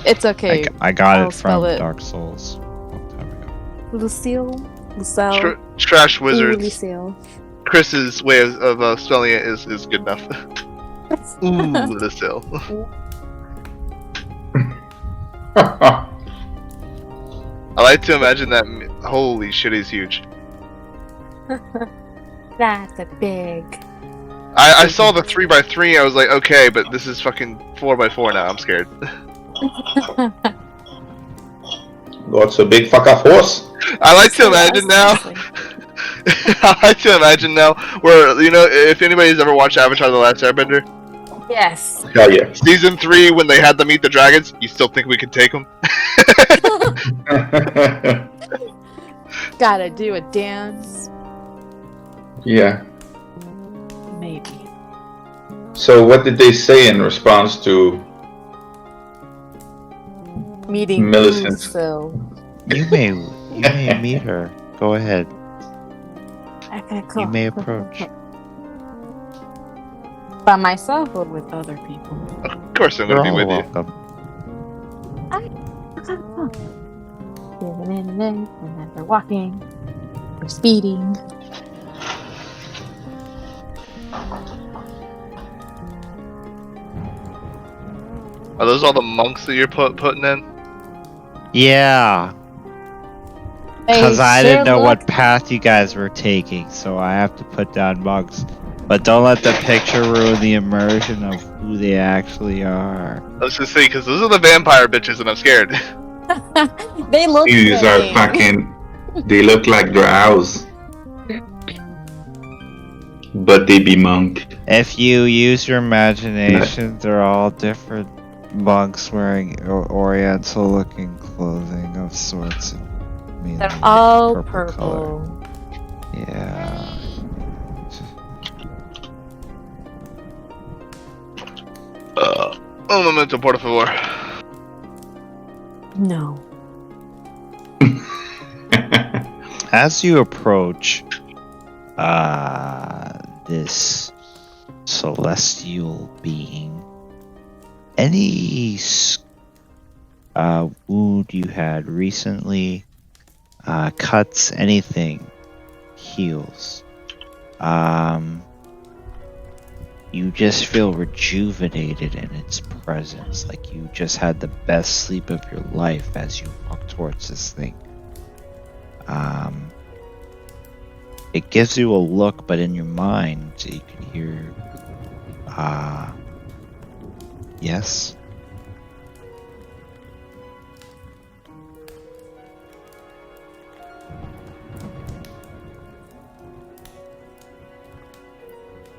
It's okay. I got I'll it from spell it. Dark Souls a long time ago. Lucille. Lucille. Trash wizards. Lucille. Chris's way of spelling it is good enough. Ooh, Lucille. I like to imagine that. Holy shit, he's huge. That's a big. I saw the 3x3. I was like, okay, but this is fucking 4x4 now. I'm scared. What's a big fuck off horse? I like to imagine now. I like to imagine now where, you know, if anybody's ever watched Avatar: The Last Airbender. Yes. Hell yeah. Season 3, when they had to meet the dragons, you still think we could take them? Gotta do a dance. Yeah. Maybe. So what did they say in response to Meeting Millicent? Lucille. You may meet her. Go ahead. Okay, cool. You may cool, approach. cool. By myself or with other people? Of course I'm You're gonna be all with you. welcome. Giving in and then they're walking. We're speeding. Are those all the monks that you're putting in? Yeah. Because I didn't know what path you guys were taking, so I have to put down mugs. But don't let the picture ruin the immersion of who they actually are. I was gonna say, because those are the vampire bitches and I'm scared. They look These are great. fucking. They look like drows. But they be monk. If you use your imagination, they're all different monks wearing oriental looking clothing of sorts. And They're all purple color. purple. Yeah. Un momento, por favor. No. As you approach this celestial being, any wound you had recently, cuts, anything, heals. You just feel rejuvenated in its presence, like you just had the best sleep of your life as you walk towards this thing. It gives you a look, but in your mind, you can hear, yes.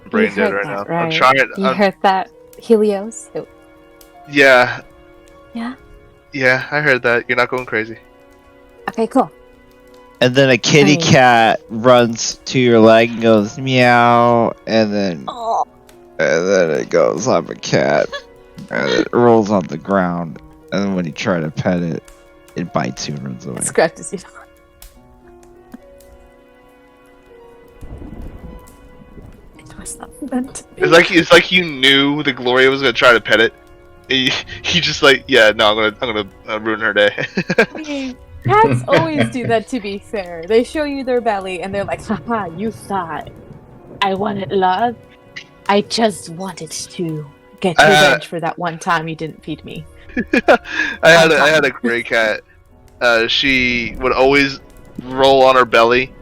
Brain You dead heard right that, now. I'm right? trying. You heard that, Helios? Yeah. Yeah? Yeah, I heard that. You're not going crazy. Okay, cool. And then a kitty cat runs to your leg and goes meow, and then it goes, I'm a cat, and it rolls on the ground, and then when you try to pet it, it bites you and runs away. Scratches you. It's like you knew the Gloria was gonna try to pet it. And you just like, yeah, no, I'm gonna ruin her day. Cats always do that, to be fair. They show you their belly and they're like, haha, you thought I wanted love? I just wanted to get revenge for that one time you didn't feed me. I had a gray cat. She would always roll on her belly,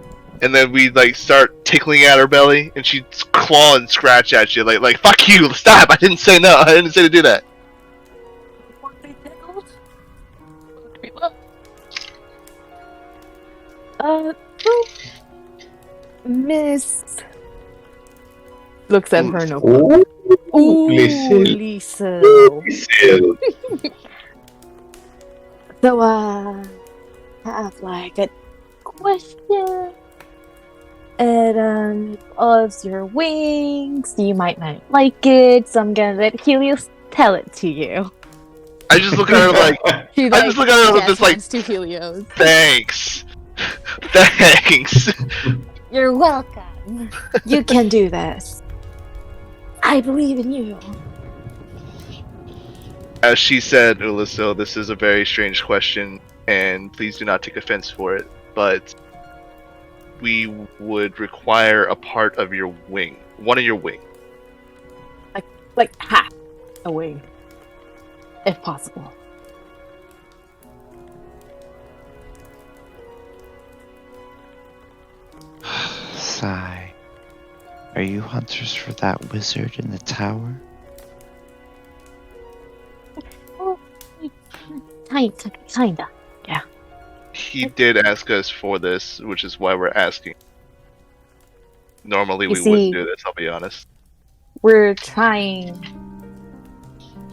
and then we'd like start tickling at her belly, and she'd claw and scratch at you like fuck you, stop! I didn't say no. I didn't say to do that. Miss looks at her notebook. Ooh, Lisa. So, I have like a question. It involves your wings. You might not like it, so I'm gonna let Helios tell it to you. I just look at her like, She, I just look at her with this like, to Helios. thanks. Thanks. You're welcome. You can do this. I believe in you. As she said, Uliso, this is a very strange question, and please do not take offense for it, but we would require a part of your wing. One of your wing. Like half a wing. If possible. Sigh. Are you hunters for that wizard in the tower? Kinda. Yeah. He did ask us for this, which is why we're asking. Normally we see, wouldn't do this, I'll be honest. We're trying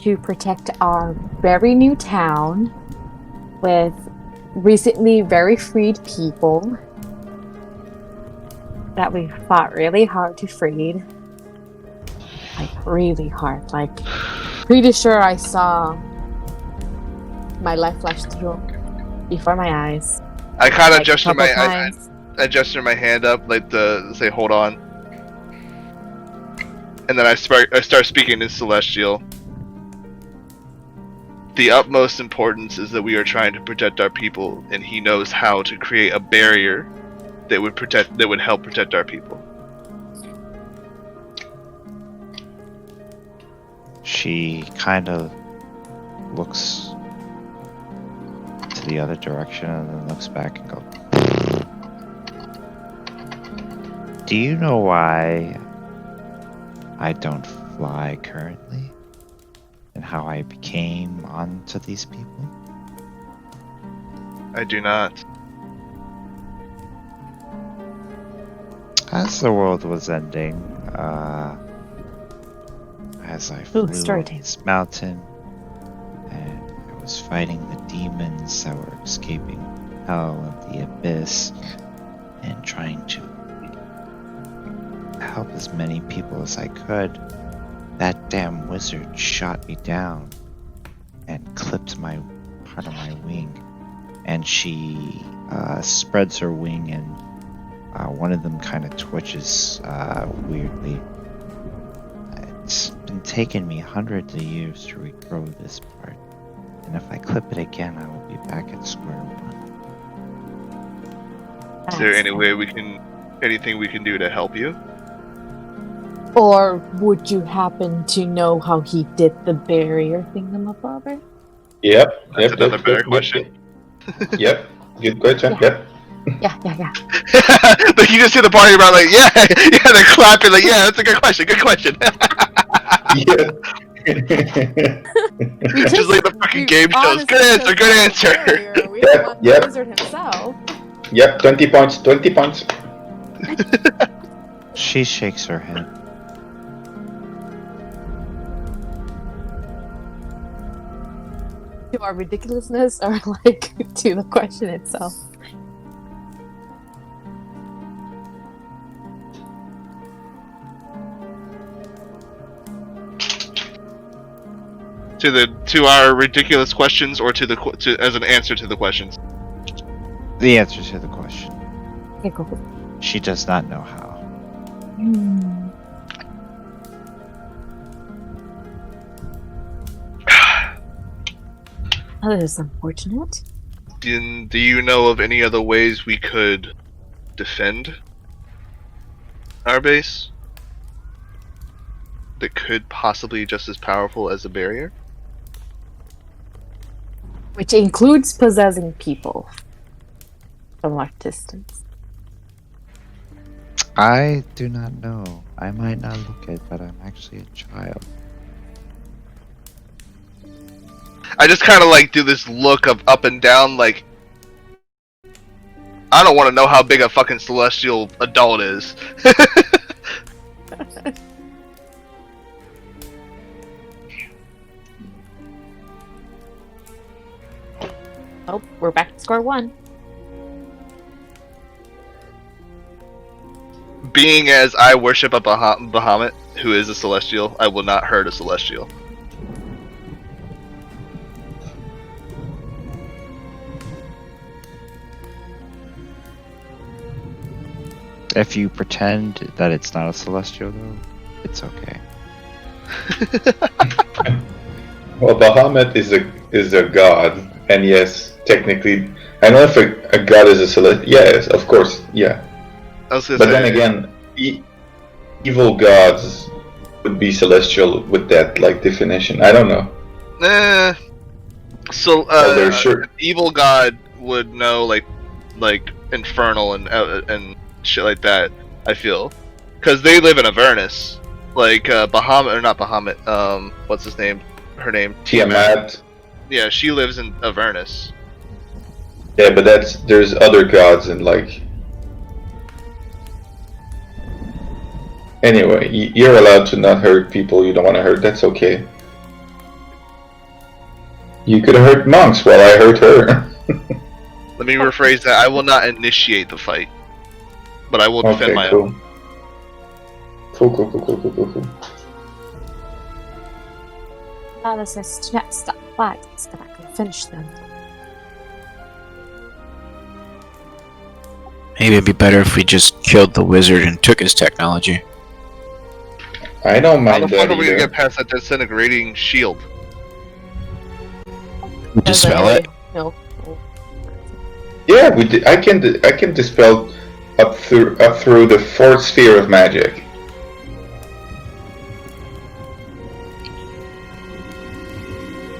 to protect our very new town with recently very freed people that we fought really hard to free. Like, really hard. Like, pretty sure I saw my life flash through before my eyes. I kind of like, gestured my times. I gestured my hand up like to say hold on, and then I start speaking in Celestial. The utmost importance is that we are trying to protect our people, and he knows how to create a barrier that would help protect our people. She kind of looks to the other direction and then looks back and goes, do you know why I don't fly currently? And how I became onto these people? I do not. As the world was ending, as I flew on this mountain, and I was fighting the demons that were escaping hell and the abyss, and trying to help as many people as I could, that damn wizard shot me down and clipped part of my wing. And she spreads her wing, and one of them kind of twitches weirdly. It's been taking me hundreds of years to regrow this part, and if I clip it again, I will be back at square one. Is there anything we can do to help you? Or would you happen to know how he did the barrier thingamabobber? Yep. That's another better question. Yep. Good question. Yep. Yeah. Like you just see the party around like, yeah, they're clapping like, yeah, that's a good question. Yeah. Just like the fucking game shows. Good answer. We don't want the wizard himself. Yep, 20 points. She shakes her head. To our ridiculousness, or like to the question itself? To our ridiculous questions, or as an answer to the questions? The answer to the question. Okay, go. She does not know how. That is unfortunate. Do you know of any other ways we could defend our base that could possibly be just as powerful as a barrier? Which includes possessing people from a distance. I do not know. I might not look it, but I'm actually a child. I just kind of like do this look of up and down, like I don't want to know how big a fucking celestial adult is. Oh, we're back to score one. Being as I worship a Bahamut, who is a celestial, I will not hurt a celestial. If you pretend that it's not a celestial, though, it's okay. Well, Bahamut is a god, and yes, technically, I don't know if a god is a celestial. Yes, of course, yeah. I was gonna But say, then again, evil gods would be celestial with that like definition. I don't know. So, Well, they're sure. evil god would know like infernal and shit like that. I feel, because they live in Avernus, like Bahamut or not Bahamut. What's his name? Her name Tiamat. Yeah, she lives in Avernus. Yeah, but there's other gods and like. Anyway, you're allowed to not hurt people you don't want to hurt. That's okay. You could hurt monks while I hurt her. Let me rephrase that. I will not initiate the fight, but I will defend my cool. own. Cool. Father says to not stop fights, but I can finish them. Maybe it'd be better if we just killed the wizard and took his technology. I don't How mind the fuck that are we gonna either. get past that disintegrating shield? Dispel it? No. Yeah, I can dispel up through the fourth sphere of magic.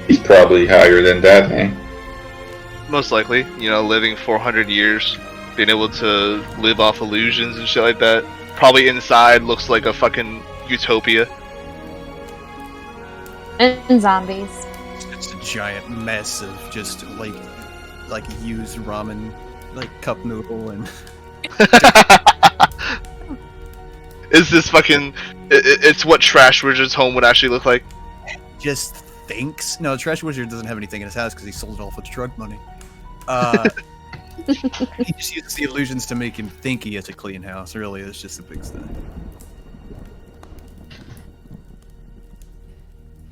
He's probably higher than that, eh? Most likely, living 400 years, being able to live off illusions and shit like that. Probably inside looks like a fucking utopia. And zombies. It's a giant mess of just like used ramen, like cup noodle and. Is this fucking? It's what Trash Wizard's home would actually look like. Just thinks. No, Trash Wizard doesn't have anything in his house because he sold it all for drug money. He just uses the illusions to make him think he has a clean house. Really, it's just a big thing.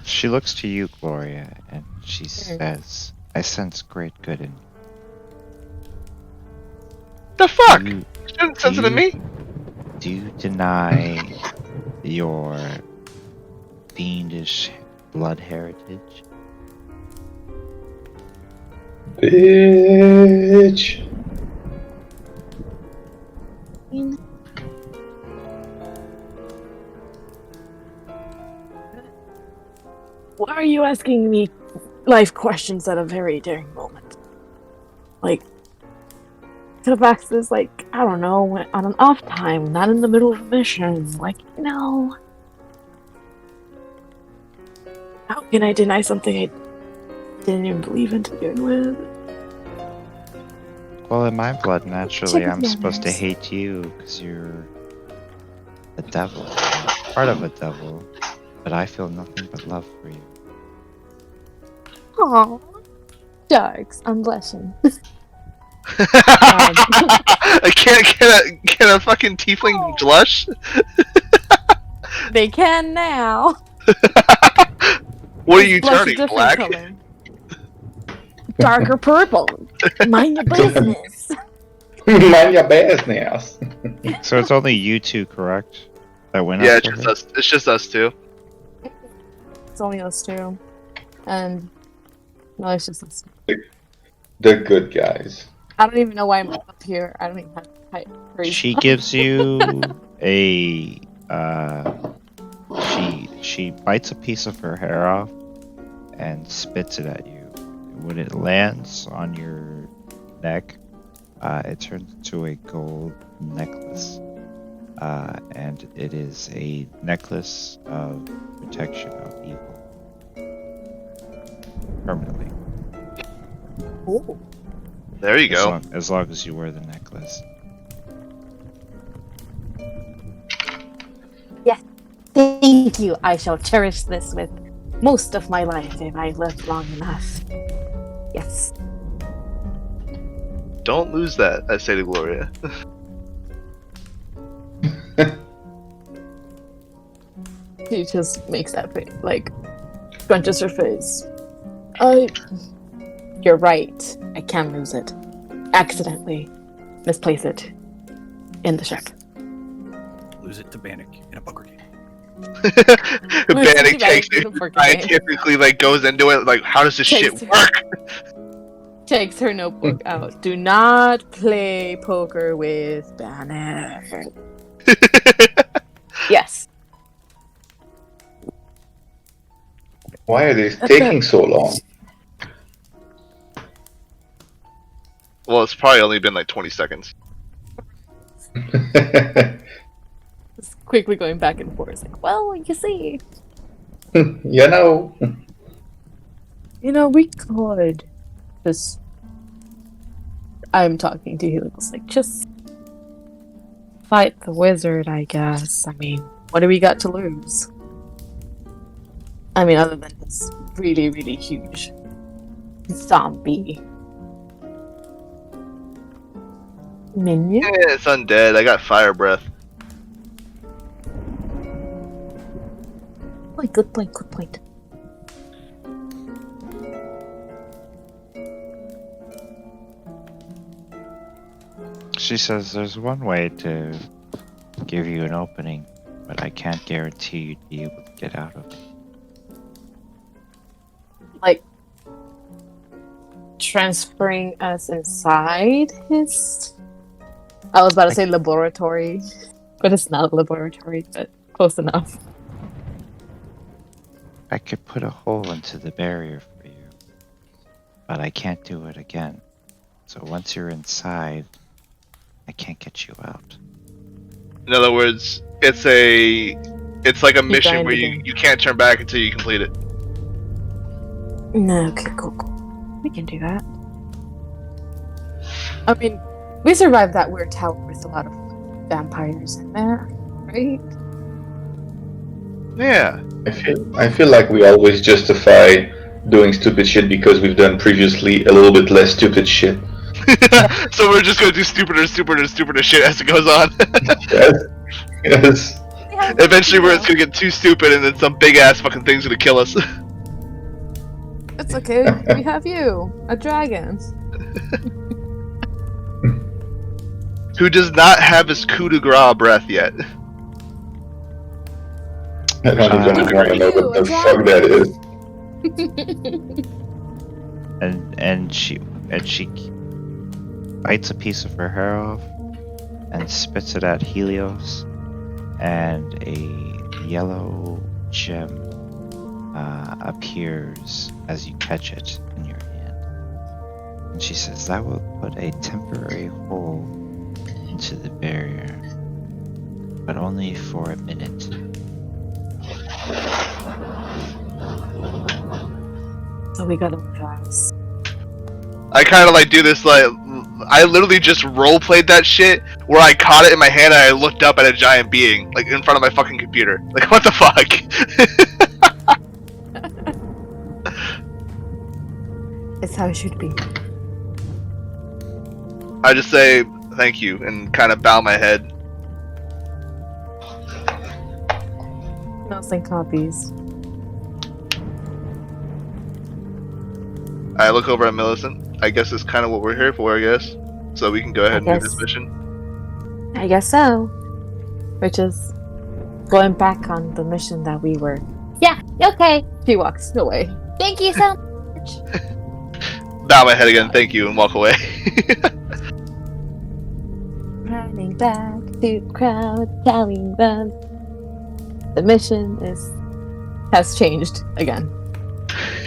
She looks to you, Gloria, and she says, "I sense great good in you." The fuck? She didn't sense it in me. Do you deny your fiendish blood heritage? Bitch. Why are you asking me life questions at a very daring moment? Like, could have asked this, like, I don't know, on an off time, not in the middle of a mission. Like, no. How can I deny something I didn't even believe in to begin with? Well, in my blood, naturally, Check I'm the supposed to others. hate you because you're a devil, part of a devil, but I feel nothing but love for you. Aww. Darks, I'm blushing. Can a fucking tiefling blush? They can now. What are you Blush a turning different black? color. Darker purple. Mind your business. Mind your business. So it's only you two, correct? That went Yeah, after it's just her? us. It's just us two. It's only us two. And No, it's just us. The good guys. I don't even know why I'm up here. I don't even have height. She gives you a she bites a piece of her hair off and spits it at you. When it lands on your neck, it turns into a gold necklace. And it is a necklace of protection of evil. Permanently. Ooh. There you go. As long as you wear the necklace. Yes. Thank you. I shall cherish this with most of my life if I live long enough. Yes. Don't lose that, I say to Gloria. She just makes that face, like, crunches her face. You're right. I can lose it. Accidentally misplace it in the ship. Lose it to Bannock in a poker game. Bannock takes it scientifically, like, goes into it, like, how does this shit work? Takes her notebook out. Do not play poker with Bannock. Yes. Why are these taking so long? Well, it's probably only been like 20 seconds. Just quickly going back and forth. Like, well, you see. You know. You know, we could just. I'm talking to Helios, like, just fight the wizard, I guess. I mean, what do we got to lose? I mean, other than this really, really huge zombie minion? Yeah, it's undead. I got fire breath. Good point, good point. She says there's one way to give you an opening, but I can't guarantee you'd be able to get out of it. Like, transferring us inside his... I was about to say laboratory, but it's not a laboratory, but close enough. I could put a hole into the barrier for you, but I can't do it again. So once you're inside, I can't get you out. In other words, it's like a mission where you can't turn back until you complete it. No, okay, cool. We can do that. I mean, we survived that weird tower with a lot of vampires in there, right? Yeah. I feel like we always justify doing stupid shit because we've done previously a little bit less stupid shit. So we're just gonna do stupider shit as it goes on. Yes. Eventually, it's gonna get too stupid, and then some big ass fucking thing's gonna kill us. It's okay. We have you, a dragon. Who does not have his coup de grace breath yet. I don't even want to know what the fuck that is. And she bites a piece of her hair off and spits it at Helios, and a yellow gem appears as you catch it in your hand. And she says that will put a temporary hole into the barrier, but only for a minute. So we gotta pass. I kind of like do this, like, I literally just role played that shit where I caught it in my hand and I looked up at a giant being, like, in front of my fucking computer. Like, what the fuck? It's how it should be. I just say thank you and kind of bow my head. Notes and copies. I look over at Millicent. I guess it's kind of what we're here for, I guess. So we can go ahead and do this mission. I guess so. Which is going back on the mission that we were. Yeah, okay. She walks away. Thank you so much. bow my head again, thank you, and walk away. Running back to the crowd, telling them the mission has changed again.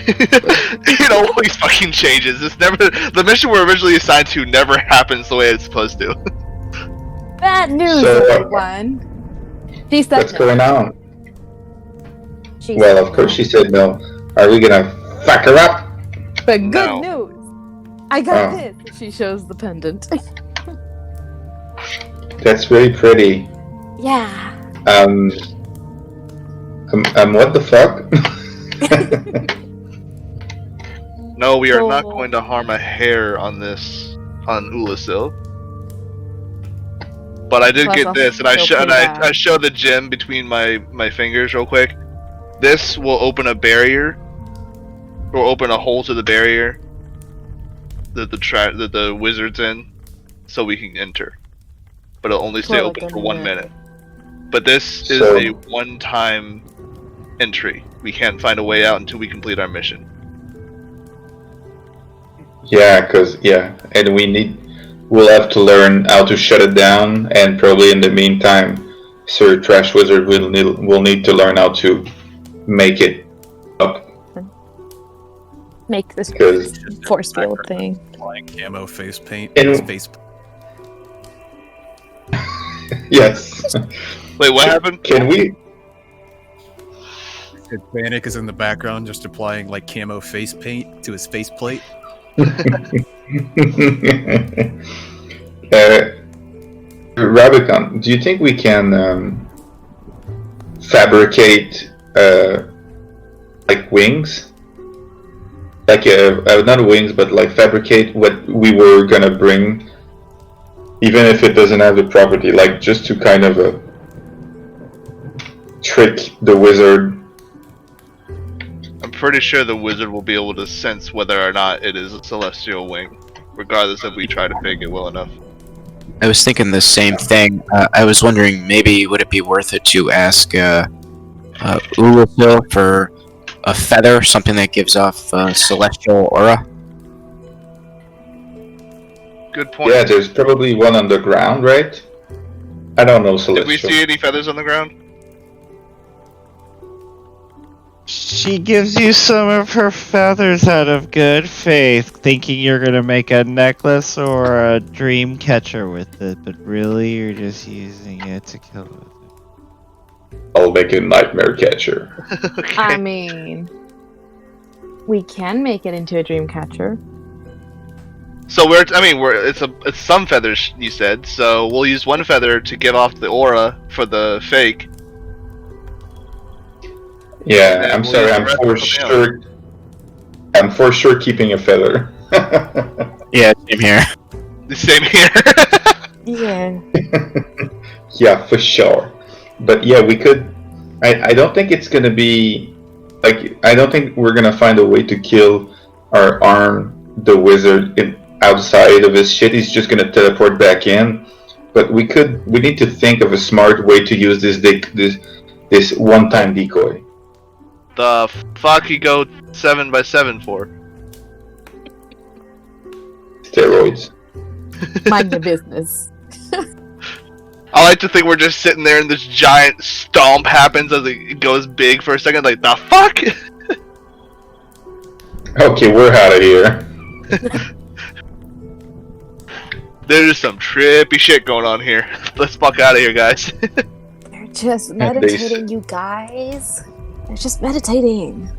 It always fucking changes. It's never the mission we're originally assigned to never happens the way it's supposed to. Bad news, So, everyone. She said What's no. going on? She Well, said of course no. she said no. Are we gonna fuck her up? But good No. news. I got Oh. this. She shows the pendant. That's very pretty. Yeah. What the fuck? No, we are not So- going to harm a hair on Ulasil. But I did Plus, get I'll this, and I still pay I back. show the gem between my fingers real quick. This will open a barrier, or open a hole to the barrier that the wizard's in, so we can enter. But it'll only stay For like open a for 1 minute. minute. But this is So- a one-time entry. We can't find a way out until we complete our mission. And we'll have to learn how to shut it down, and probably in the meantime, Sir Trash Wizard will need to learn how to make it up. Make this Because- force field thing. Applying camo face paint. And- His face. Yes. Wait, what happened? Can we? Vanek is in the background, just applying like camo face paint to his faceplate. Rabicon, do you think we can fabricate like wings? Like not wings, but like fabricate what we were gonna bring, even if it doesn't have the property, like just to kind of trick the wizard. I'm pretty sure the wizard will be able to sense whether or not it is a celestial wing, regardless if we try to fake it well enough. I was thinking the same thing. I was wondering, maybe would it be worth it to ask Ulasil for a feather, something that gives off celestial aura? Good point. Yeah, there's probably one on the ground, right? I don't know, Did celestial. we see any feathers on the ground? She gives you some of her feathers out of good faith, thinking you're gonna make a necklace or a dream catcher with it, but really you're just using it to kill with it. I'll make a nightmare catcher. I mean, we can make it into a dream catcher. So it's some feathers you said. So we'll use one feather to give off the aura for the fake. Yeah, And I'm we'll sorry. use the rest for something I'm for sure keeping a feather. Yeah, same here. The same here. Yeah. Yeah, for sure. But yeah, we could. I don't think it's gonna be like. I don't think we're gonna find a way to kill or arm the wizard outside of his shit. He's just gonna teleport back in. But we could. We need to think of a smart way to use this one-time decoy. The fuck you go 7x7 for? Steroids. Mind your business. I like to think we're just sitting there and this giant stomp happens as it goes big for a second. Like, the fuck? Okay, we're out of here. There's some trippy shit going on here. Let's fuck out of here, guys. They're just At least. meditating, you guys. They're just meditating.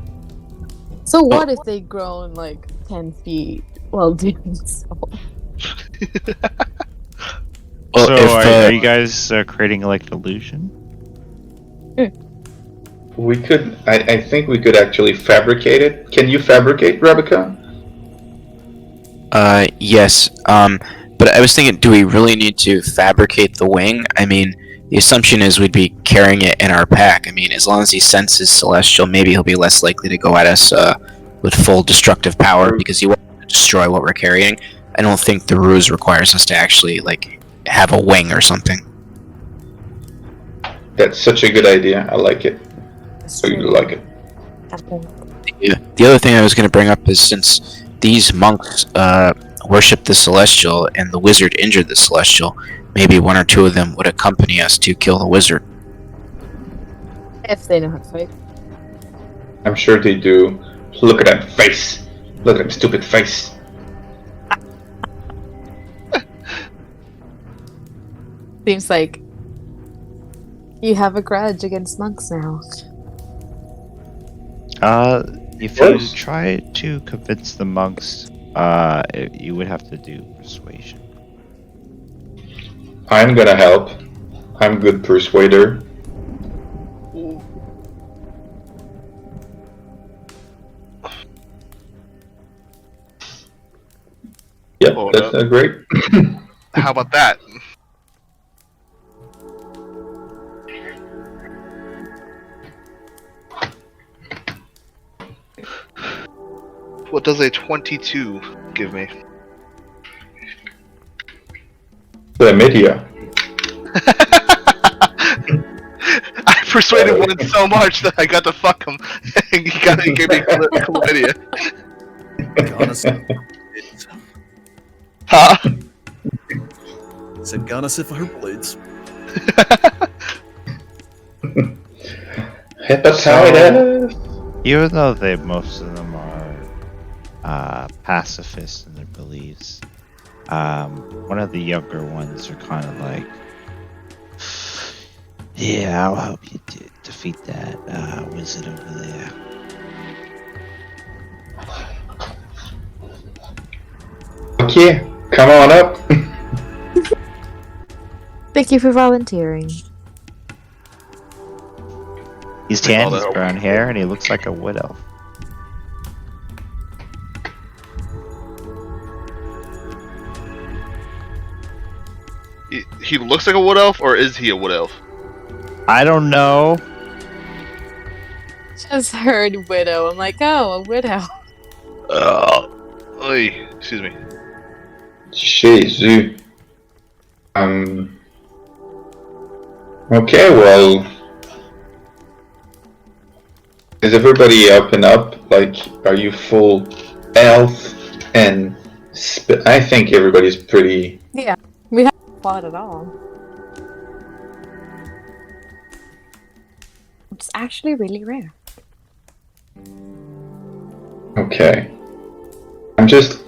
So what if they grown like 10 feet while doing so? Well, So if, are you guys creating like an illusion? We could. I think we could actually fabricate it. Can you fabricate, Rebecca? Yes. But I was thinking, do we really need to fabricate the wing? I mean, the assumption is we'd be carrying it in our pack. I mean, as long as he senses celestial, maybe he'll be less likely to go at us with full destructive power because he won't destroy what we're carrying. I don't think the ruse requires us to actually like have a wing or something. That's such a good idea. I like it. I really like it. The other thing I was going to bring up is since these monks worship the Celestial and the wizard injured the Celestial, maybe one or two of them would accompany us to kill the wizard. If they know how to fight. I'm sure they do. Look at that face. Look at that stupid face. Seems like you have a grudge against monks now. If you try to convince the monks, you would have to do persuasion. I'm gonna help. I'm good persuader. Yep, that's great. How about that? What does a 22 give me? Chlamydia. I persuaded one so much that I got to fuck him. He gave me chlamydia. Huh? Said Ganasif her blades. Hepatitis. Even though most of them are pacifists in their beliefs, one of the younger ones are kind of like, yeah, I'll help you defeat that wizard over there. Okay, come on up. Thank you for volunteering. He's tan, he's brown hair, and he looks like a wood elf. He looks like a wood elf, or is he a wood elf? I don't know. Just heard widow. I'm like, oh, a widow. Oy, excuse me. Jesus. Okay, well, is everybody up and up? Like, are you full health and I think everybody's pretty. Yeah, we haven't fought at all. It's actually really rare. Okay. I'm just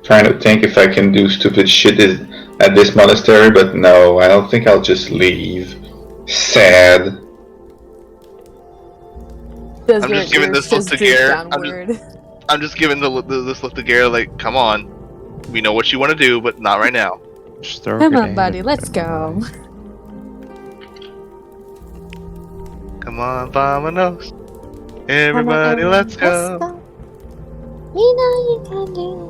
trying to think if I can do stupid shit at this monastery, but no, I don't think I'll just leave. Sad. I'm just giving this look to Gare. I'm just giving this look to Gare, like, come on. We know what you want to do, but not right now. Come on, buddy, let's go. Come on, vamonos. Everybody, let's go. We know you can do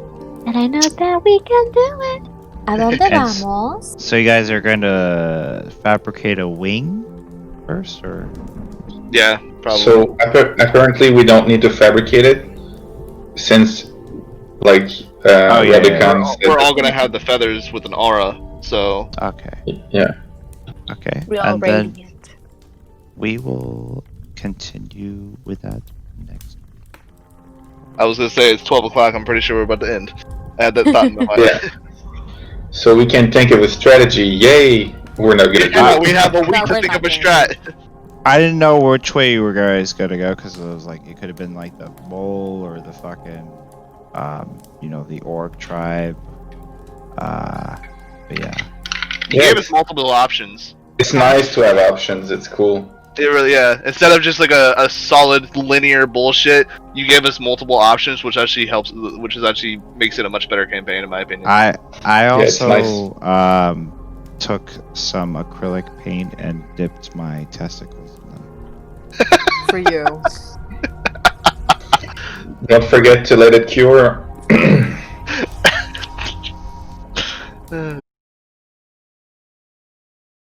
it, and I know that we can do it. ¿A dónde vamos? So you guys are going to fabricate a wing first, or? Yeah, probably. So apparently we don't need to fabricate it, since like we're all gonna have the feathers with an aura. So okay. Yeah. Okay. We all and then radiant. we will continue with that next. I was gonna say it's 12 o'clock. I'm pretty sure we're about to end. I had that thought in my mind. Yeah. So we can think of a strategy. Yay! We're not gonna do it. We have a week to think of a strat. I didn't know which way you guys gonna go because it was like it could have been like the mole or the fucking, the orc tribe. But yeah. He gave us multiple options. It's nice to have options. It's cool. It really, yeah. Instead of just like a solid linear bullshit, you gave us multiple options, which actually helps. Which is actually makes it a much better campaign, in my opinion. I also nice. Took some acrylic paint and dipped my testicles in them. For you. Don't forget to let it cure.